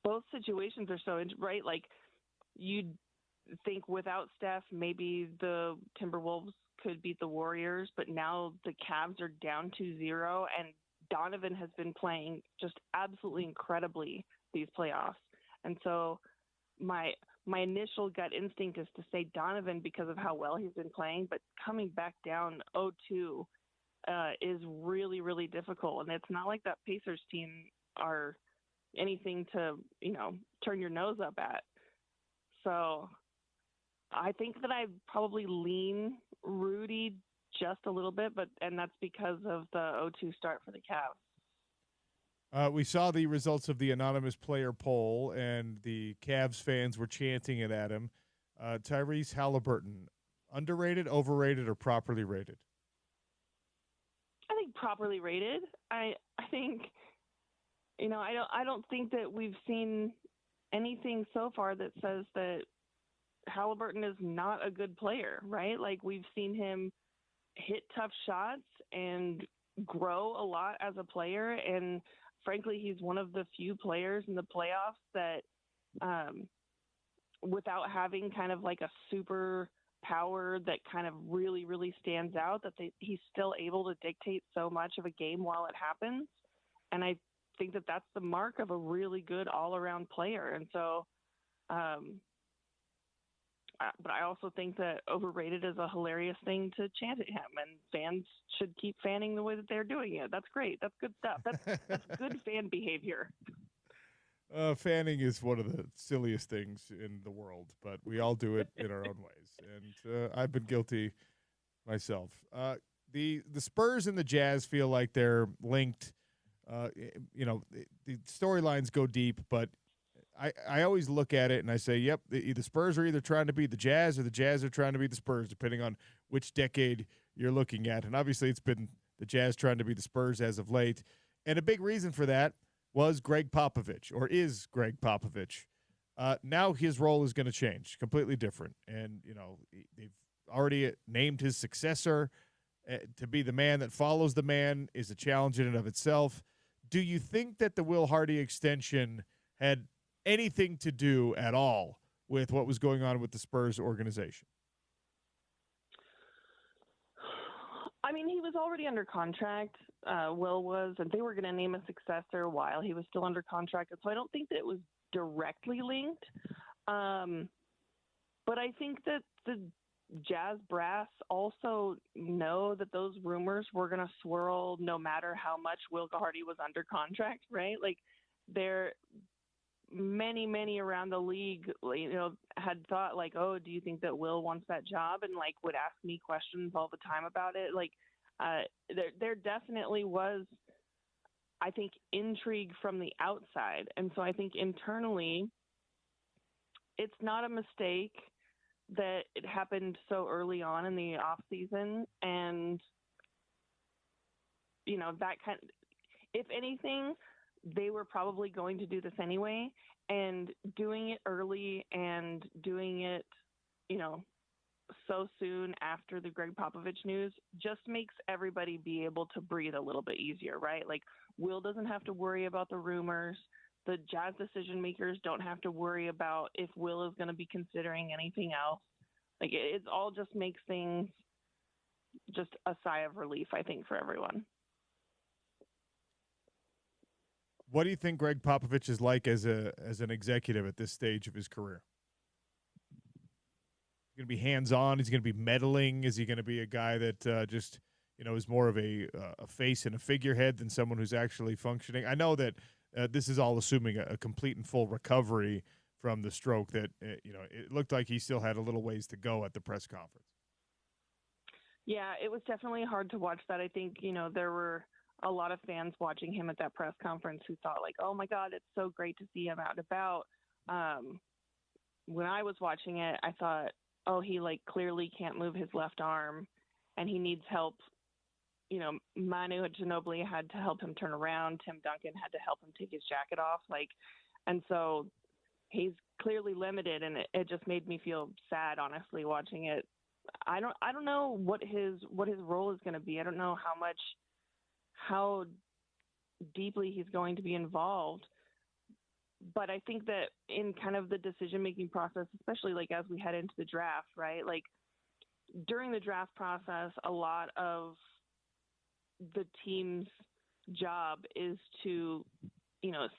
both situations are so right. Like you'd think without Steph, maybe the Timberwolves could beat the Warriors, but now the Cavs are down 2-0, and Donovan has been playing just absolutely incredibly these playoffs. And so my initial gut instinct is to say Donovan because of how well he's been playing, but coming back down 0-2 is really, really difficult. And it's not like that Pacers team are anything to, turn your nose up at. So I think that I probably lean Rudy just a little bit, and that's because of the 0-2 start for the Cavs. We saw the results of the anonymous player poll, and the Cavs fans were chanting it at him. Tyrese Halliburton, underrated, overrated, or properly rated? I think properly rated. I think, I don't think that we've seen anything so far that says that Halliburton is not a good player, right? Like we've seen him hit tough shots and grow a lot as a player. And frankly, he's one of the few players in the playoffs that, without having kind of like a super power that kind of really, really stands out, that he's still able to dictate so much of a game while it happens. And I think that that's the mark of a really good all-around player. And so, but I also think that overrated is a hilarious thing to chant at him, and fans should keep fanning the way that they're doing it. That's great. That's good stuff. That's good fan behavior. Fanning is one of the silliest things in the world, but we all do it in our own ways, and I've been guilty myself. The Spurs and the Jazz feel like they're linked. The storylines go deep, but I always look at it and I say, yep, the Spurs are either trying to beat the Jazz or the Jazz are trying to beat the Spurs, depending on which decade you're looking at. And obviously it's been the Jazz trying to beat the Spurs as of late. And a big reason for that was Greg Popovich, or is Greg Popovich. Now his role is going to change, completely different. And, they've already named his successor to be the man that follows the man, is a challenge in and of itself. Do you think that the Will Hardy extension had anything to do at all with what was going on with the Spurs organization? I mean, he was already under contract. Will was, and they were going to name a successor while he was still under contract. And so I don't think that it was directly linked. But I think that the Jazz brass also know that those rumors were going to swirl no matter how much Will Hardy was under contract, right? Like they're many around the league, had thought like, oh, do you think that Will wants that job? And like would ask me questions all the time about it. Like there definitely was, I think, intrigue from the outside. And so I think internally it's not a mistake that it happened so early on in the off season. And, that kind of, if anything, they were probably going to do this anyway, and doing it early and doing it, so soon after the Greg Popovich news just makes everybody be able to breathe a little bit easier, right? Like Will doesn't have to worry about the rumors. The Jazz decision makers don't have to worry about if Will is going to be considering anything else. Like it all just makes things just a sigh of relief, I think, for everyone. What do you think Greg Popovich is like as an executive at this stage of his career? He's going to be hands-on? Is he going to be meddling? Is he going to be a guy that just is more of a face and a figurehead than someone who's actually functioning? I know that this is all assuming a complete and full recovery from the stroke that, it looked like he still had a little ways to go at the press conference. Yeah, it was definitely hard to watch that. I think, there were a lot of fans watching him at that press conference who thought like, oh my God, it's so great to see him out and about. When I was watching it, I thought, oh, he like clearly can't move his left arm and he needs help. Manu Ginobili had to help him turn around. Tim Duncan had to help him take his jacket off. And so he's clearly limited, and it just made me feel sad, honestly, watching it. I don't know what his role is going to be. I don't know how deeply he's going to be involved. But I think that in kind of the decision-making process, especially like as we head into the draft, right? Like during the draft process, a lot of the team's job is to,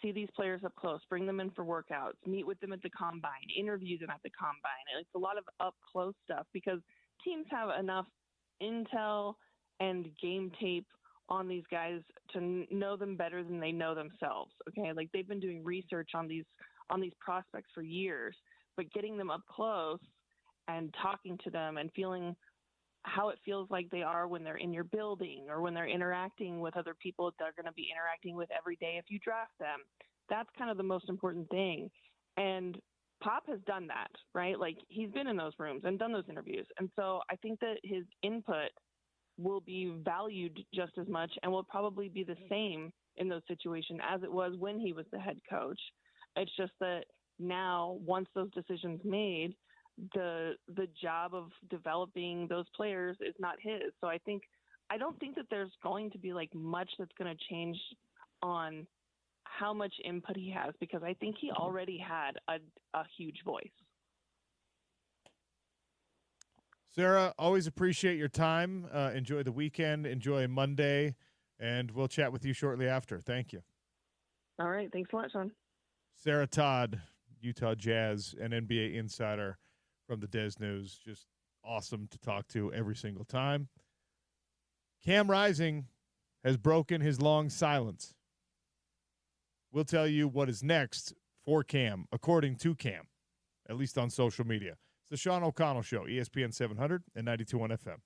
see these players up close, bring them in for workouts, meet with them at the combine, interview them at the combine. It's a lot of up close stuff because teams have enough intel and game tape on these guys to know them better than they know themselves. Okay. Like they've been doing research on these prospects for years, but getting them up close and talking to them and feeling how it feels like they are when they're in your building or when they're interacting with other people that they're going to be interacting with every day if you draft them. That's kind of the most important thing. And Pop has done that, right? Like he's been in those rooms and done those interviews. And so I think that his input will be valued just as much and will probably be the same in those situations as it was when he was the head coach. It's just that now, once those decisions made, the job of developing those players is not his. So I don't think that there's going to be like much that's going to change on how much input he has, because I think he already had a huge voice. Sarah, always appreciate your time. Enjoy the weekend. Enjoy Monday. And we'll chat with you shortly after. Thank you. All right. Thanks a lot, Sean. Sarah Todd, Utah Jazz and NBA insider from the Des News. Just awesome to talk to every single time. Cam Rising has broken his long silence. We'll tell you what is next for Cam, according to Cam, at least on social media. It's the Sean O'Connell Show, ESPN 700 and 92.1 FM.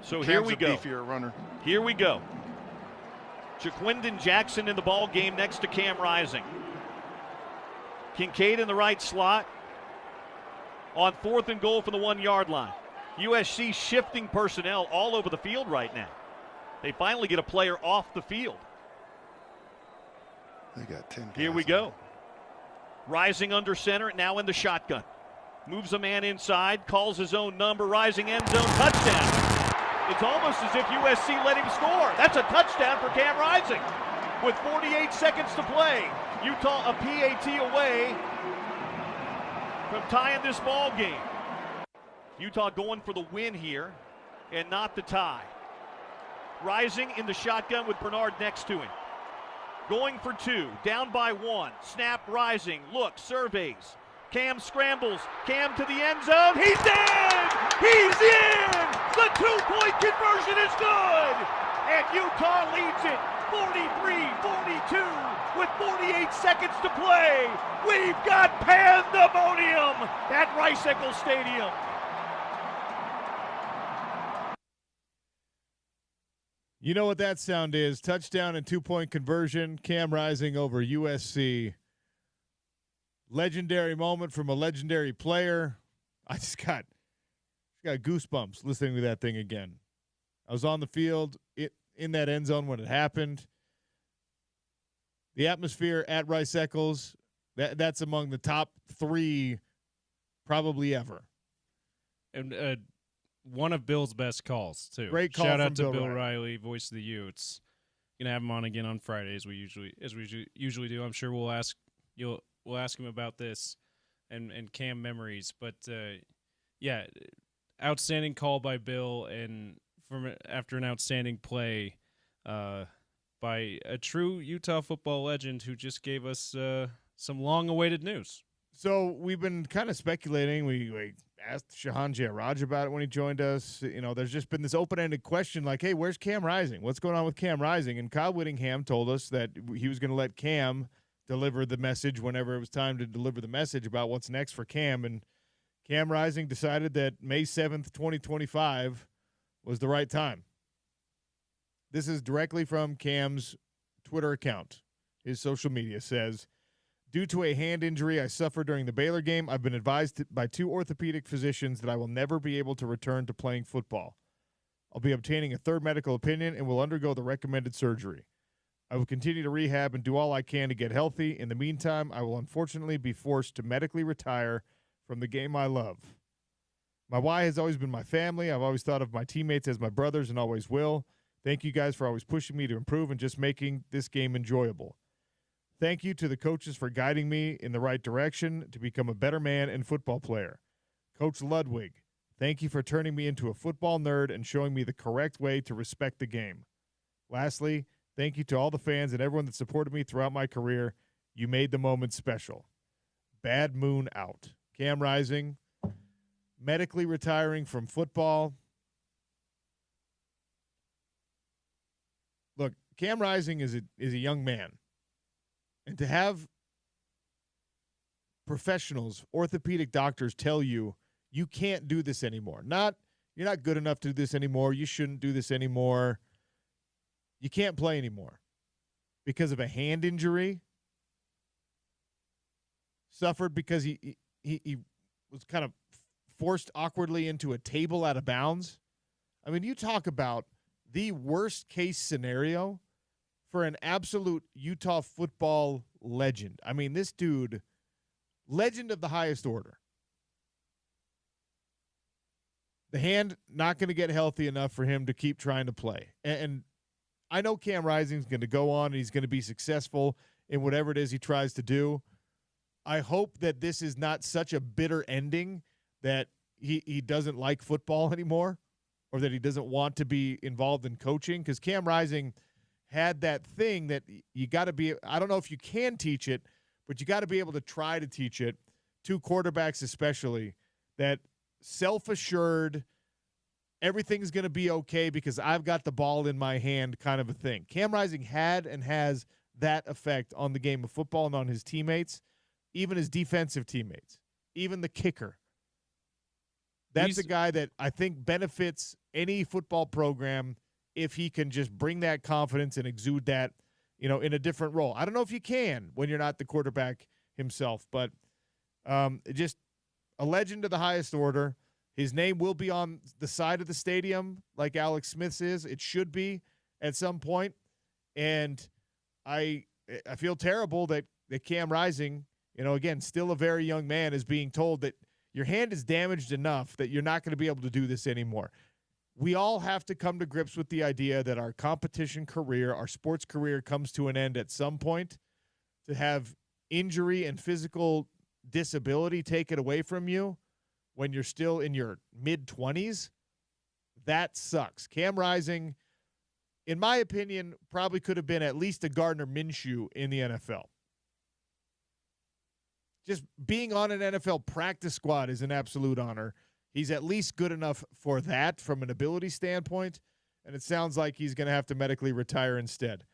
So here we go. Beefier runner. Here we go. Jaquindon Jackson in the ball game next to Cam Rising. Kincaid in the right slot on 4th and goal from the 1-yard line. USC shifting personnel all over the field right now. They finally get a player off the field. They got 10 guys. Here we go. Rising under center, now in the shotgun. Moves a man inside, calls his own number, Rising end zone, touchdown. It's almost as if USC let him score. That's a touchdown for Cam Rising. With 48 seconds to play, Utah a PAT away from tying this ball game. Utah going for the win here and not the tie. Rising in the shotgun with Bernard next to him. Going for 2, down by 1. Snap, Rising, looks, surveys. Cam scrambles, Cam to the end zone. He's in! He's in! The 2-point conversion is good! And Utah leads it 43-42 with 48 seconds to play. We've got pandemonium at Rice-Eccles Stadium. You know what that sound is. Touchdown and 2-point conversion. Cam Rising over USC. Legendary moment from a legendary player. I just got goosebumps listening to that thing again. I was on the field in that end zone when it happened. The atmosphere at Rice-Eccles, that's among the top 3 probably ever. And one of Bill's best calls, too. Great call Shout from out to Bill Bill Riley. Riley, voice of the Utes. Gonna have him on again on Friday as we usually do. I'm sure we'll ask him about this and Cam memories. But yeah, outstanding call by Bill, and after an outstanding play by a true Utah football legend who just gave us some long-awaited news. So we've been kind of speculating. We asked Shahan Jayaraj about it when he joined us. You know, there's just been this open-ended question like, hey, where's Cam Rising? What's going on with Cam Rising? And Kyle Whittingham told us that he was going to let Cam deliver the message whenever it was time to deliver the message about what's next for Cam. And Cam Rising decided that May 7th, 2025 was the right time. This is directly from Cam's Twitter account. His social media says, due to a hand injury I suffered during the Baylor game, I've been advised by 2 orthopedic physicians that I will never be able to return to playing football. I'll be obtaining a 3rd medical opinion and will undergo the recommended surgery. I will continue to rehab and do all I can to get healthy. In the meantime, I will unfortunately be forced to medically retire from the game I love. My why has always been my family. I've always thought of my teammates as my brothers and always will. Thank you guys for always pushing me to improve and just making this game enjoyable. Thank you to the coaches for guiding me in the right direction to become a better man and football player. Coach Ludwig, thank you for turning me into a football nerd and showing me the correct way to respect the game. Lastly, thank you to all the fans and everyone that supported me throughout my career. You made the moment special. Bad moon out. Cam Rising, medically retiring from football. Look, Cam Rising is a young man. And to have professionals, orthopedic doctors tell you you can't do this anymore. You're not good enough to do this anymore. You shouldn't do this anymore. You can't play anymore because of a hand injury suffered because he was kind of forced awkwardly into a table out of bounds. I mean, you talk about the worst case scenario for an absolute Utah football legend. I mean, this dude, legend of the highest order. The hand not going to get healthy enough for him to keep trying to play. And I know Cam Rising's going to go on and he's going to be successful in whatever it is he tries to do. I hope that this is not such a bitter ending that he doesn't like football anymore or that he doesn't want to be involved in coaching, because Cam Rising had that thing that you got to be, I don't know if you can teach it, but you got to be able to try to teach it to quarterbacks especially, that self-assured, everything's going to be okay because I've got the ball in my hand kind of a thing. Cam Rising had and has that effect on the game of football and on his teammates, even his defensive teammates, even the kicker. That's a guy that I think benefits any football program if he can just bring that confidence and exude that, in a different role. I don't know if you can when you're not the quarterback himself, but just a legend of the highest order. His name will be on the side of the stadium like Alex Smith's is. It should be at some point. And I feel terrible that Cam Rising, again, still a very young man, is being told that your hand is damaged enough that you're not going to be able to do this anymore. We all have to come to grips with the idea that our competition career, our sports career, comes to an end at some point. To have injury and physical disability taken away from you when you're still in your mid-20s, that sucks. Cam Rising, in my opinion, probably could have been at least a Gardner Minshew in the NFL. Just being on an NFL practice squad is an absolute honor. He's at least good enough for that from an ability standpoint, and it sounds like he's going to have to medically retire instead.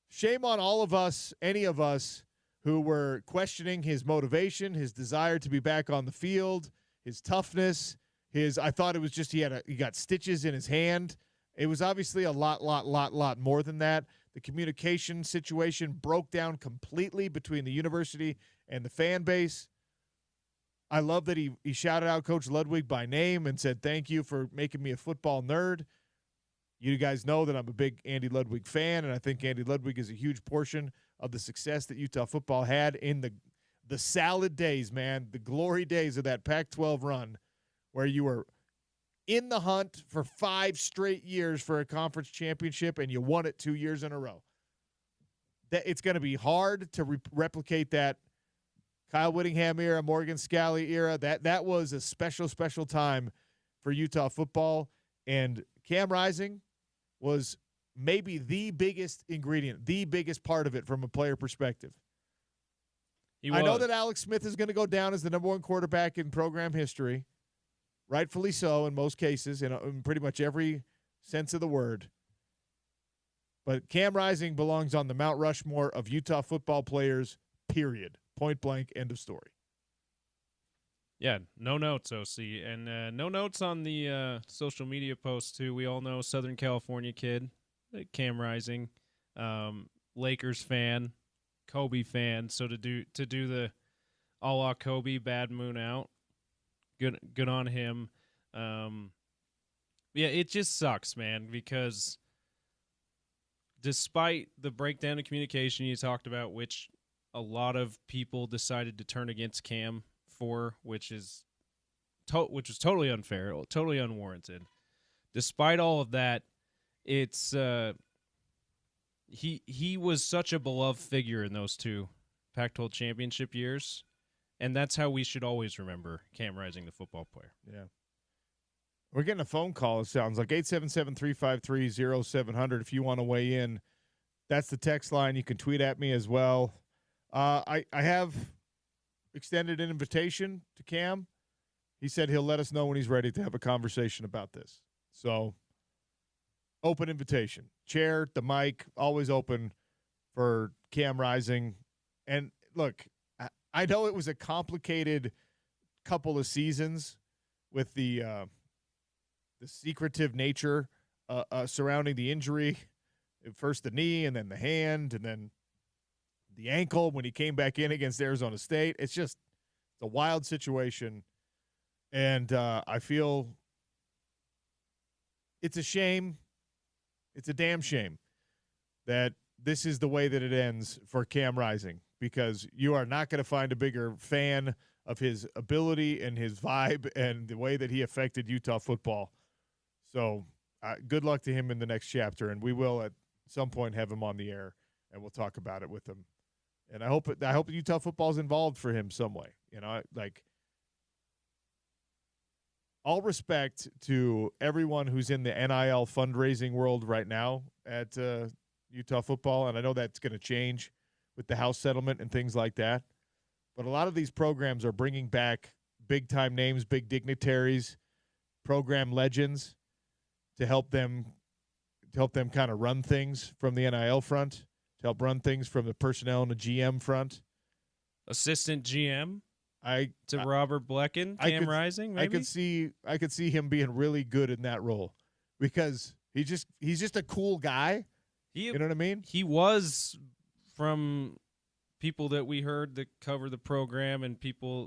Shame on all of us, any of us, who were questioning his motivation, his desire to be back on the field, his toughness, I thought it was just he got stitches in his hand. It was obviously a lot more than that. The communication situation broke down completely between the university and the fan base. I love that he shouted out Coach Ludwig by name and said, thank you for making me a football nerd. You guys know that I'm a big Andy Ludwig fan, and I think Andy Ludwig is a huge portion of the success that Utah football had in the salad days, man, the glory days of that Pac-12 run where you were in the hunt for 5 straight years for a conference championship, and you won it 2 years in a row. That it's going to be hard to replicate that Kyle Whittingham era, Morgan Scalley era. That was a special time for Utah football, and Cam Rising was maybe the biggest ingredient, the biggest part of it from a player perspective. I know that Alex Smith is going to go down as the number 1 quarterback in program history, rightfully so in most cases, in pretty much every sense of the word. But Cam Rising belongs on the Mount Rushmore of Utah football players, period. Point blank, end of story. Yeah, no notes, OC. And no notes on the social media posts, too. We all know Southern California kid, Cam Rising, Lakers fan, Kobe fan. So to do the a la Kobe, bad moon out, good on him. Yeah, it just sucks, man, because despite the breakdown in communication you talked about, which a lot of people decided to turn against Cam for, which was totally unfair, totally unwarranted. Despite all of that, it's he was such a beloved figure in those 2 Pac-12 championship years, and that's how we should always remember Cam Rising, the football player. Yeah. We're getting a phone call, it sounds like, 877-353-0700 if you want to weigh in. That's the text line. You can tweet at me as well. I have extended an invitation to Cam. He said he'll let us know when he's ready to have a conversation about this. So, open invitation. Chair, the mic, always open for Cam Rising. And look, I know it was a complicated couple of seasons with the secretive nature surrounding the injury. First the knee, and then the hand, and then the ankle when he came back in against Arizona State. It's just a wild situation, and I feel it's a shame. It's a damn shame that this is the way that it ends for Cam Rising, because you are not going to find a bigger fan of his ability and his vibe and the way that he affected Utah football. So good luck to him in the next chapter, and we will at some point have him on the air, and we'll talk about it with him. And I hope Utah football is involved for him some way. Like, all respect to everyone who's in the NIL fundraising world right now at Utah football, and I know that's going to change with the House settlement and things like that. But a lot of these programs are bringing back big-time names, big dignitaries, program legends to help them kind of run things from the NIL front, to help run things from the personnel and the GM front. Assistant GM? Robert Blecken, Cam Rising, maybe? I could see him being really good in that role because he's just a cool guy. You know what I mean? He was, from people that we heard that cover the program and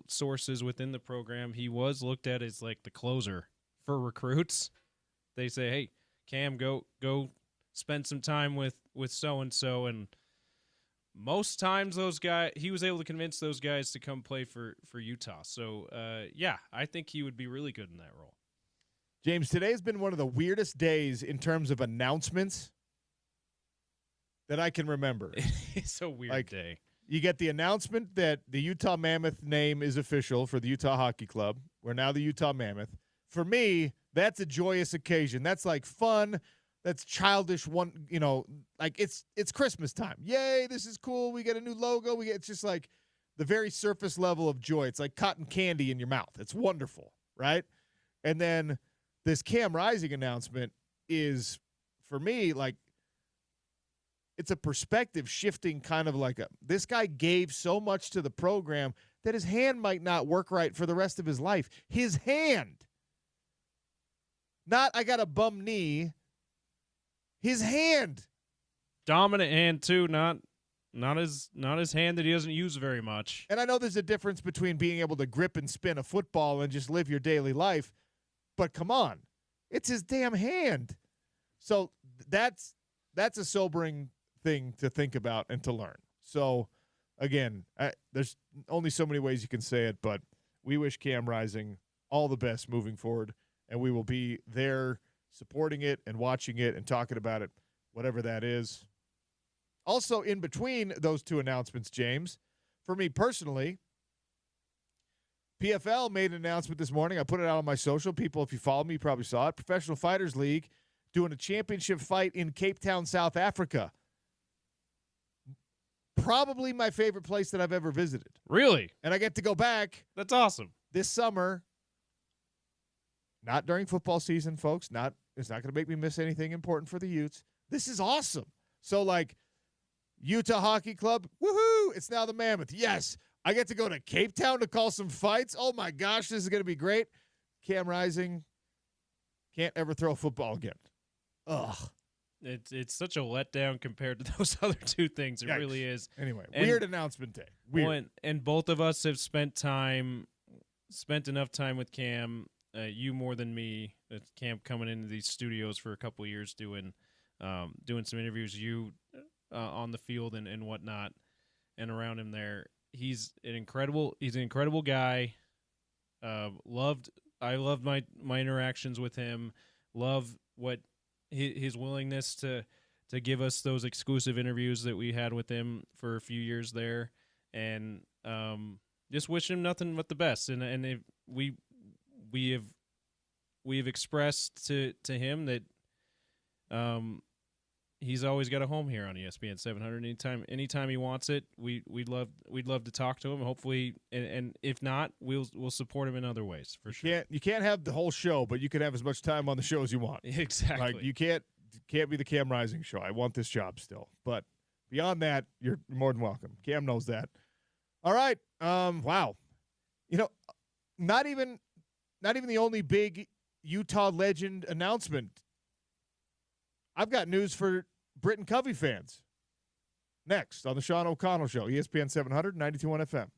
sources within the program, he was looked at as like the closer for recruits. They say, hey, Cam, go spend some time with so-and-so, and most times he was able to convince those guys to come play for Utah. So, yeah, I think he would be really good in that role. James, today's been one of the weirdest days in terms of announcements that I can remember. It's a weird day. You get the announcement that the Utah Mammoth name is official for the Utah Hockey Club. We're now the Utah Mammoth. For me, that's a joyous occasion. That's like fun. That's childish. Like it's Christmas time. Yay, this is cool. We get a new logo. It's just like the very surface level of joy. It's like cotton candy in your mouth. It's wonderful, right? And then this Cam Rising announcement is, for me, like, it's a perspective shifting kind of like this guy gave so much to the program that his hand might not work right for the rest of his life. His hand. Not I got a bum knee. His hand. Dominant hand too, not his hand that he doesn't use very much. And I know there's a difference between being able to grip and spin a football and just live your daily life, but come on. It's his damn hand. So that's a sobering thing to think about and to learn. So, again, there's only so many ways you can say it, but we wish Cam Rising all the best moving forward, and we will be there supporting it and watching it and talking about it, whatever that is. Also, in between those two announcements, James, for me personally, PFL made an announcement this morning. I put it out on my social. People, if you follow me, you probably saw it. Professional Fighters League doing a championship fight in Cape Town, South Africa. Probably my favorite place that I've ever visited. Really? And I get to go back. That's awesome. This summer. Not during football season, folks. It's not going to make me miss anything important for the Utes. This is awesome. So, like, Utah Hockey Club, woohoo, it's now the Mammoth. Yes, I get to go to Cape Town to call some fights. Oh, my gosh, this is going to be great. Cam Rising can't ever throw a football again. Ugh. It's such a letdown compared to those other two things. It Yikes. really is. Anyway, weird announcement day. Weird. And both of us have spent enough time with Cam, you more than me. Cam coming into these studios for a couple of years doing some interviews, on the field and whatnot, and around him there. He's an incredible guy. I loved my interactions with him. Love what his willingness to give us those exclusive interviews that we had with him for a few years there, and just wish him nothing but the best. And we have expressed to him that he's always got a home here on ESPN 700. Anytime he wants it, we'd love to talk to him. Hopefully, and if not, we'll support him in other ways for sure. You can't have the whole show, but you can have as much time on the show as you want. Exactly. Like, you can't be the Cam Rising show. I want this job still, but beyond that, you're more than welcome. Cam knows that. All right. Wow. Not even the only big Utah legend announcement. I've got news for Britton Covey fans. Next on the Sean O'Connell Show, ESPN 700, 92.1 FM.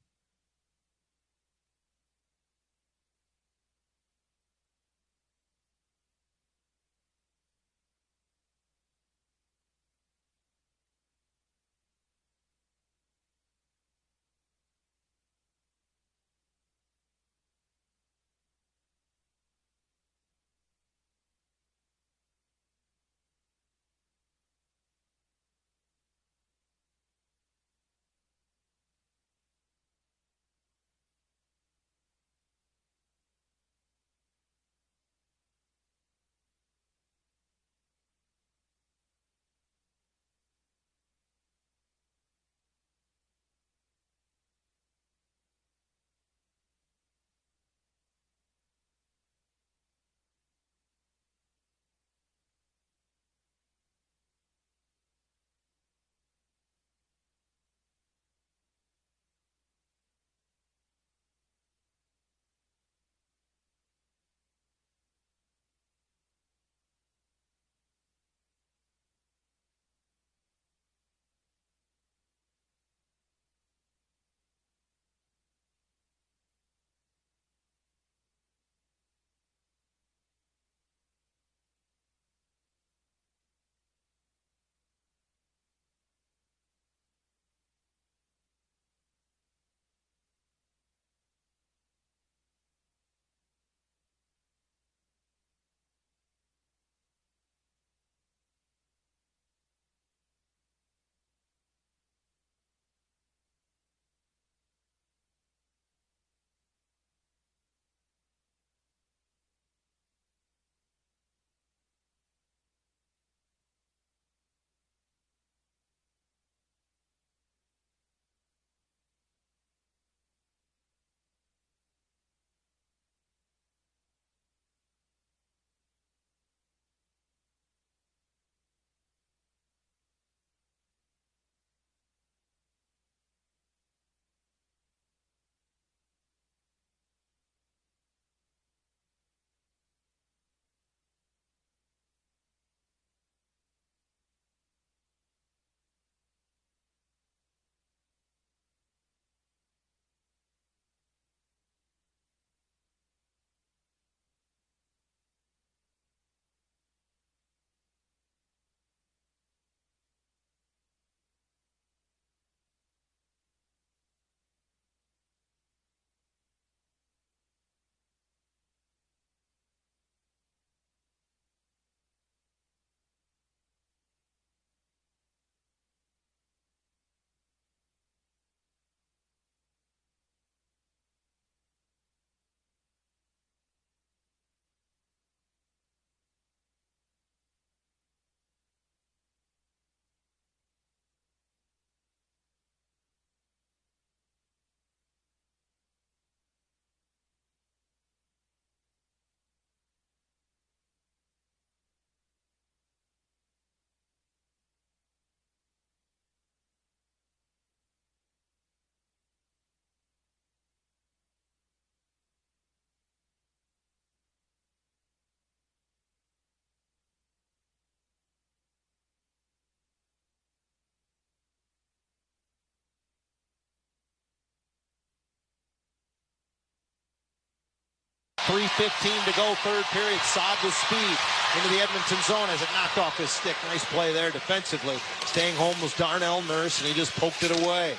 3:15 to go, third period. Saad with speed into the Edmonton zone as it knocked off his stick. Nice play there defensively. Staying home was Darnell Nurse, and he just poked it away.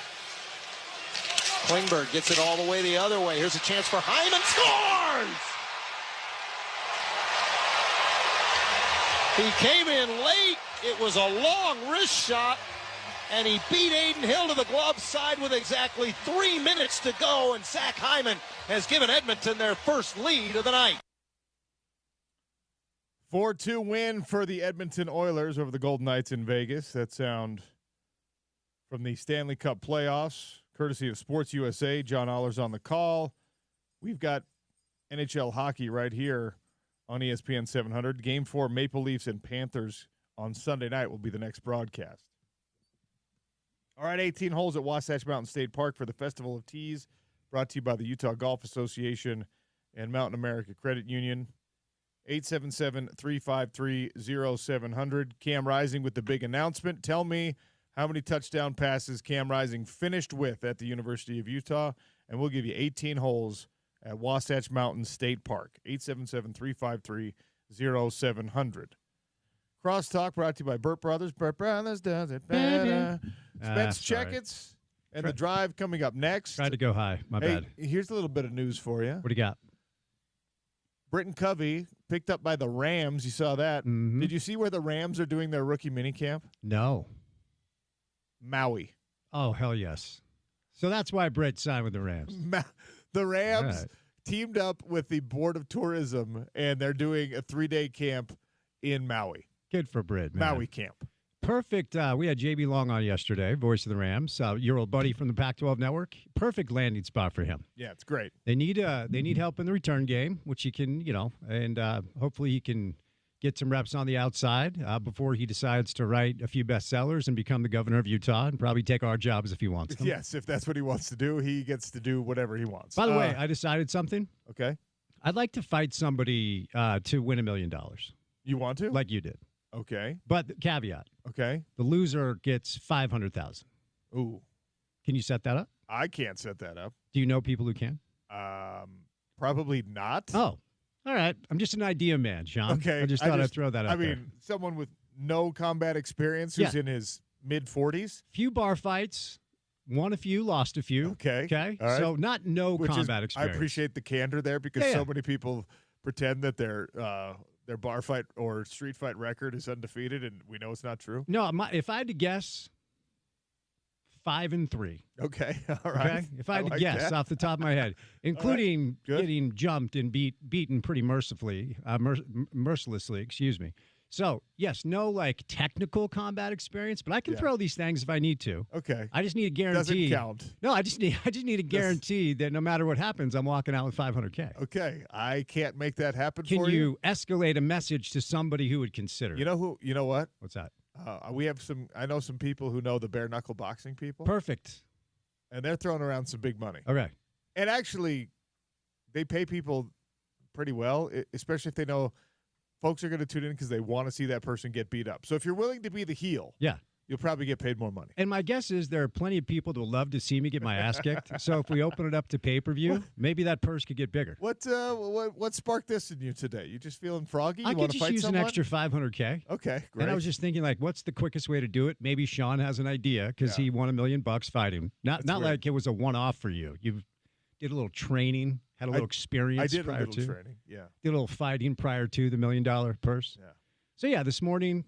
Klingberg gets it all the way the other way. Here's a chance for Hyman. Scores! He came in late. It was a long wrist shot, and he beat Aiden Hill to the glove side with exactly 3 minutes to go, and Zach Hyman has given Edmonton their first lead of the night. 4-2 win for the Edmonton Oilers over the Golden Knights in Vegas. That sound from the Stanley Cup playoffs, courtesy of Sports USA. John Oller's on the call. We've got NHL hockey right here on ESPN 700. Game 4, Maple Leafs and Panthers on Sunday night will be the next broadcast. All right, 18 holes at Wasatch Mountain State Park for the Festival of Tees, brought to you by the Utah Golf Association and Mountain America Credit Union. 877-353-0700. Cam Rising with the big announcement. Tell me how many touchdown passes Cam Rising finished with at the University of Utah, and we'll give you 18 holes at Wasatch Mountain State Park. 877-353-0700. Crosstalk brought to you by Burt Brothers. Burt Brothers does it better. Spence Checketts and the drive coming up next. Tried to go high. My bad. Here's a little bit of news for you. What do you got? Britton Covey picked up by the Rams. You saw that. Mm-hmm. Did you see where the Rams are doing their rookie minicamp? No. Maui. Oh, hell yes. So that's why Britt signed with the Rams. The Rams teamed up with the Board of Tourism, and they're doing a 3-day camp in Maui. Good for Britt, man. Maui camp. Perfect. We had JB Long on yesterday, voice of the Rams, your old buddy from the Pac-12 Network. Perfect landing spot for him. Yeah, it's great. They need help in the return game, which he can, and hopefully he can get some reps on the outside before he decides to write a few bestsellers and become the governor of Utah and probably take our jobs if he wants to. Yes, if that's what he wants to do, he gets to do whatever he wants. By the way, I decided something. Okay. I'd like to fight somebody to win $1 million. You want to? Like you did. Okay. But caveat. Okay. The loser gets $500,000. Ooh. Can you set that up? I can't set that up. Do you know people who can? Probably not. Oh. All right. I'm just an idea man, Sean. Okay. I just thought I'd throw that out there. I mean, someone with no combat experience who's in his mid-40s. Few bar fights. Won a few, lost a few. Okay. Okay. All right. So not combat experience. I appreciate the candor there because so many people pretend that their bar fight or street fight record is undefeated, and we know it's not true. No, if I had to guess, 5-3. Okay, all right. Okay? If I had to guess off the top of my head, including getting jumped and beaten pretty mercilessly, excuse me. So, yes, no technical combat experience, but I can throw these things if I need to. Okay. I just need a guarantee. Doesn't count. No, I just need a guarantee that no matter what happens, I'm walking out with $500K. Okay. I can't make that happen for you. Can you escalate a message to somebody who would consider? You know what? What's that? I know some people who know the bare knuckle boxing people. Perfect. And they're throwing around some big money. Okay. And actually, they pay people pretty well, especially if they know folks are going to tune in because they want to see that person get beat up. So if you're willing to be the heel, you'll probably get paid more money. And my guess is there are plenty of people that will love to see me get my ass kicked. So if we open it up to pay-per-view, maybe that purse could get bigger. What sparked this in you today? You just feeling froggy? You I want could to just fight use someone? an extra $500K. Okay, great. And I was just thinking, what's the quickest way to do it? Maybe Sean has an idea because he won $1 million fighting. Not like it was a one-off for you. You did a little training, had a little experience. I did prior a little to. training. Yeah. Did a little fighting prior to the $1 million purse. Yeah. So this morning,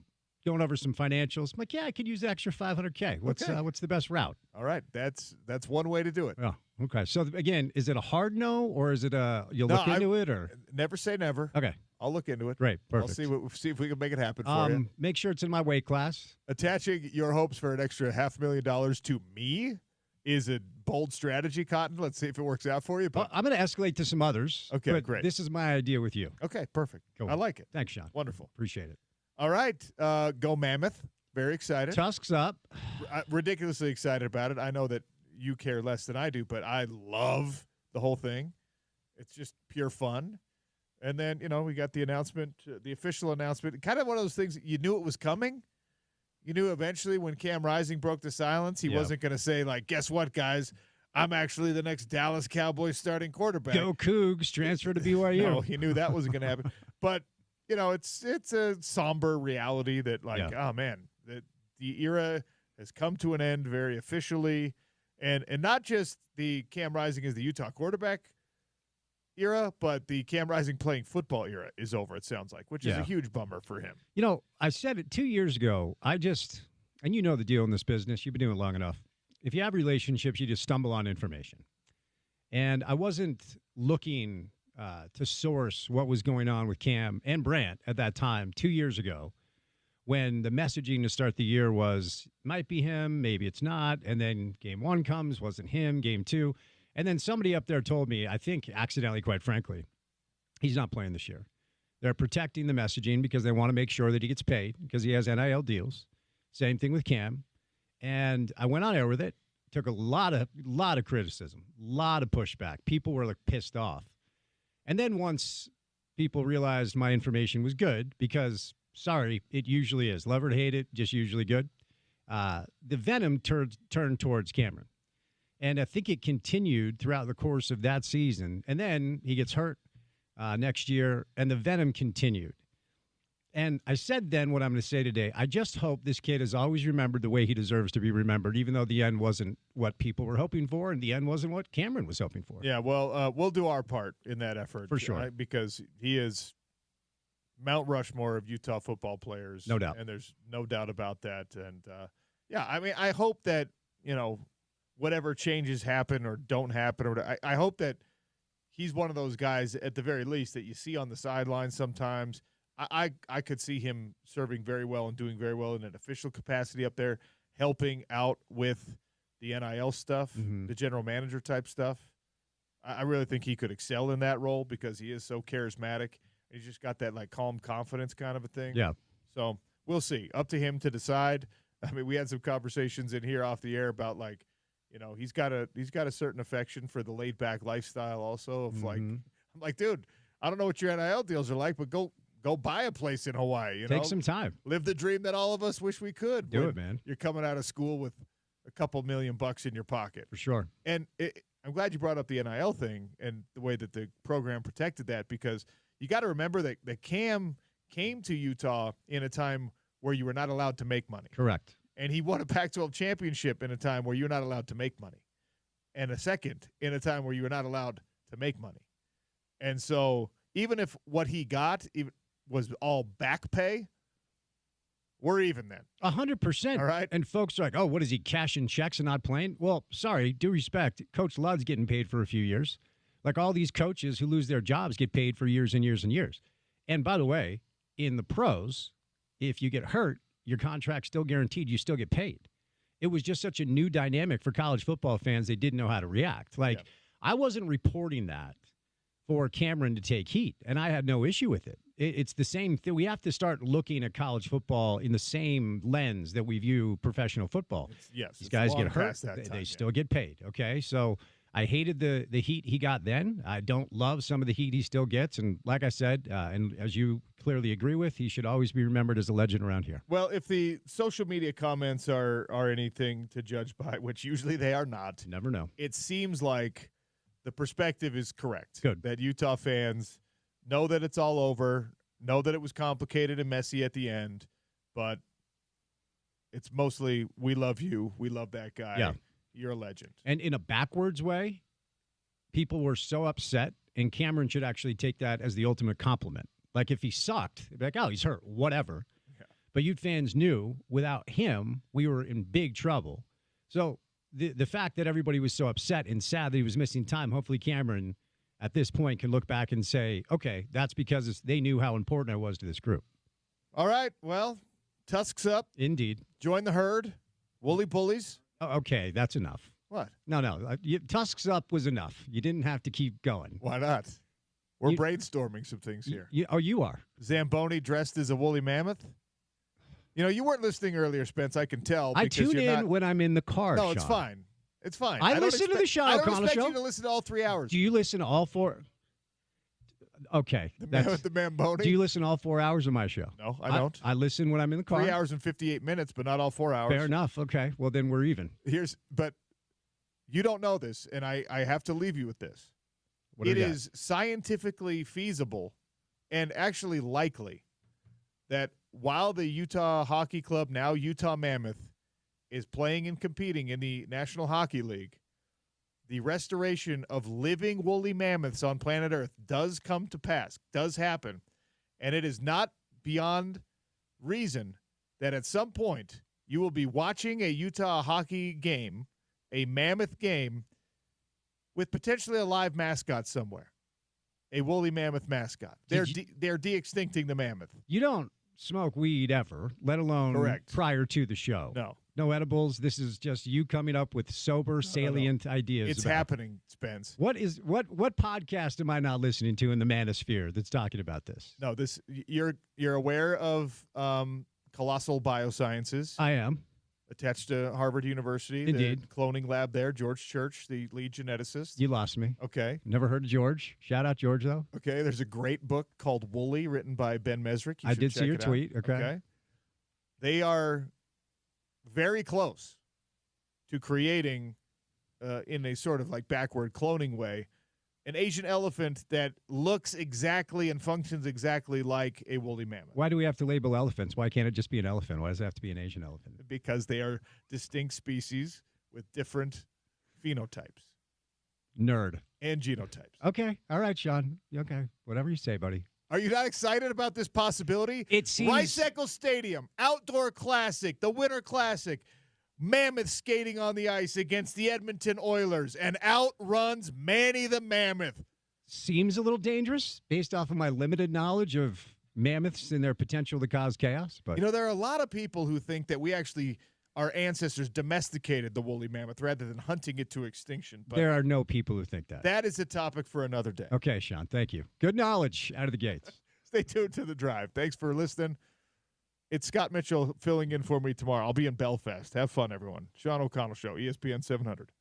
going over some financials. I'm like, I could use the extra $500K. What's the best route? All right, that's one way to do it. Oh, okay. So again, is it a hard no, or is it you'll look into it, or never say never? Okay, I'll look into it. Great, perfect. I'll see if we can make it happen for you. Make sure it's in my weight class. Attaching your hopes for an extra $500,000 to me is a bold strategy, Cotton. Let's see if it works out for you. Well, I'm going to escalate to some others. Okay, but great. This is my idea with you. Okay, perfect. I like it. Thanks, Sean. Wonderful. Appreciate it. All right, go Mammoth. Very excited. Tusks up. Ridiculously excited about it. I know that you care less than I do, but I love the whole thing. It's just pure fun. And then, we got the announcement, the official announcement. Kind of one of those things, you knew it was coming. You knew eventually when Cam Rising broke the silence, he wasn't going to say, guess what, guys? I'm actually the next Dallas Cowboys starting quarterback. Go Cougs, transfer to BYU. No, he knew that wasn't going to happen. But, it's a somber reality that, oh, man, the era has come to an end very officially. And not just the Cam Rising as the Utah quarterback era, but the Cam Rising playing football era is over, it sounds like, which is a huge bummer for him. I said it 2 years ago. And you know the deal in this business. You've been doing it long enough. If you have relationships, you just stumble on information. And I wasn't looking to source what was going on with Cam and Brant at that time 2 years ago when the messaging to start the year was, might be him, maybe it's not. And then game one comes, wasn't him, game two. And then somebody up there told me, I think accidentally, quite frankly, he's not playing this year. They're protecting the messaging because they want to make sure that he gets paid because he has NIL deals. Same thing with Cam. And I went on air with it. Took a lot of criticism, a lot of pushback. People were pissed off. And then once people realized my information was good, because, sorry, it usually is. Love or hate it, just usually good. The venom turned towards Cameron. And I think it continued throughout the course of that season. And then he gets hurt next year, and the venom continued. And I said then what I'm going to say today. I just hope this kid is always remembered the way he deserves to be remembered, even though the end wasn't what people were hoping for, and the end wasn't what Cameron was hoping for. Yeah, well, we'll do our part in that effort. For sure. Right? Because he is Mount Rushmore of Utah football players. No doubt. And there's no doubt about that. And, I hope that, whatever changes happen or don't happen, I hope that he's one of those guys, at the very least, that you see on the sidelines sometimes. I could see him serving very well and doing very well in an official capacity up there, helping out with the NIL stuff, the general manager type stuff. I really think he could excel in that role because he is so charismatic. He's just got that calm confidence kind of a thing. Yeah. So we'll see. Up to him to decide. I mean, we had some conversations in here off the air about he's got a certain affection for the laid back lifestyle also of I'm like, dude, I don't know what your NIL deals are like, but go buy a place in Hawaii. Take some time. Live the dream that all of us wish we could. Do it, man. You're coming out of school with a couple $1 million in your pocket. For sure. And I'm glad you brought up the NIL thing and the way that the program protected that, because you got to remember that Cam came to Utah in a time where you were not allowed to make money. Correct. And he won a Pac-12 championship in a time where you're not allowed to make money. And a second in a time where you were not allowed to make money. And so even if what he got was all back pay, we're even then. 100%. All right. And folks are like, oh, what is he, cashing checks and not playing? Well, sorry, due respect, Coach Ludd's getting paid for a few years. Like all these coaches who lose their jobs get paid for years and years and years. And by the way, in the pros, if you get hurt, your contract's still guaranteed. You still get paid. It was just such a new dynamic for college football fans. They didn't know how to react. I wasn't reporting that for Cameron to take heat, and I had no issue with it. It's the same thing. We have to start looking at college football in the same lens that we view professional football. These guys get hurt. They still get paid, okay? So I hated the heat he got then. I don't love some of the heat he still gets. And like I said, and as you clearly agree with, he should always be remembered as a legend around here. Well, if the social media comments are anything to judge by, which usually they are not. Never know. It seems like the perspective is correct. Good. That Utah fans know that it's all over, know that it was complicated and messy at the end, but it's mostly we love you, we love that guy. Yeah. You're a legend. And in a backwards way, people were so upset, and Cameron should actually take that as the ultimate compliment. Like if he sucked, it'd be like, oh, he's hurt, whatever. Yeah. But Ute fans knew without him, we were in big trouble. So the fact that everybody was so upset and sad that he was missing time, hopefully Cameron at this point can look back and say, okay, that's because they knew how important I was to this group. All right, well, Tusks up. Indeed. Join the herd. Woolly bullies. Oh, okay, that's enough. What? No. Tusks up was enough. You didn't have to keep going. Why not? We're brainstorming some things here. You are. Zamboni dressed as a woolly mammoth? You weren't listening earlier, Spence. I can tell. I tune in when I'm in the car. No, Sean. It's fine. It's fine. I listen to the Sean I O'Connell don't expect show. you to listen to all 3 hours. Do you listen to all 4? Okay. The man with the Mamboni? Do you listen to all 4 hours of my show? No, I don't. I listen when I'm in the car. 3 hours and 58 minutes, but not all 4 hours. Fair enough. Okay. Well, then we're even. But You don't know this, and I have to leave you with this. It is scientifically feasible and actually likely that while the Utah Hockey Club, now Utah Mammoth, is playing and competing in the National Hockey League, the restoration of living woolly mammoths on planet Earth does come to pass, does happen, and it is not beyond reason that at some point you will be watching a Utah hockey game, a mammoth game, with potentially a live mascot somewhere, a woolly mammoth mascot. They're de-extincting the mammoth. You don't smoke weed ever, let alone prior to the show. No edibles. This is just you coming up with sober, salient ideas. It's happening, Spence. What podcast am I not listening to in the manosphere that's talking about this? No, you're aware of Colossal Biosciences. I am. Attached to Harvard University. Indeed. The cloning lab there, George Church, the lead geneticist. You lost me. Okay. Never heard of George. Shout out George, though. Okay, there's a great book called Woolly written by Ben Mesrick. I did see your tweet. Okay. They are very close to creating, in a sort of like backward cloning way, an Asian elephant that looks exactly and functions exactly like a woolly mammoth. Why do we have to label elephants? Why can't it just be an elephant? Why does it have to be an Asian elephant? Because they are distinct species with different phenotypes. Nerd. And genotypes. Okay. All right, Sean. Okay. Whatever you say, buddy. Are you not excited about this possibility? It seems... Rice-Eccles Stadium, Outdoor Classic, the Winter Classic, Mammoth skating on the ice against the Edmonton Oilers, and out runs Manny the Mammoth. Seems a little dangerous based off of my limited knowledge of mammoths and their potential to cause chaos. But there are a lot of people who think that our ancestors domesticated the woolly mammoth rather than hunting it to extinction. But there are no people who think that. That is a topic for another day. Okay, Sean, thank you. Good knowledge out of the gates. Stay tuned to The Drive. Thanks for listening. It's Scott Mitchell filling in for me tomorrow. I'll be in Belfast. Have fun, everyone. Sean O'Connell Show, ESPN 700.